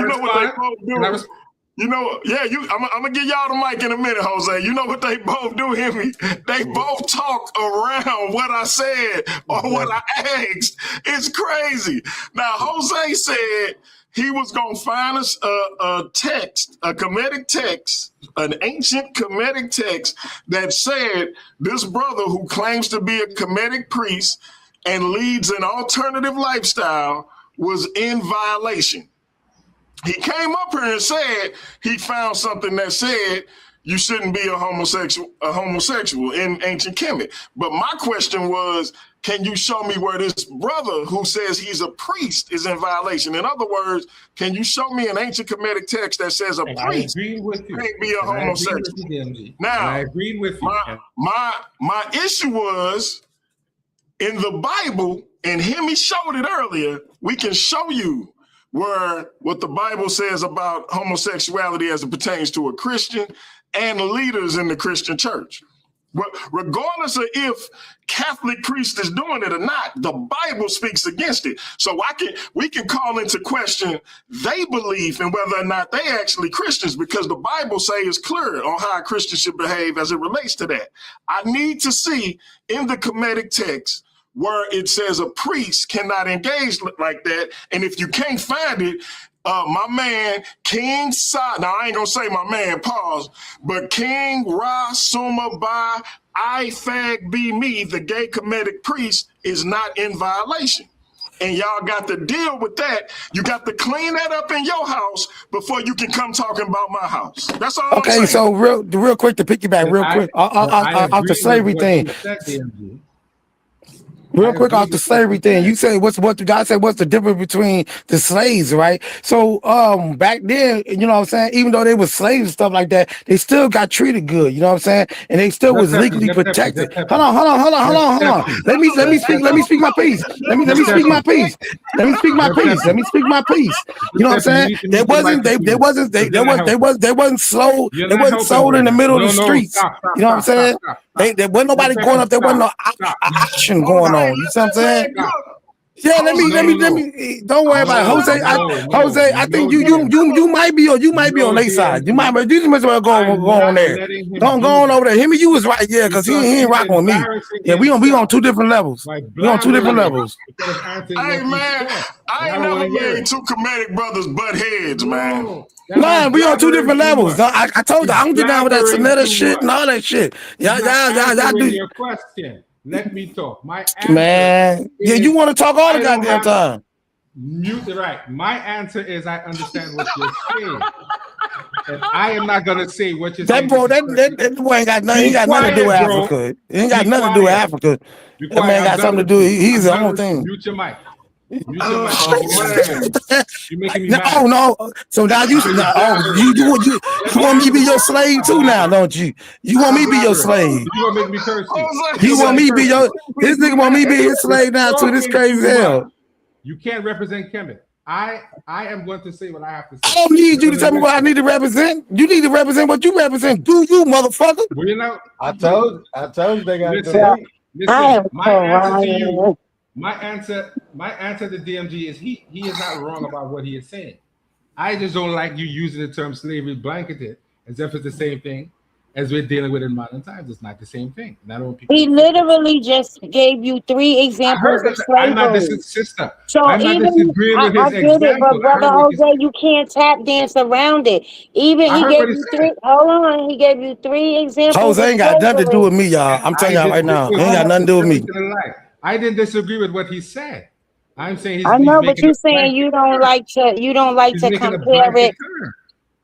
respond? I'm gonna give y'all the mic in a minute, Jose. You know what they both do, Himmy? They both talk around what I said or what I asked. It's crazy. Now, Jose said he was going to find us a text, a Kemetic text, an ancient Kemetic text that said this brother who claims to be a Kemetic priest and leads an alternative lifestyle was in violation. He came up here and said he found something that said you shouldn't be a homosexual in ancient Kemet. But my question was, can you show me where this brother who says he's a priest is in violation? In other words, can you show me an ancient Kemetic text that says a priest can't be a homosexual? Now, I agreed with you. My issue was in the Bible, and Himmy showed it earlier, we can show you what the Bible says about homosexuality as it pertains to a Christian and leaders in the Christian church. Regardless of if Catholic priest is doing it or not, the Bible speaks against it. So we can call into question they belief and whether or not they actually Christians, because the Bible say it's clear on how a Christian should behave as it relates to that. I need to see in the Kemetic text where it says a priest cannot engage like that. And if you can't find it, my man, King Sa, now I ain't gonna say my man, pause, but King Ra Suma Ba Ifag Be Me, the gay Kemetic priest, is not in violation. And y'all got to deal with that. You got to clean that up in your house before you can come talking about my house. That's all I'm saying. Okay, so real quick to piggyback real quick off the slavery thing. Real quick off the slavery thing, you say what God said, what's the difference between the slaves, right? So back then, you know what I'm saying, even though they were slaves and stuff like that, they still got treated good, you know what I'm saying? And they still was legally protected. Hold on. Let me speak my piece. Let me speak my piece. You know what I'm saying? They wasn't sold in the middle of the streets. You know what I'm saying? There wasn't nobody going up, there wasn't no action going on. You see what I'm saying? Yeah, let me. Don't worry about it, Jose. I think you might be on their side. You might as well go on there. Don't go on over there. Himmy, you was right, yeah, because he ain't rocking with me. Yeah, we on two different levels. We on two different levels. Hey man, I ain't never made two Kemetic brothers butt heads, man. Man, we on two different levels. I told you, I don't get down with that Sonetta shit and all that shit. Y'all do your question. Let me talk. My answer, man, yeah, you want to talk all the goddamn time. Mute it, right. My answer is I understand what you're saying. And I am not gonna say what you're saying. That boy ain't got nothing. He got nothing to do with Africa. He ain't got nothing to do with Africa. That man got something to do. He's the whole thing. Mute your mic. You're making me mad. No. So now you want me to be your slave too now, don't you? You want me to be your slave? You gonna make me curse you? You want me to be this nigga want me to be his slave now too? This crazy hell. You can't represent Kemet. I am going to say what I have to say. I don't need you to tell me what I need to represent. You need to represent what you represent. Do you, motherfucker? Well, you know, I told you they got My answer to DMG is he is not wrong about what he is saying. I just don't like you using the term slavery blanketed as if it's the same thing as we're dealing with in modern times. It's not the same thing. He literally just gave you 3 examples of slavery. I'm not sister. So I'm even not disagreeing with his I get it, but brother Jose, you can't tap dance around it. Even he gave you 3. Hold on, he gave you 3 examples. Jose ain't got nothing to do with me, y'all. I'm telling y'all right now, he ain't got nothing to do with me. I didn't disagree with what he said. I'm saying I know, but you're saying you don't like to compare it.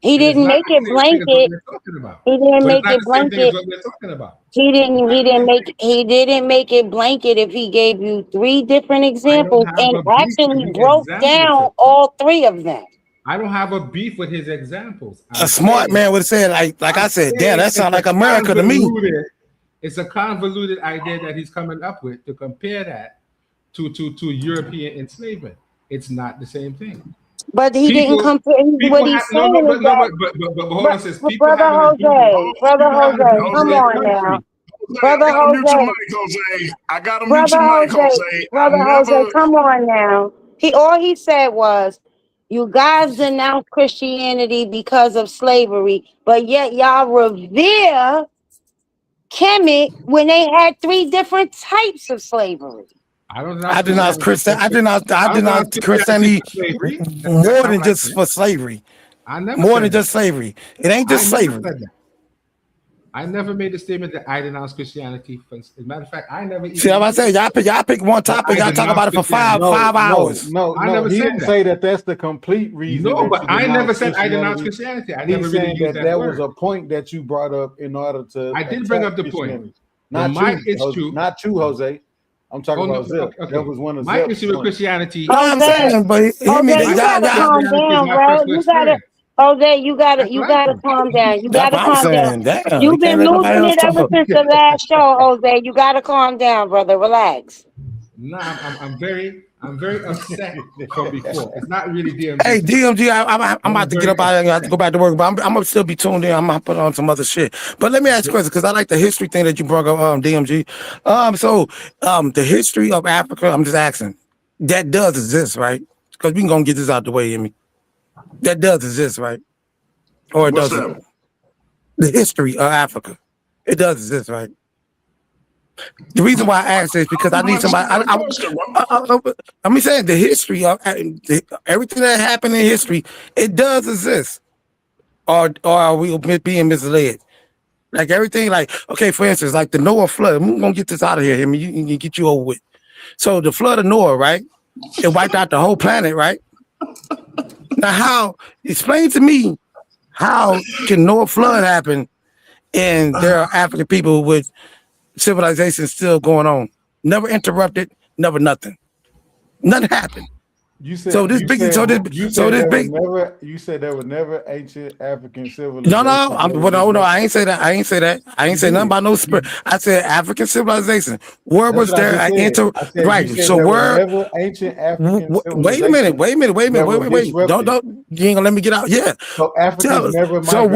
He didn't make it blanket. He didn't make it blanket. He didn't make it blanket if he gave you 3 different examples and actually broke down all 3 of them. I don't have a beef with his examples. A smart man would say, like I said, damn, that sounds like America to me. It's a convoluted idea that he's coming up with to compare that to European enslavement. It's not the same thing. But he didn't compare what he's saying. But hold on, says people Brother Jose, come on now. Brother Jose, I got to mute your mic, Jose. Brother Jose, come on now. All he said was, you guys denounce Christianity because of slavery, but yet y'all revere Kemet when they had 3 different types of slavery. I denounce Christianity more than just for slavery. More than just slavery. It ain't just slavery. I never made a statement that I denounce Christianity. As a matter of fact, I never. See, what I say, y'all pick one topic, y'all talk about it for five hours. No, he didn't say that. That's the complete reason. No, but I never said I denounce Christianity. I never really used that was a point that you brought up in order to. I did bring up the point. Not you, Jose. I'm talking about Zip. Okay. That was one of my issue with Christianity. I'm saying, but you gotta calm down, bro. Jose, you gotta calm down. You gotta calm down. Damn, You've been losing it ever since the last show, Jose. You gotta calm down, brother. Relax. No, I'm very I'm very upset from before. It's not really DMG. Hey, DMG, I'm about to get up out of here. I have to go back to work, but I'm going to still be tuned in. I'm going to put on some other shit. But let me ask you a question, because I like the history thing that you brought up, DMG. The history of Africa, I'm just asking, that does exist, right? Because we can go and get this out the way, Himmy. That does exist, right? Or it doesn't? The history of Africa. It does exist, right? The reason why I ask this is because I need somebody. I'm saying the history of everything that happened in history, it does exist, or are we being misled? Like everything, like okay, for instance, like the Noah flood. We're gonna get this out of here. I mean, you get you over with. So the flood of Noah, right? It wiped out the whole planet, right? Now, explain to me how can Noah flood happen, and there are African people with civilization still going on, never interrupted, never nothing happened. You said so this you big said, so this you so said this there big was never, you said there was never ancient African civilization. No, I ain't say that. I ain't say nothing about no spirit. I said African civilization. Where That's was what there I an just said. inter I said, right? you said So there where? was never ancient African Wait a minute. Don't you ain't gonna let me get out? Yeah. So Africans never migrated. So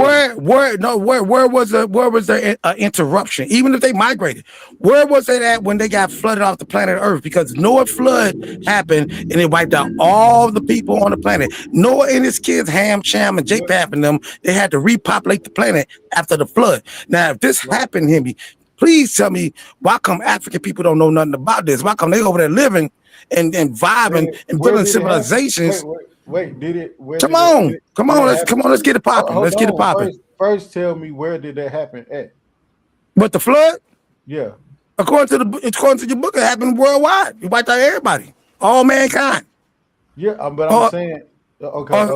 where was there interruption? Even if they migrated, where was it at when they got flooded off the planet Earth? Because Noah flood happened and it wiped out all the people on the planet. Noah and his kids, Ham, Shem, and Japheth and them, they had to repopulate the planet after the flood. Now, if this happened, Himmy, please tell me why come African people don't know nothing about this? Why come they over there living and vibing and building civilizations? Wait, did it? Come on, let's get it popping. Let's get it popping. First, tell me where did that happen at? But the flood? Yeah. According to your book, it happened worldwide. You wiped out everybody, all mankind. Yeah, but I'm saying, okay.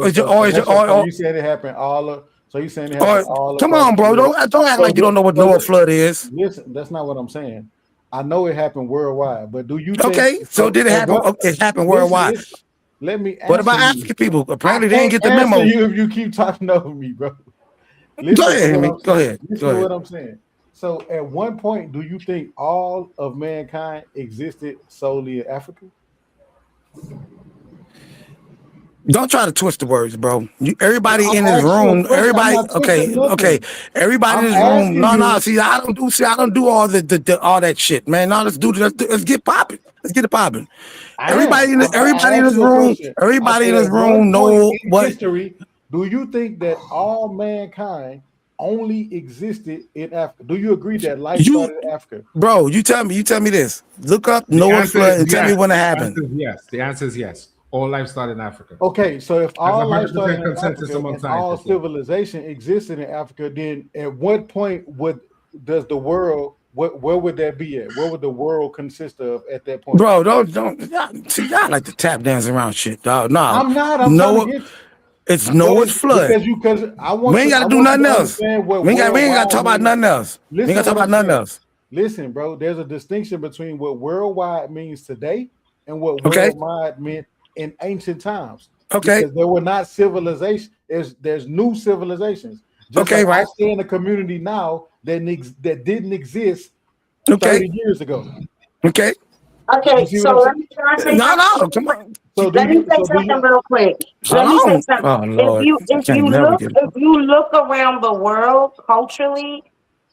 You said it happened all of. So you saying it happened all? Come on, bro. Don't act like you don't know what Noah flood is. Listen, that's not what I'm saying. I know it happened worldwide, but do you? Okay, so did it happen? It happened worldwide. Let me. What about African people? Apparently, they didn't get the memo. You if you keep talking over me, bro. Go ahead, Himmy. Go ahead. Listen to what I'm saying. So, at one point, do you think all of mankind existed solely in Africa? Don't try to twist the words, bro. Everybody in this room, everybody in this room. No. See, I don't do all the all that shit, man. No, let's get popping. Let's get it popping. Everybody in this room know what history. Do you think that all mankind only existed in Africa? Do you agree that life started in Africa? Bro, you tell me this. Look up Noah's flood and tell me when it happened. Yes, the answer is yes. All life started in Africa. Okay, so if all life started in Africa and all civilization existed in Africa, then at what point does the world, where would that be at? What would the world consist of at that point? Bro, don't see, y'all like to tap dance around shit, dog. No, I'm not. I'm trying to get. It's Noah's flood. Because I want. We ain't got to do nothing else. We ain't got to talk about nothing else. We ain't got to talk about nothing else. Listen, bro. There's a distinction between what worldwide means today and what worldwide meant in ancient times. Okay. Because there were not civilizations. There's new civilizations. Just okay, right. I stay in a community now that didn't exist 30 years ago. Okay, so let me try to say no, come on. So let me say something real quick. Let me say something. If you look around the world culturally,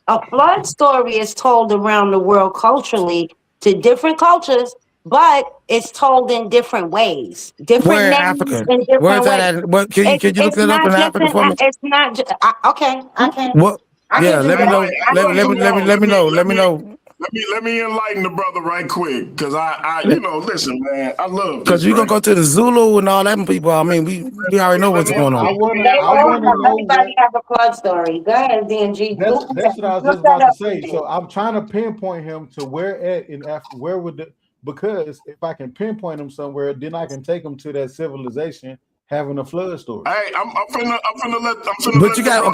a flood story is told around the world culturally to different cultures, but it's told in different ways. Where in Africa? Where's that at? Can you look that up in Africa for me? It's not just okay. I can. What? Yeah, let me know. Let me know. Let me enlighten the brother right quick, because I listen, man, I love. Because you gonna go to the Zulu and all them people. I mean, we already know what's going on. Everybody have a flood story. Go ahead, DMG. That's what I was just about to say. So I'm trying to pinpoint him to where at in Africa. Where would because if I can pinpoint him somewhere, then I can take him to that civilization having a flood story. Hey, I'm finna let. But you got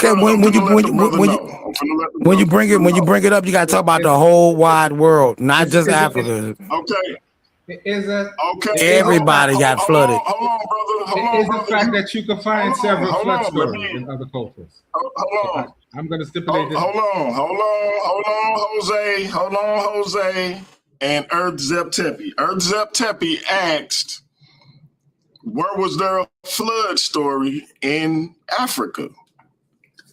when you bring it up, you got to talk about the whole wide world, not just Africa. Okay. Is it okay? Everybody got flooded. Hold on, brother. It is the fact that you can find several flood stories in other cultures. Hold on. I'm going to stipulate this. Hold on, Jose. and Earth Zep Tepe. Earth Zep Tepe asked, where was there a flood story in Africa?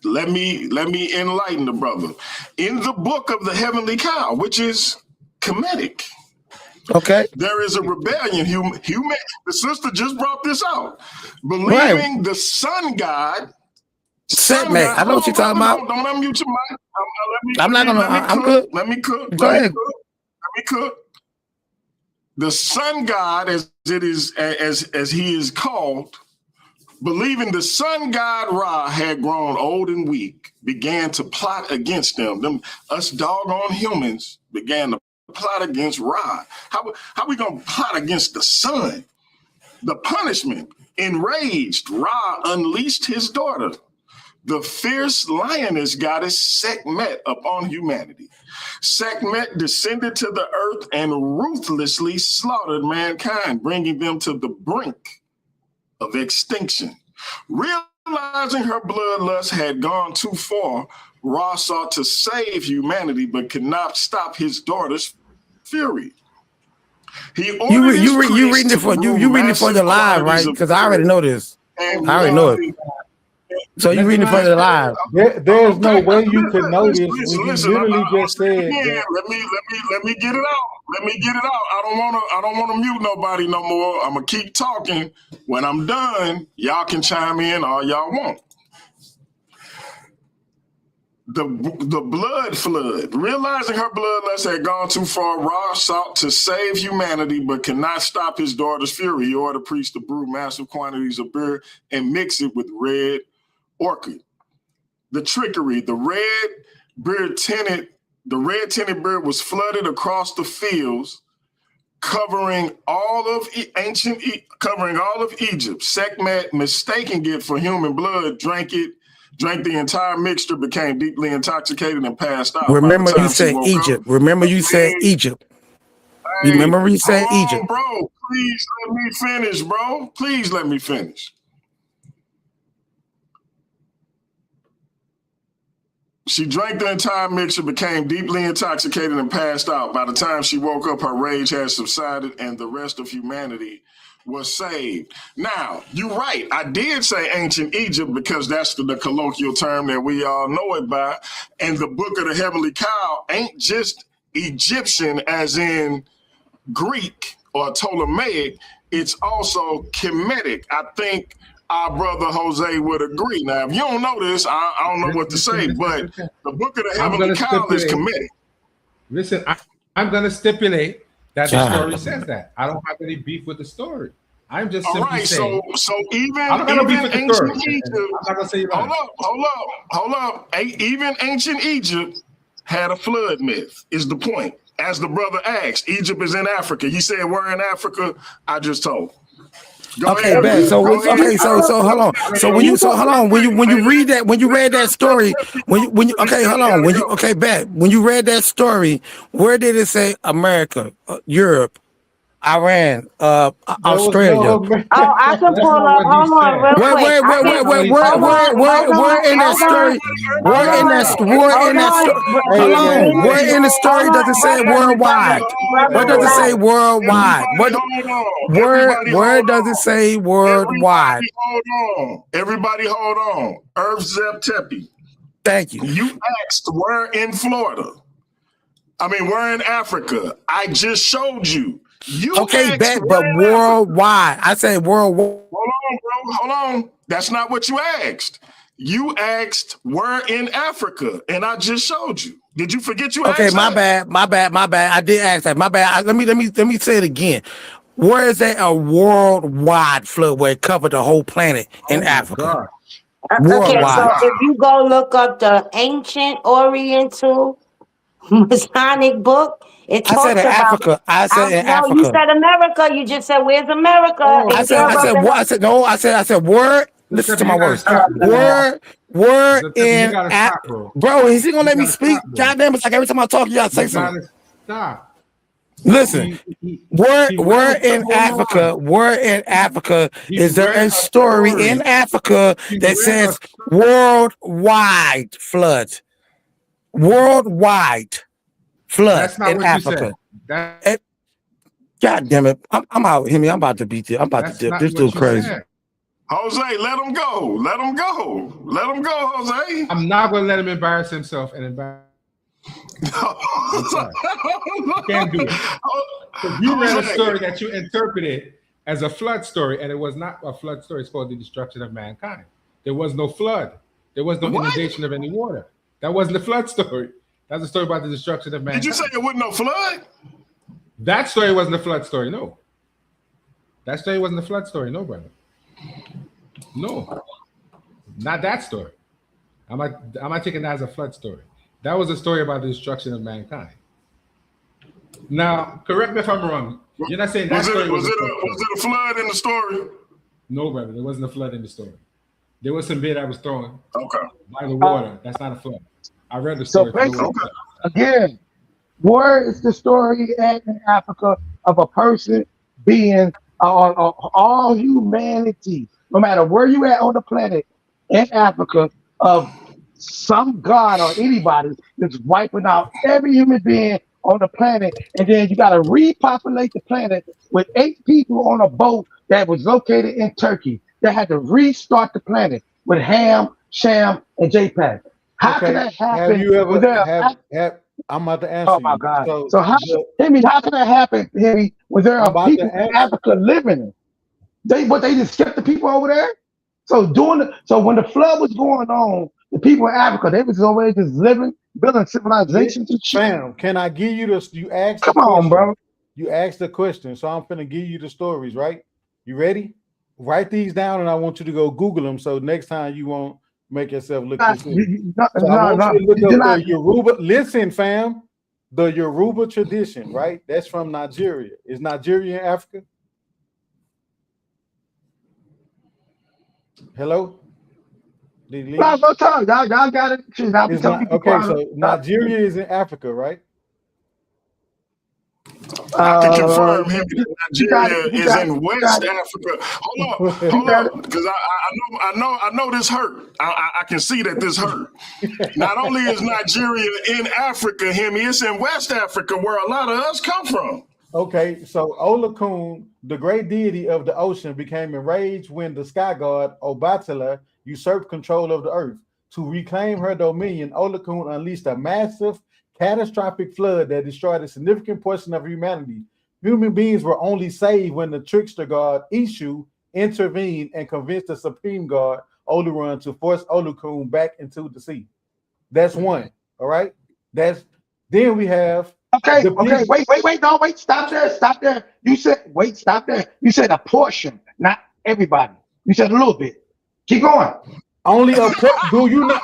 Let me enlighten the brother. In the book of the Heavenly Cow, which is Kemetic, okay, there is a rebellion. The sister just brought this out. Believing the sun god. Sekhmet. I know what you're talking about. Don't unmute your mic. I'm not gonna. I'm good. Let me cook. Go ahead. Let me cook. The sun god, as he is called, believing the sun god Ra had grown old and weak, began to plot against them. Us doggone humans began to plot against Ra. How we gonna plot against the sun? The punishment. Enraged, Ra unleashed his daughter, the fierce lioness goddess Sekhmet, upon humanity. Sekhmet descended to the earth and ruthlessly slaughtered mankind, bringing them to the brink of extinction. Realizing her bloodlust had gone too far, Ra sought to save humanity, but could not stop his daughter's fury. He ordered you reading it for the live, right? Because I already know this. I already know it. So you reading it for the live? There's no way you could know this. Listen, You literally just said. Let me get it out. Let me get it out. I don't want to mute nobody no more. I'm gonna keep talking. When I'm done, y'all can chime in all y'all want. The blood flood. Realizing her bloodlust had gone too far, Ra sought to save humanity, but cannot stop his daughter's fury. He ordered priests to brew massive quantities of beer and mix it with red orchid. The trickery. The red tinted beer was flooded across the fields, covering all of Egypt. Sekhmet, mistaking it for human blood, drank the entire mixture, became deeply intoxicated, and passed out. Remember you said Egypt. Remember you said Egypt. You remember you said Egypt. Bro, please let me finish, bro. Please let me finish. She drank the entire mixture, became deeply intoxicated, and passed out. By the time she woke up, her rage had subsided, and the rest of humanity was saved. Now, you're right. I did say ancient Egypt because that's the colloquial term that we all know it by. And the book of the Heavenly Cow ain't just Egyptian as in Greek or Ptolemaic. It's also Kemetic. I think our brother Jose would agree. Now, if you don't know this, I don't know what to say, but the book of the Heavenly Cow is Kemetic. Listen, I'm going to stipulate that the story says that. I don't have any beef with the story. I'm just simply saying. So even I'm not even ancient Egypt. I'm not gonna say you hold up. Even ancient Egypt had a flood myth. Is the point? As the brother asked, Egypt is in Africa. He said we're in Africa. I just told. Okay, Ben. So hold on. So when you read that, when you read that story, when you hold on. Ben, when you read that story, where did it say America, Europe, Iran, Australia? I can pull up. Hold on, real quick. Where in that story? Where in the story does it say worldwide? What does it say worldwide? Where does it say worldwide? Everybody hold on. Earth Zep Tepe. Thank you. You asked where in Florida. I mean, we're in Africa. I just showed you. But worldwide. I said worldwide. Hold on. That's not what you asked. You asked where in Africa, and I just showed you. Did you forget you asked? Okay, my bad. I did ask that. My bad. Let me say it again. Where is there a worldwide flood where it covered the whole planet in Africa? Okay, so if you go look up the ancient Oriental Masonic book, it talks about Africa. I said in Africa. You said America. You just said where's America? I said word. Listen to my words. Word in Africa. Bro, is he gonna let me speak? Goddamn, it's like every time I talk, you gotta say something. Stop. Listen, where in Africa is there a story in Africa that says worldwide flood? Worldwide flood in Africa. God damn it. I'm out, Himmy. I'm about to beat you. I'm about to dip. This dude crazy. Jose, let him go. Let him go. Let him go, Jose. I'm not going to let him embarrass himself and embarrass. You can't do it. You read a story that you interpreted as a flood story, and it was not a flood story. It's called the destruction of mankind. There was no flood. There was no inundation of any water. That wasn't the flood story. That's a story about the destruction of mankind. Did you say there wasn't no flood? That story wasn't a flood story, no. That story wasn't a flood story, no, brother. No. Not that story. I'm not taking that as a flood story. That was a story about the destruction of mankind. Now, correct me if I'm wrong. You're not saying that story was it a flood in the story? No, brother. There wasn't a flood in the story. There was some beer that was thrown by the Uh, water. That's not a flood. I read the story. So basically, again, where is the story at in Africa of a person being all humanity, no matter where you at on the planet in Africa, of some god or anybody that's wiping out every human being on the planet, and then you got to repopulate the planet with 8 people on a boat that was located in Turkey that had to restart the planet with Ham, Sham, and JPEG. How can that happen? Have you ever have I'm about to answer. Oh my you. God! So how, Himmy, how can that happen, Himmy, when there are people in Africa living? They just kept the people over there. So when the flood was going on, the people in Africa, they was already just living, building civilizations and shit. Fam, can I give you this? You asked. Come on, bro. You asked the question, so I'm finna give you the stories. Right? You ready? Write these down, and I want you to go Google them. So next time you won't make yourself look this up. So I want you to look up the Yoruba. Listen, fam, the Yoruba tradition, right? That's from Nigeria. Is Nigeria in Africa? Hello? No time. Y'all got it. Okay, so Nigeria is in Africa, right? I can confirm him that Nigeria is in West Africa. Hold on, because I know this hurt. I can see that this hurt. Not only is Nigeria in Africa, Himmy, it's in West Africa where a lot of us come from. Okay, so Olokun, the great deity of the ocean, became enraged when the sky god Obatala usurped control of the earth. To reclaim her dominion, Olokun unleashed a massive, catastrophic flood that destroyed a significant portion of humanity. Human beings were only saved when the trickster god Ishu intervened and convinced the supreme god Olurun to force Olokun back into the sea. That's one. All right. Then we have. Okay. Wait. Stop there. You said stop there. You said a portion, not everybody. You said a little bit. Keep going. Only a do you not?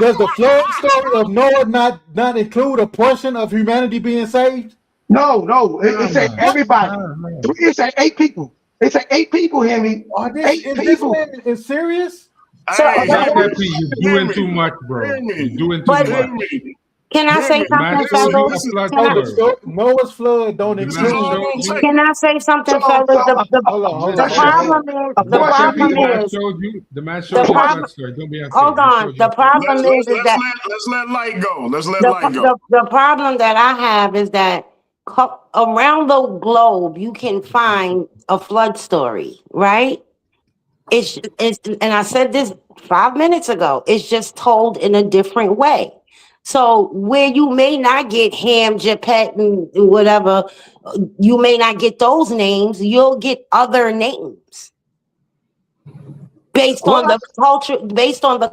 Does the flood story of Noah not include a portion of humanity being saved? No. It said everybody. It said 8 people. It said 8 people. Himmy. 8 people. Is serious? You're doing too much, bro. You're doing too much. Can I say something, fellas? Noah's flood don't include. Can I say something, fellas? The problem is. Hold on. The problem is that. Let's let light go. Let's let light go. The problem that I have is that around the globe you can find a flood story, right? It's and I said this 5 minutes ago. It's just told in a different way. So where you may not get Ham, Japet, and whatever, you may not get those names. You'll get other names based on the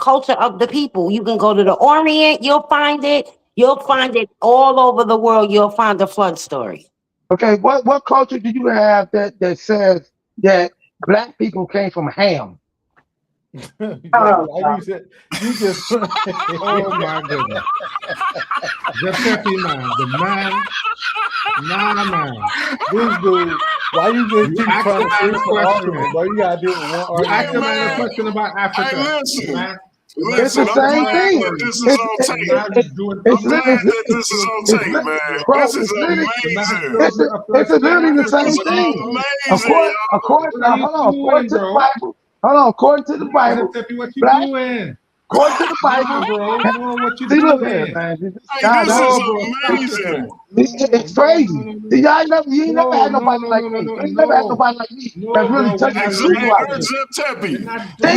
culture of the people. You can go to the Orient, you'll find it. You'll find it all over the world. You'll find a flood story. Okay, what culture do you have that says that black people came from Ham? You just oh my goodness. This dude, why you just keep trying to switch the argument? Why you gotta do it one argument? You asked the man a question about Africa. Hey, It's the same thing. This is on tape. I'm glad that this is on tape, man. This is amazing. It's literally the same thing. According to the Bible, what you doing? According to the Bible, bro. No, what you see, look doing? here, man. Hey, this is amazing. It's crazy. You ain't never had nobody like me. You ain't never had nobody like me that really touched the truth about it. They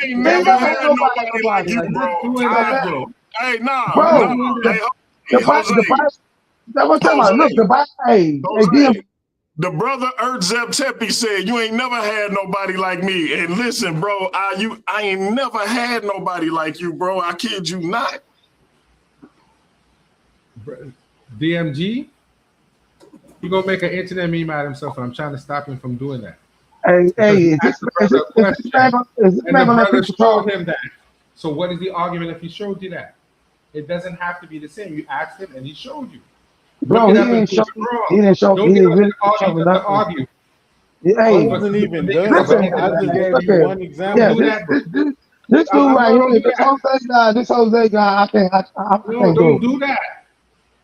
ain't never had nobody like you. Hey, nah. Bro, the Bible, that's what I'm talking about. Look, the Bible, hey, the brother Zeb Tepe said, you ain't never had nobody like me. And listen, bro, I ain't never had nobody like you, bro. I kid you not. DMG, he gonna make an internet meme out of himself, and I'm trying to stop him from doing that. Hey, is this man gonna let people showed talk? him that. So what is the argument if he showed you that? It doesn't have to be the same. You asked him, and he showed you. Bro, he didn't show. He didn't show. He didn't really show me nothing. Argue. I wasn't even done. I just gave you one example. Yeah, this dude right here, this Jose guy, I can't don't do that.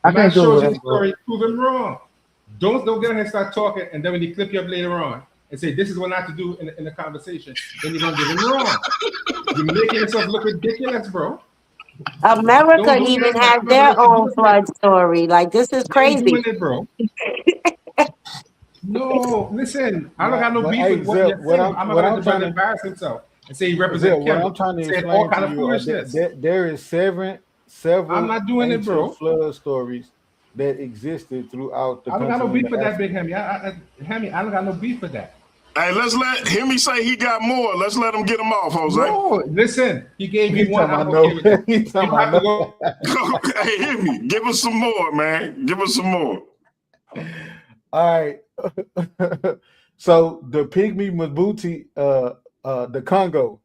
I can't do it. Story, prove him wrong. Don't get ahead and start talking, and then when he clip you up later on and say this is what not to do in the conversation, then you're gonna get him wrong. You're making yourself look ridiculous, bro. America even has their own flood story. Like, this is crazy. Doing it, bro. No, listen. I don't got no beef with what you're saying. I'm not trying to embarrass himself and say he represents what I'm trying to explain to you, there is several I'm not doing it, bro. flood stories that existed throughout the country. I don't got no beef with that, Big Hemmy. Hemmy, I don't got no beef with that. Hey, let's let Himmy say he got more. Let's let him get him off, Jose. No, listen. He gave me one. Hey, Himmy, give us some more, man. Give us some more. All right. So the Pygmy Mbuti, the Congo,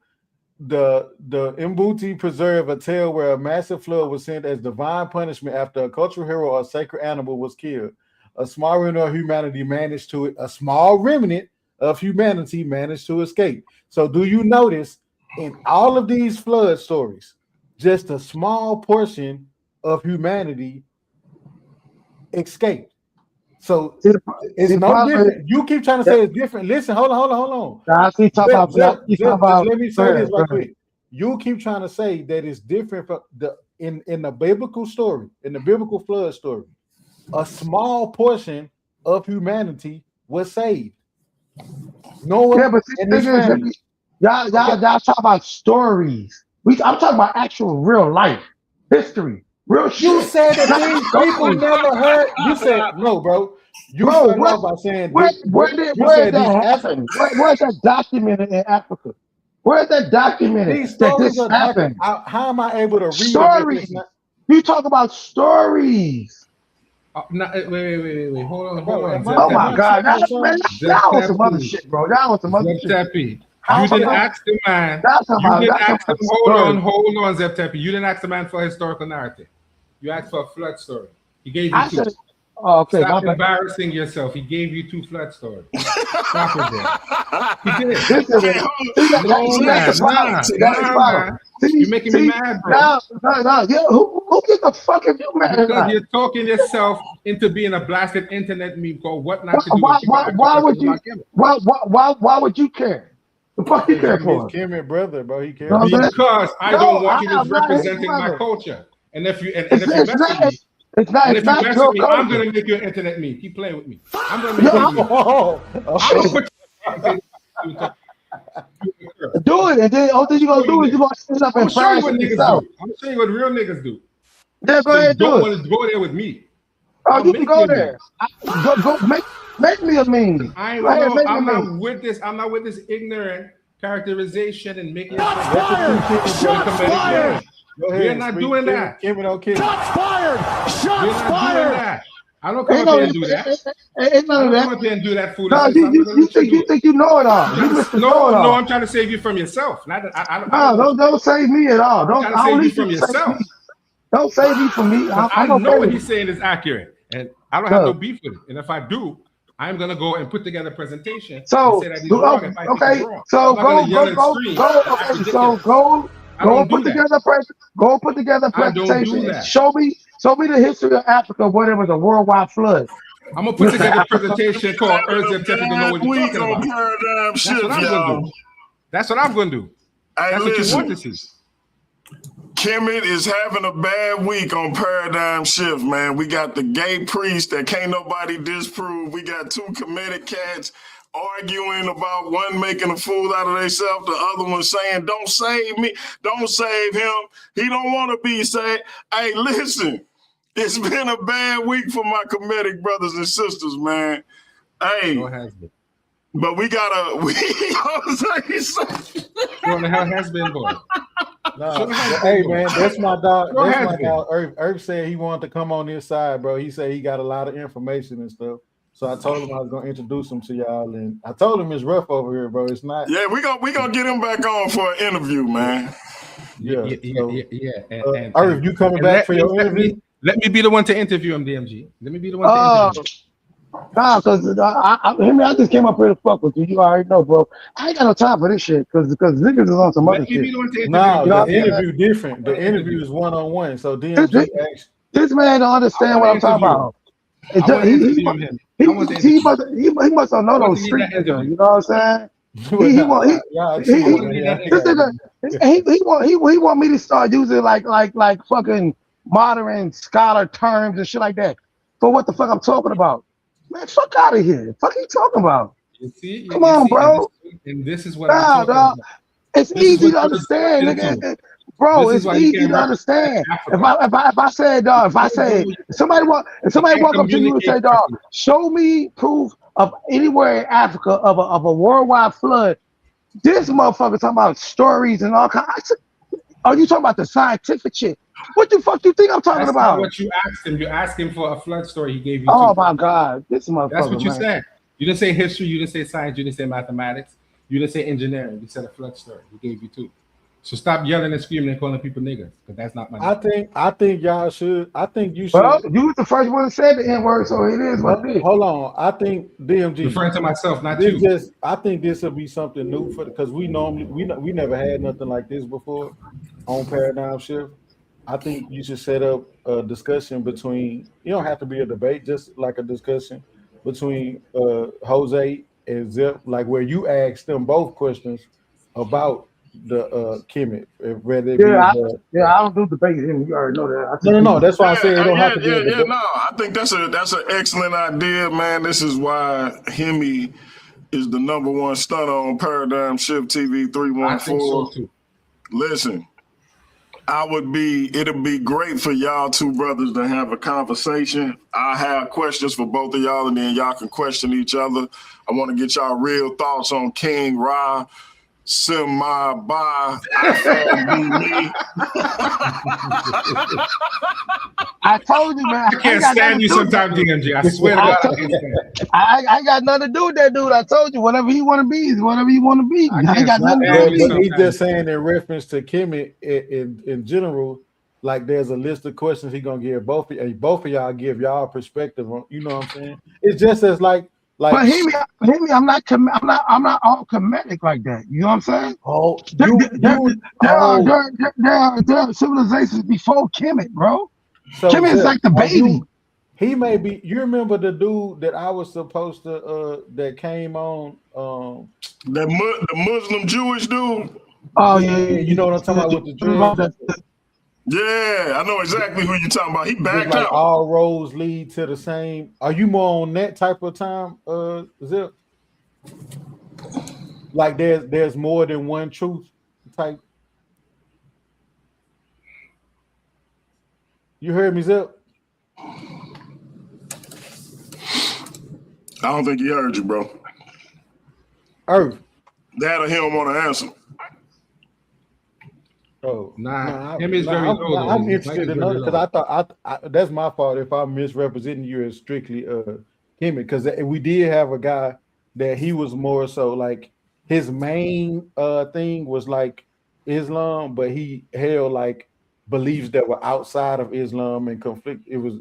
the Mbuti preserve a tale where a massive flood was sent as divine punishment after a cultural hero or sacred animal was killed. A small remnant of humanity managed to escape. So do you notice in all of these flood stories, just a small portion of humanity escaped? So it's no different. You keep trying to say it's different. Listen, hold on. Let me say this right quick. You keep trying to say that it's different from in the biblical story, in the biblical flood story. A small portion of humanity was saved. But y'all talk about stories. I'm talking about actual real life history. Real shit. You said that things people never heard. You said no, bro. You started off by saying where did that happen? Where's that documented in Africa? Where's that documented? These stories are happening. How am I able to read stories? You talk about stories. Wait. Hold on. Oh my God, y'all want some other shit, bro. Y'all want some other shit. You didn't ask the man. Hold on, Zeb Tepe. You didn't ask the man for a historical narrative. You asked for a flood story. He gave you two. Okay. Stop embarrassing yourself. He gave you two flood stories. Stop it, bro. He did. Nah. You're making me mad, bro. No. Who gives a fuck if you mad? Because you're talking yourself into being a blasted internet meme called "What Not to Do." Why would you care? The fuck you care for? He's Kimmy brother, bro. He cares because I don't want you misrepresenting my culture. And if you mess with me, I'm gonna make you an internet meme. Keep playing with me. I'm gonna make you. Do it, and then all you're gonna do is you're gonna sit up and show you what niggas do. I'm gonna show you what real niggas do. Yeah, go ahead, do it. Don't want to go there with me. Oh, you can go there. Go make me a meme. I'm not with this. I'm not with this ignorant characterization and making. Shots fired! We're not doing that. Shots fired! Shots fired! I don't come up here and do that. Ain't none of that. I don't come up here and do that foolishness. No, you think you know it all. No, I'm trying to save you from yourself. Don't save me at all. I'm trying to save you from yourself. Don't save me from me. I know what he's saying is accurate, and I don't have no beef with it. And if I do, I'm gonna go and put together a presentation. So and say that he's wrong if I think he's wrong. So go put together a presentation. Show me the history of Africa when it was a worldwide flood. I'm gonna put together a presentation called Zeb Tepe to know what you're talking about. That's what I'm gonna do. That's what I'm gonna do. That's what you want to see. Kemet is having a bad week on Paradigm Shift, man. We got the gay priest that can't nobody disprove. We got two comedic cats arguing about one making a fool out of themselves, the other one saying, don't save me, don't save him. He don't want to be saved. Hey, listen, it's been a bad week for my comedic brothers and sisters, man. Hey. Sure has been. But we gotta, Sure the hell has been, boy. No, hey man, that's my dog. That's my dog. Irv said he wanted to come on this side, bro. He said he got a lot of information and stuff. So I told him I was gonna introduce him to y'all, and I told him it's rough over here, bro. It's not. Yeah, we gonna get him back on for an interview, man. Yeah. And Irv, you coming back for your interview? Let me be the one to interview him, DMG. Let me be the one to interview him. Nah, because I just came up here to fuck with you. You already know, bro. I ain't got no time for this shit because niggas is on some other shit. Nah, the interview different. The interview is one-on-one. So DMG this man don't understand what I'm talking about. He must have known those street niggas. You know what I'm saying? He want me to start using like fucking modern scholar terms and shit like that. For what the fuck I'm talking about? Man, fuck out of here. Fuck you talking about? Come on, bro. And this is what I'm talking about. It's easy to understand, nigga. Bro, it's easy to understand. If I say, dog, if somebody walk up to you and say, dog, show me proof of anywhere in Africa of a worldwide flood, this motherfucker talking about stories and all kinds. Are you talking about the scientific shit? What the fuck do you think I'm talking about? Not what you asked him. You asked him for a flood story. He gave you. Oh my God, this motherfucker. That's what you said. You didn't say history. You didn't say science. You didn't say mathematics. You didn't say engineering. You said a flood story. He gave you two. So stop yelling and screaming and calling people niggas, because that's not my name. I think y'all should. I think you should. Well, you was the first one that said the N-word, so it is what it is. Hold on. I think DMG. Referring to myself, not you. I think this will be something new for because we never had nothing like this before on Paradigm Shift. I think you should set up a discussion between. You don't have to be a debate, just like a discussion between Jose and Zip, like where you ask them both questions about the Kemet. I don't do debates. You already know that. No. That's why I say it don't have to be a debate. No, I think that's an excellent idea, man. This is why Himmy is the #1 stunner on Paradigm Shift TV 314. I think so too. Listen, it'd be great for y'all two brothers to have a conversation. I have questions for both of y'all, and then y'all can question each other. I want to get y'all real thoughts on King Ra. Semi-by, I told you, man. I can't stand you sometimes, DMG. I swear to God, I can't stand. I got nothing to do with that dude. I told you, whatever he want to be is whatever he want to be. I ain't got nothing to do with it. He's just saying in reference to Kemet in general, like there's a list of questions he gonna give both of y'all give y'all perspective on. You know what I'm saying? It's just as like. But Himmy, I'm not all comedic like that. You know what I'm saying? Oh, there are civilizations before Kemet, bro. So Kemet is like the baby. He may be. You remember the dude that I was supposed to that came on the Muslim Jewish dude? Oh yeah. You know what I'm talking about with the dreads? Yeah, I know exactly who you're talking about. He backed like out. All roads lead to the same. Are you more on that type of time, Zip? Like there's more than one truth type. You heard me, Zip? I don't think he heard you, bro. Irv. That or he don't want to answer. Oh, him is very low. I'm interested in because I thought that's my fault if I'm misrepresenting you as strictly Himmy, because we did have a guy that he was more so like his main thing was like Islam, but he held like beliefs that were outside of Islam and conflict. It was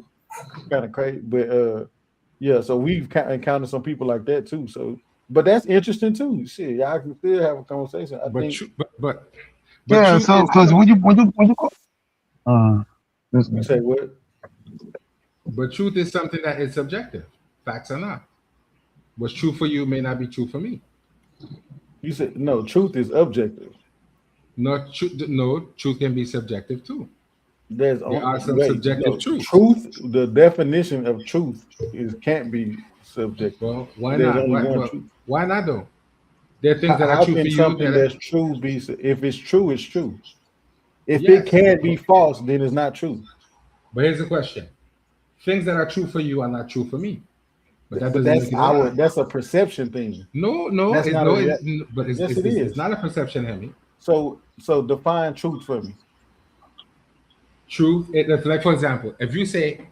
kind of crazy, but yeah. So we've encountered some people like that too. So, but that's interesting too. Shit, y'all can still have a conversation. Yeah, so because when you say what? But truth is something that is subjective. Facts are not. What's true for you may not be true for me. You said no. Truth is objective. No, truth can be subjective too. There are some subjective truths. Truth, the definition of truth can't be subjective. Well, why There's not? only one truth. Why not though? There are things that are how true can for you. Something that's true be? If it's true, it's true. If Yes. it can't be false, then it's not true. But here's the question: things that are true for you are not true for me. But that doesn't that's make it that's a perception thing. No, that's it's, not no, a, it's, but it's, yes, it's, it is. It's not a perception, Himmy. So define truth for me. Truth, like for example, if you say,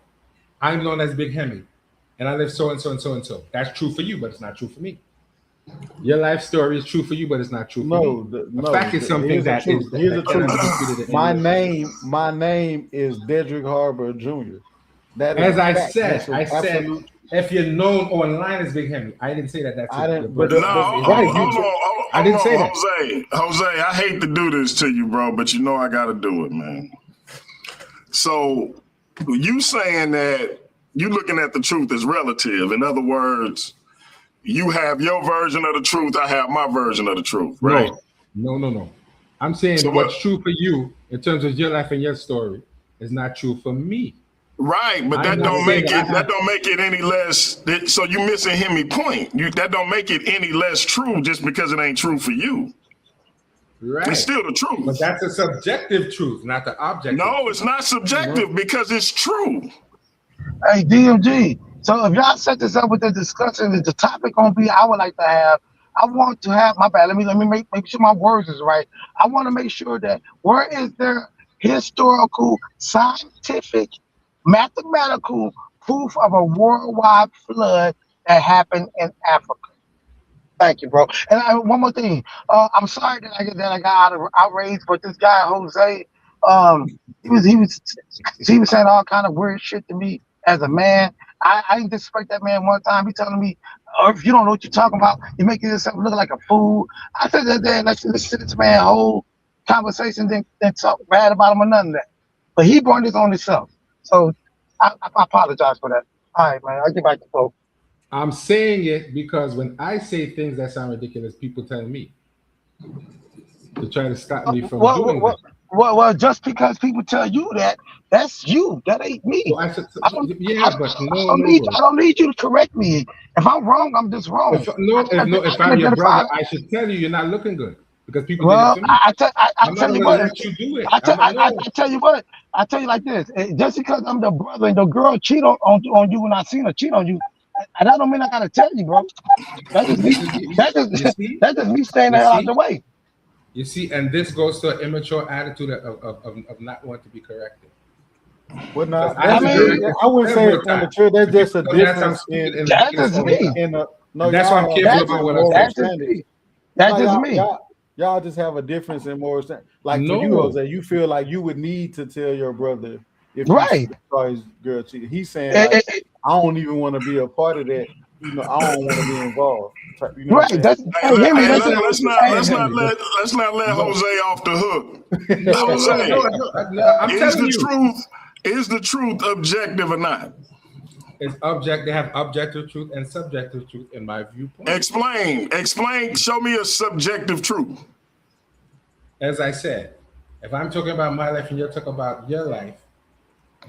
I'm known as Big Himmy, and I live so and so and so and so, that's true for you, but it's not true for me. Your life story is true for you, but it's not true for me. No, fact is something that is. Here's the truth. My name is Dedrick Harbor Jr. That as I said, if you're known online as Big Himmy, I didn't say that. That's I didn't. I didn't say that. Jose, I hate to do this to you, bro, but you know I got to do it, man. So you saying that you looking at the truth as relative. In other words, you have your version of the truth. I have my version of the truth, right? No. I'm saying what's true for you in terms of your life and your story is not true for me. Right, but that don't make it any less. So you missing Himmy point. That don't make it any less true just because it ain't true for you. Right, it's still the truth. But that's a subjective truth, not the objective. No, it's not subjective because it's true. Hey, DMG. So if y'all set this up with the discussion, the topic gonna be I want to have my bad. Let me make sure my words is right. I want to make sure that where is there historical, scientific, mathematical proof of a worldwide flood that happened in Africa? Thank you, bro. And one more thing. I'm sorry that I got outraged, but this guy Jose, he was saying all kind of weird shit to me as a man. I didn't disrespect that man one time. He telling me, if you don't know what you're talking about, you're making yourself look like a fool. I said that day, let's listen to this man whole conversation, then talk bad about him or none of that. But he brought this on himself. So I apologize for that. All right, man. I'll get back to folks. I'm saying it because when I say things that sound ridiculous, people tell me to try to stop me from doing that. Well, just because people tell you that, that's you. That ain't me. So I don't need you to correct me. If I'm wrong, I'm just wrong. If I'm your brother, I should tell you you're not looking good because people. Well, I tell you what. Let you do it. I tell you what. I tell you like this. Just because I'm the brother and the girl cheat on you when I seen her cheat on you, and that don't mean I gotta tell you, bro. That's just me. That's just me staying there out the way. You see, and this goes to an immature attitude of not wanting to be corrected. Well, no, I wouldn't say it's immature. There's just a difference in. That's just me. That's why I'm careful about what I'm saying. That's just me. Y'all just have a difference in more. Like for you, Jose, you feel like you would need to tell your brother if he saw his girl cheated. He's saying, like, I don't even want to be a part of that. I don't want to be involved. Let's not let Jose off the hook. Jose, is the truth objective or not? It's objective. They have objective truth and subjective truth in my viewpoint. Explain. Show me a subjective truth. As I said, if I'm talking about my life and you're talking about your life,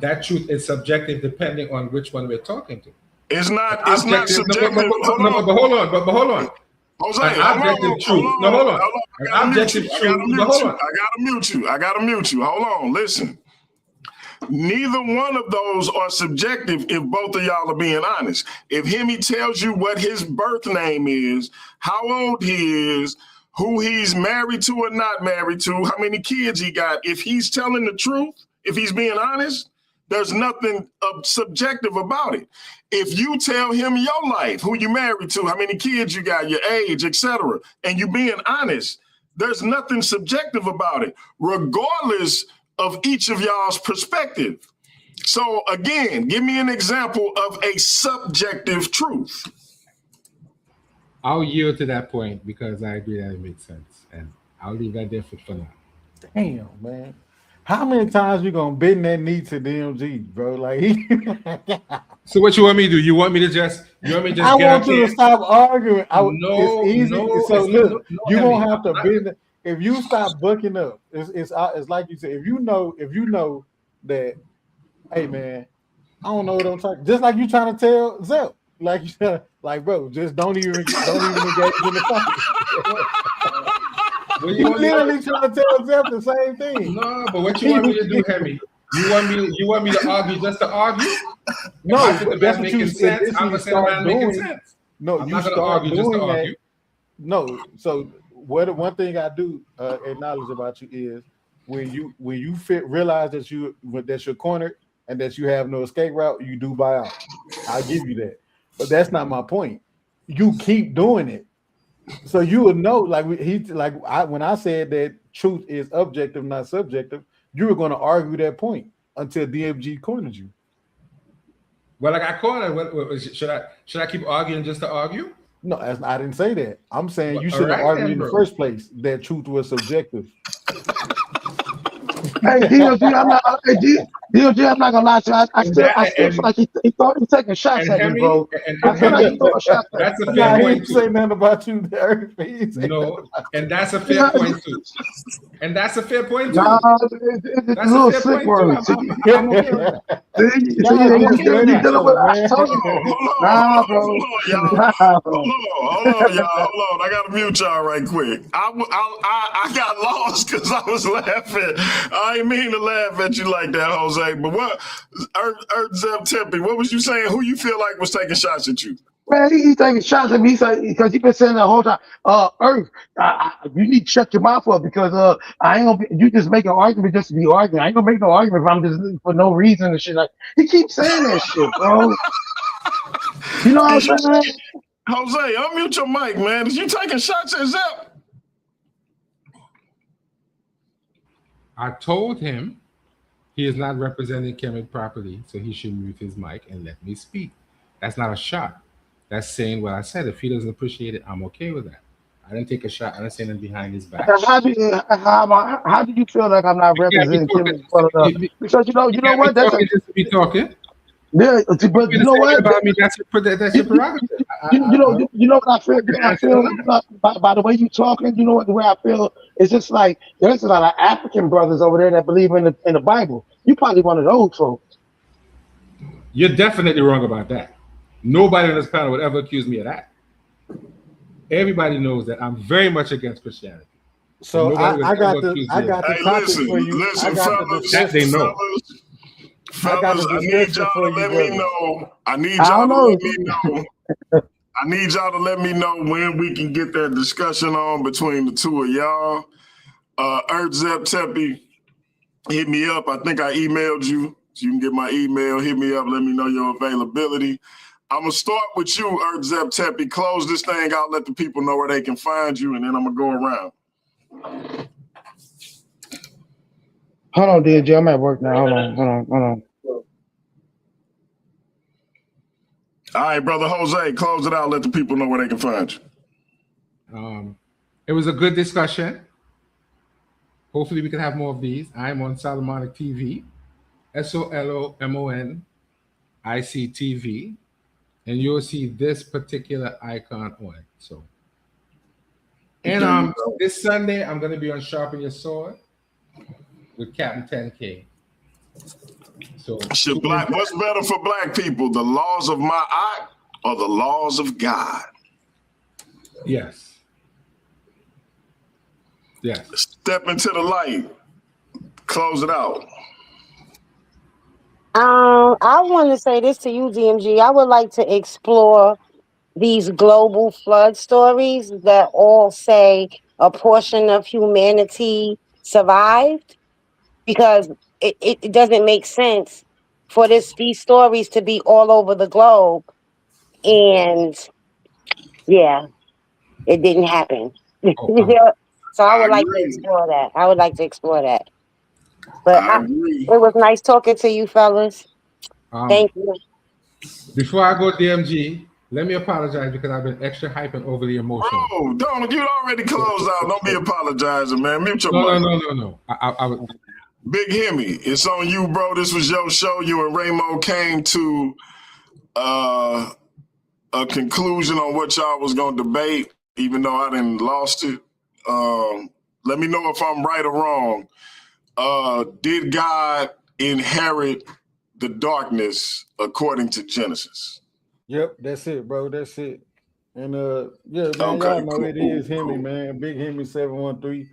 that truth is subjective depending on which one we're talking to. It's not subjective. But hold on. Jose, an objective truth. No, hold on. An objective truth. I gotta mute you. Hold on. Listen. Neither one of those are subjective if both of y'all are being honest. If Himmy tells you what his birth name is, how old he is, who he's married to or not married to, how many kids he got, if he's telling the truth, if he's being honest, there's nothing subjective about it. If you tell him your life, who you married to, how many kids you got, your age, etc., and you being honest, there's nothing subjective about it, regardless of each of y'all's perspective. So again, give me an example of a subjective truth. I'll yield to that point because I agree that it makes sense, and I'll leave that there for now. Damn, man. How many times you gonna bend that knee to DMG, bro? Like, so what you want me to do? You want me to just? I want you to stop arguing. It's easy. So look, you won't have to bend. if you stop bucking up, it's like you said. If you know that, hey man, I don't know what I'm talking. Just like you trying to tell Zep, like bro, just don't even engage in the fight. You literally trying to tell Zep the same thing. No, but what you want me to do, Himmy? You want me to argue just to argue? No, that's what you said. I'm gonna say the man making sense. No, I'm you not gonna start argue just to doing that. argue. No, so one thing I do acknowledge about you is when you realize that you're cornered and that you have no escape route, you do buy out. I'll give you that, but that's not my point. You keep doing it, so you will know. When I said that truth is objective, not subjective, you were going to argue that point until DMG cornered you. Well, I got cornered. Should I keep arguing just to argue? No, I didn't say that. I'm saying you shouldn't have argued in the first place that truth was subjective. Hey, DOG, I'm not gonna lie to you. I still feel like he thought he was taking shots at me, bro. I feel like he throwing shots at me. That's a fair point too. Say nothing about you there. No, and that's a fair point too. And that's a fair point too. Nah, it's a little sick word. I'm okay with that. You dealing with I told you. Nah, bro. Hold on, y'all. Hold on. I gotta mute y'all right quick. I got lost because I was laughing. I didn't mean to laugh at you like that, Jose. But what, Zep Tempe, what was you saying? Who you feel like was taking shots at you? Man, he's taking shots at me because he's been saying the whole time, Earth, you need to shut your mouth up because I ain't gonna you just make an argument just to be arguing. I ain't gonna make no argument if I'm just for no reason and shit. Like he keeps saying that shit, bro. You know what I'm saying? Jose, unmute your mic, man. Is you taking shots at Zep? I told him he is not representing Kemet properly, so he should mute his mic and let me speak. That's not a shot. That's saying what I said. If he doesn't appreciate it, I'm okay with that. I didn't take a shot. I didn't say anything behind his back. How do you feel like I'm not representing Kemet? Because you know what? That's just to be talking. Yeah, but you know what? About me, that's your prerogative. You know what I feel? I feel by the way you talking. You know what? The way I feel is just like there's a lot of African brothers over there that believe in the Bible. You probably one of those folks. You're definitely wrong about that. Nobody on this panel would ever accuse me of that. Everybody knows that I'm very much against Christianity. So I got the topic for you. Listen, fellas, they know. Fellas, I need y'all to let me know. I need y'all to let me know. I need y'all to let me know when we can get that discussion on between the two of y'all. Zep Tempe, hit me up. I think I emailed you. So you can get my email. Hit me up. Let me know your availability. I'm going to start with you, Zep Tempe. Close this thing out. Let the people know where they can find you, and then I'm going to go around. Hold on, DJ. I'm at work now. Hold on. All right, brother Jose, close it out. Let the people know where they can find you. It was a good discussion. Hopefully we can have more of these. I'm on Solomonic TV, SOLOMONIC TV, and you'll see this particular icon on it. So, and this Sunday I'm going to be on Sharpen Your Sword with Captain 10K. So, what's better for black people, the laws of my art or the laws of God? Yes. Step into the light. Close it out. I want to say this to you, DMG. I would like to explore these global flood stories that all say a portion of humanity survived, because it doesn't make sense for these stories to be all over the globe. And yeah, it didn't happen. So I would like to explore that. But it was nice talking to you, fellas. Thank you. Before I go DMG, let me apologize because I've been extra hype and overly emotional. Oh, don't, you already closed out. Don't be apologizing, man. Mute your mic. No. I was... Big Himmy, it's on you, bro. This was your show. You and Raymoe came to a conclusion on what y'all was going to debate, even though I didn't lost it. let me know if I'm right or wrong. Did God inherit the darkness according to Genesis? Yep, that's it, bro. That's it. And yeah, man, Okay, y'all know cool, it is Himmy, cool. man. Big Himmy 713.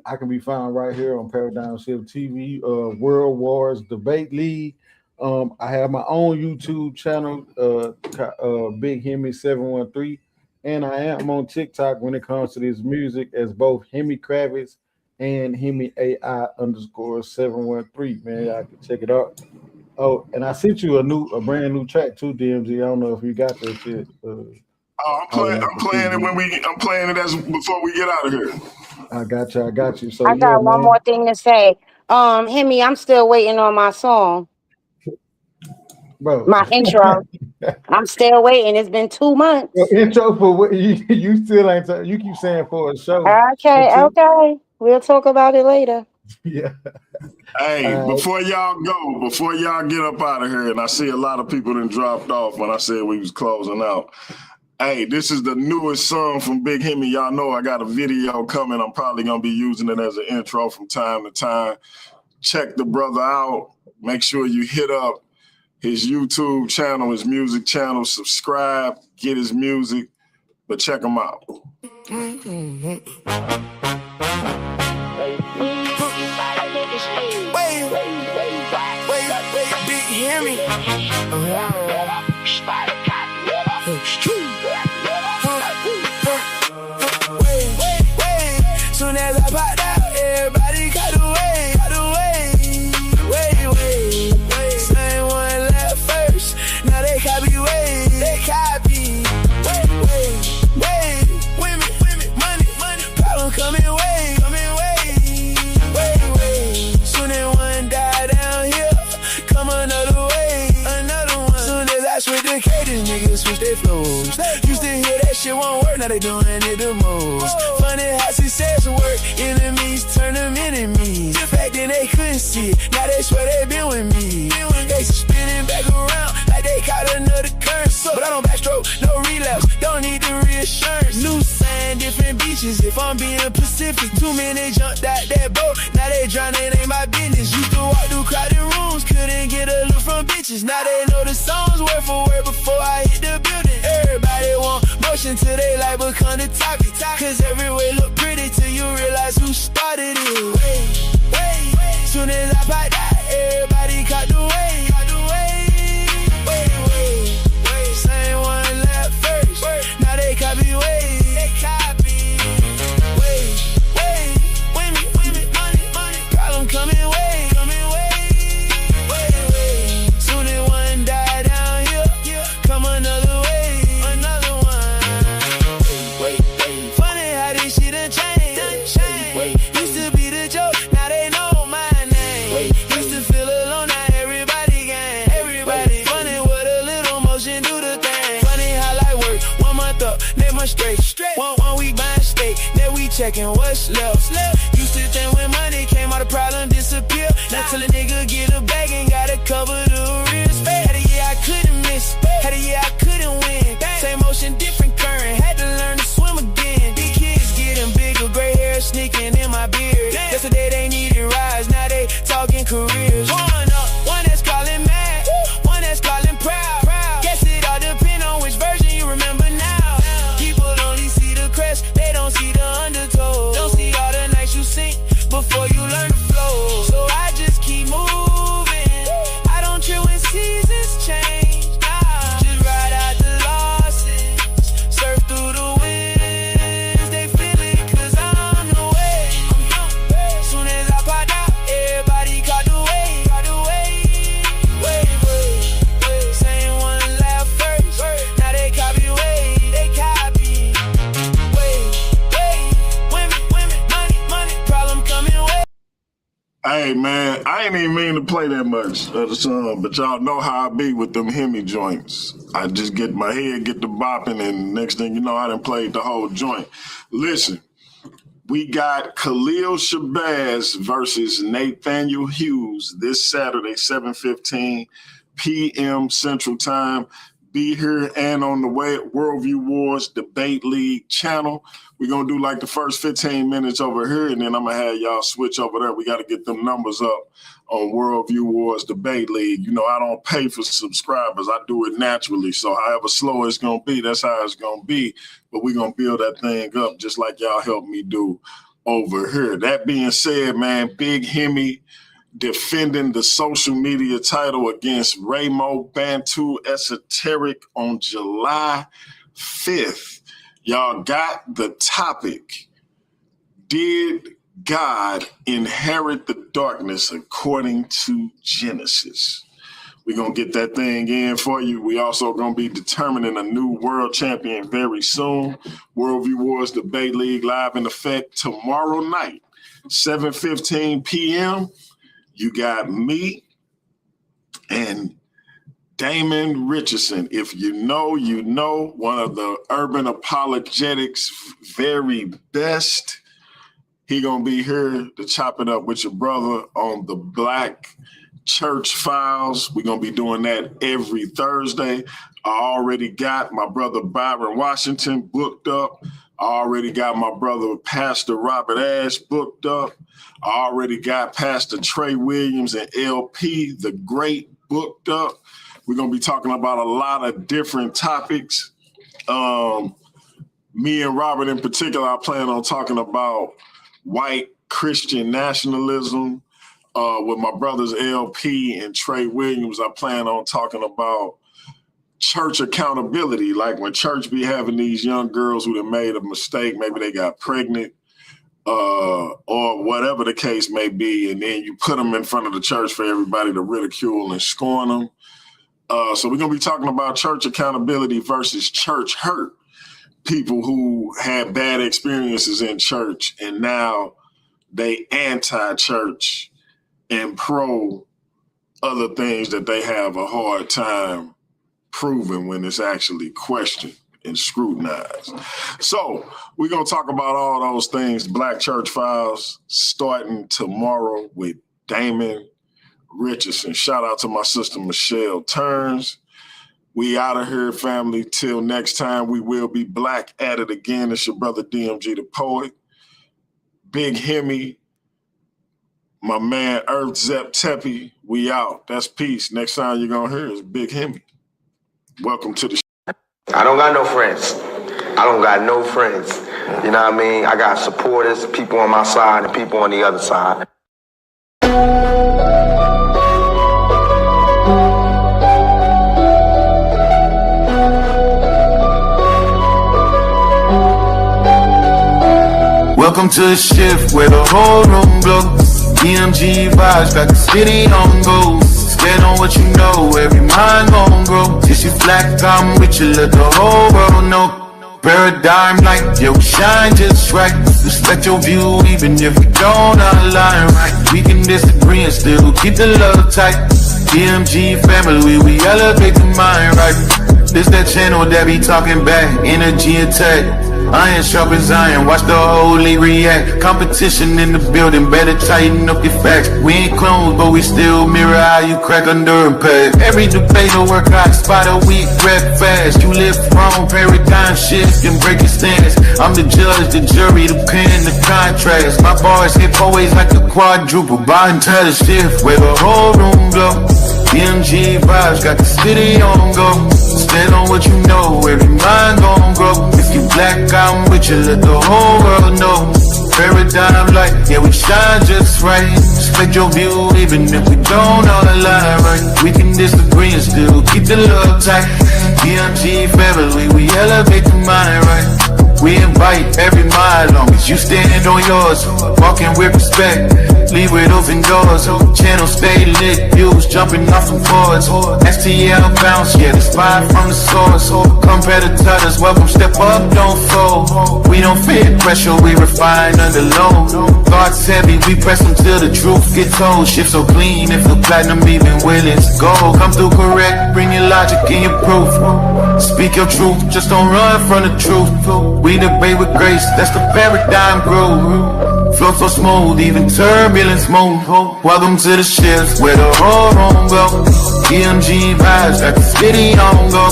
I can be found right here on Paradigm Shift TV, World Wars Debate League. I have my own YouTube channel, Big Himmy 713, and I am on TikTok when it comes to this music as both Himmy Kravitz and Himmy AI _713. Man, y'all can check it out. Oh, and I sent you a brand new track too, DMG. I don't know if you got that shit. I'm playing it as before we get out of here. I got you. So I yeah, got one man. more thing to say. Himmy, I'm still waiting on my song. Bro. My intro. I'm still waiting. It's been 2 months. Your intro for what you still ain't you keep saying for a show. Okay. We'll talk about it later. Yeah. Hey, before y'all get up out of here, and I see a lot of people that dropped off when I said we was closing out. Hey, this is the newest song from Big Himmy. Y'all know I got a video coming. I'm probably gonna be using it as an intro from time to time. Check the brother out. Make sure you hit up his YouTube channel, his music channel, subscribe, get his music, but check him out. Big Himmy. Soon as I popped out, everybody got away. Same one left first, now they copy way. They copy. Women, money, problem coming way. Soon as one die down here, come another way. Another one. Soon as I switch the cadence, niggas switch their flows. Used to hear that shit won't work, now they doing it the most. Funny how success work, enemies turn them enemies. Back then they couldn't see it, now they swear they been with me. They spinning back around like they caught another current. But I don't backstroke, no relapse, don't need the reassurance. New sand, different beaches, if I'm being Pacific. Too many jumped out that boat, now they drowning, ain't my business. Used to walk through crowded rooms, couldn't get a look from bitches. Now they know the songs word for word before I hit the building. Everybody want motion till they like become the topic. Cause everywhere look pretty till you realize who started it. Soon as I popped out, everybody caught the way. Same one left first, now they copy way. Women, money, problem coming way. Soon as one die down here, come another way. Another one. Funny how this shit done changed. Used to be the joke, now they know my name. Used to feel alone, now everybody gang. Everybody funny with a little motion, do the thing. Funny how life work, 1 month up, next month straight. 1 week buying steak, then we checking what's left. Used to think when money came out, the problem disappear. Now till a nigga get a bag and gotta cover the risk. Had a year I couldn't miss, had a year I couldn't win. Same motion, different current, had to learn to swim again. Big kids getting bigger, gray hair sneaking in my beard. Yesterday they needed rides, now they talking careers. One up, one that's calling mad, one that's calling proud. Guess it all depend on which version you remember now. People only see the crest, they don't see the undertow. Don't see all the nights you sink before you learn to flow. So I just keep moving, I don't trip when seasons change. Just ride out the losses, surf through the winds. They feel it cause I'm the way. Soon as I popped out, everybody caught the way. Same one left first, now they copy way. Women, money, problem coming way. Hey man, I ain't even mean to play that much of the song, but y'all know how I be with them Himmy joints. I just get my head get to bopping, and next thing you know, I done played the whole joint. Listen, we got Khalil Shabazz versus Nathaniel Hughes this Saturday, 7:15 p.m. Central Time. be here and on the Worldview Wars Debate League channel. We're going to do like the first 15 minutes over here, and then I'm going to have y'all switch over there. We got to get them numbers up on Worldview Wars Debate League. You know, I don't pay for subscribers. I do it naturally. So however slow it's going to be, that's how it's going to be. But we're going to build that thing up just like y'all helped me do over here. That being said, man, Big Himmy defending the social media title against Raymoe, Bantu, Esoteric on July 5th. Y'all got the topic. Did God inherit the darkness according to Genesis? We're going to get that thing in for you. We also going to be determining a new world champion very soon. Worldview Wars Debate League live in effect tomorrow night, 7:15 p.m. You got me and Damon Richardson. If you know, you know, one of the urban apologetics very best. He gonna be here to chop it up with your brother on the Black Church Files. We're gonna be doing that every Thursday. I already got my brother Byron Washington booked up. I already got my brother Pastor Robert Ash booked up. I already got Pastor Trey Williams and LP the Great booked up. We're going to be talking about a lot of different topics. Me and Robert in particular, I plan on talking about white Christian nationalism. With my brothers LP and Trey Williams, I plan on talking about church accountability. Like when church be having these young girls who have made a mistake, maybe they got pregnant, or whatever the case may be, and then you put them in front of the church for everybody to ridicule and scorn them. So we're going to be talking about church accountability versus church hurt. People who had bad experiences in church and now they anti-church and pro other things that they have a hard time proving when it's actually questioned and scrutinized. So we're going to talk about all those things, Black Church Files, starting tomorrow with Damon Richardson. Shout out to my sister, Michelle Turns. We out of here, family. Till next time, we will be black at it again. It's your brother, DMG the Poet. Big Himmy, my man, Earth Zep Tepe. We out. That's peace. Next time you're going to hear is Big Himmy. Welcome to the show. I don't got no friends. I don't got no friends. You know what I mean? I got supporters, people on my side and people on the other side. Welcome to the shift where the whole room glows. DMG vibes got the city on go. Stand on what you know, every mind gon' grow. If you flat, I'm with you, let the whole world know. Paradigm light, yeah, we shine just right. Respect your view, even if we don't align right. We can disagree and still keep the love tight. DMG family, we elevate the mind right. This that channel that be talking back, energy attack. Iron sharpens iron, watch the holy react. Competition in the building, better tighten up your facts. We ain't clones, but we still mirror how you crack under impact. Every debate will work out, spot a week, rap fast. You live wrong, paradigm shift and break your stance. I'm the judge, the jury, the pen, the contrast. My bars hit always like a quadruple. Bottom to the shift where the whole room glow. DMG vibes got the city on go. Stand on what you know, every mind gon' grow. If you black, I'm with you, let the whole world know. Paradigm light, yeah, we shine just right. Respect your view, even if we don't all align right. We can disagree and still keep the love tight. DMG family, we elevate the mind right. We invite every mind, long as you stand on yours. Walking with respect, leave with open doors. Channel stay lit, views jumping off some boards. STL bounce, yeah, the spot from the source. Competitors, welcome, step up, don't fold. We don't fear pressure, we refine under load. Thoughts heavy, we press them till the truth get told. Shift so clean, if the platinum even willing to go. Come through correct, bring your logic and your proof. Speak your truth, just don't run from the truth. We debate with grace, that's the paradigm groove. Flow so smooth, even turbulence move. Welcome to the shift where the whole room go. DMG vibes got the city on go.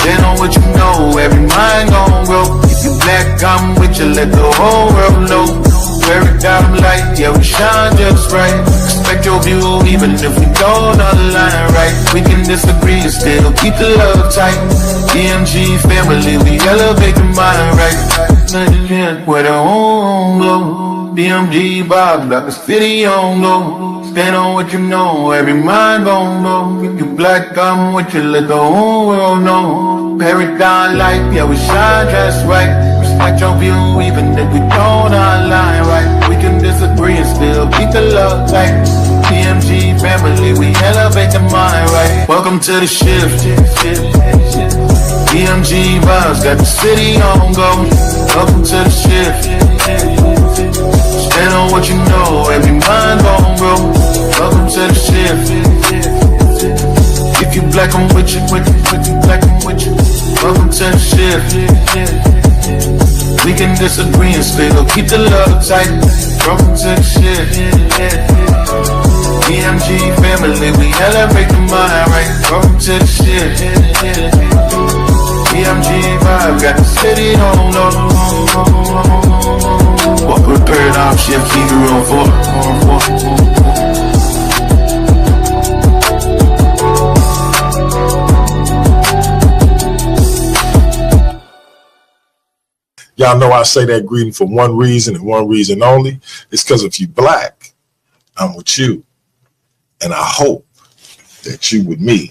Stand on what you know, every mind gon' grow. If you black, I'm with you, let the whole world know. Where it got 'em light, yeah, we shine just right. Respect your view, even if we don't align right. We can disagree and still keep the love tight. DMG family, we elevate the mind right. Where the home glow. DMG Bob, got the city on go. Stand on what you know, every mind gon' know. If you black, I'm with you, let the whole world know. Paradigm light, yeah, we shine just right. Respect your view, even if we don't align right. We can disagree and still keep the love tight. DMG family, we elevate the mind right. Welcome to the shift. DMG vibes, got the city on go. Welcome to the shift. Stand on what you know, every mind gon' grow. Welcome to the shift. If you black, I'm with you, with you, black, I'm with you. Welcome to the shift. We can disagree and still keep the love tight. Welcome to the shift. DMG family, we elevate the mind right. Welcome to the shift. DMG vibe, got the city on low. Walk with paradigm shift, keep it on four. Y'all know I say that greeting for one reason and one reason only. It's because if you black, I'm with you. And I hope that you with me.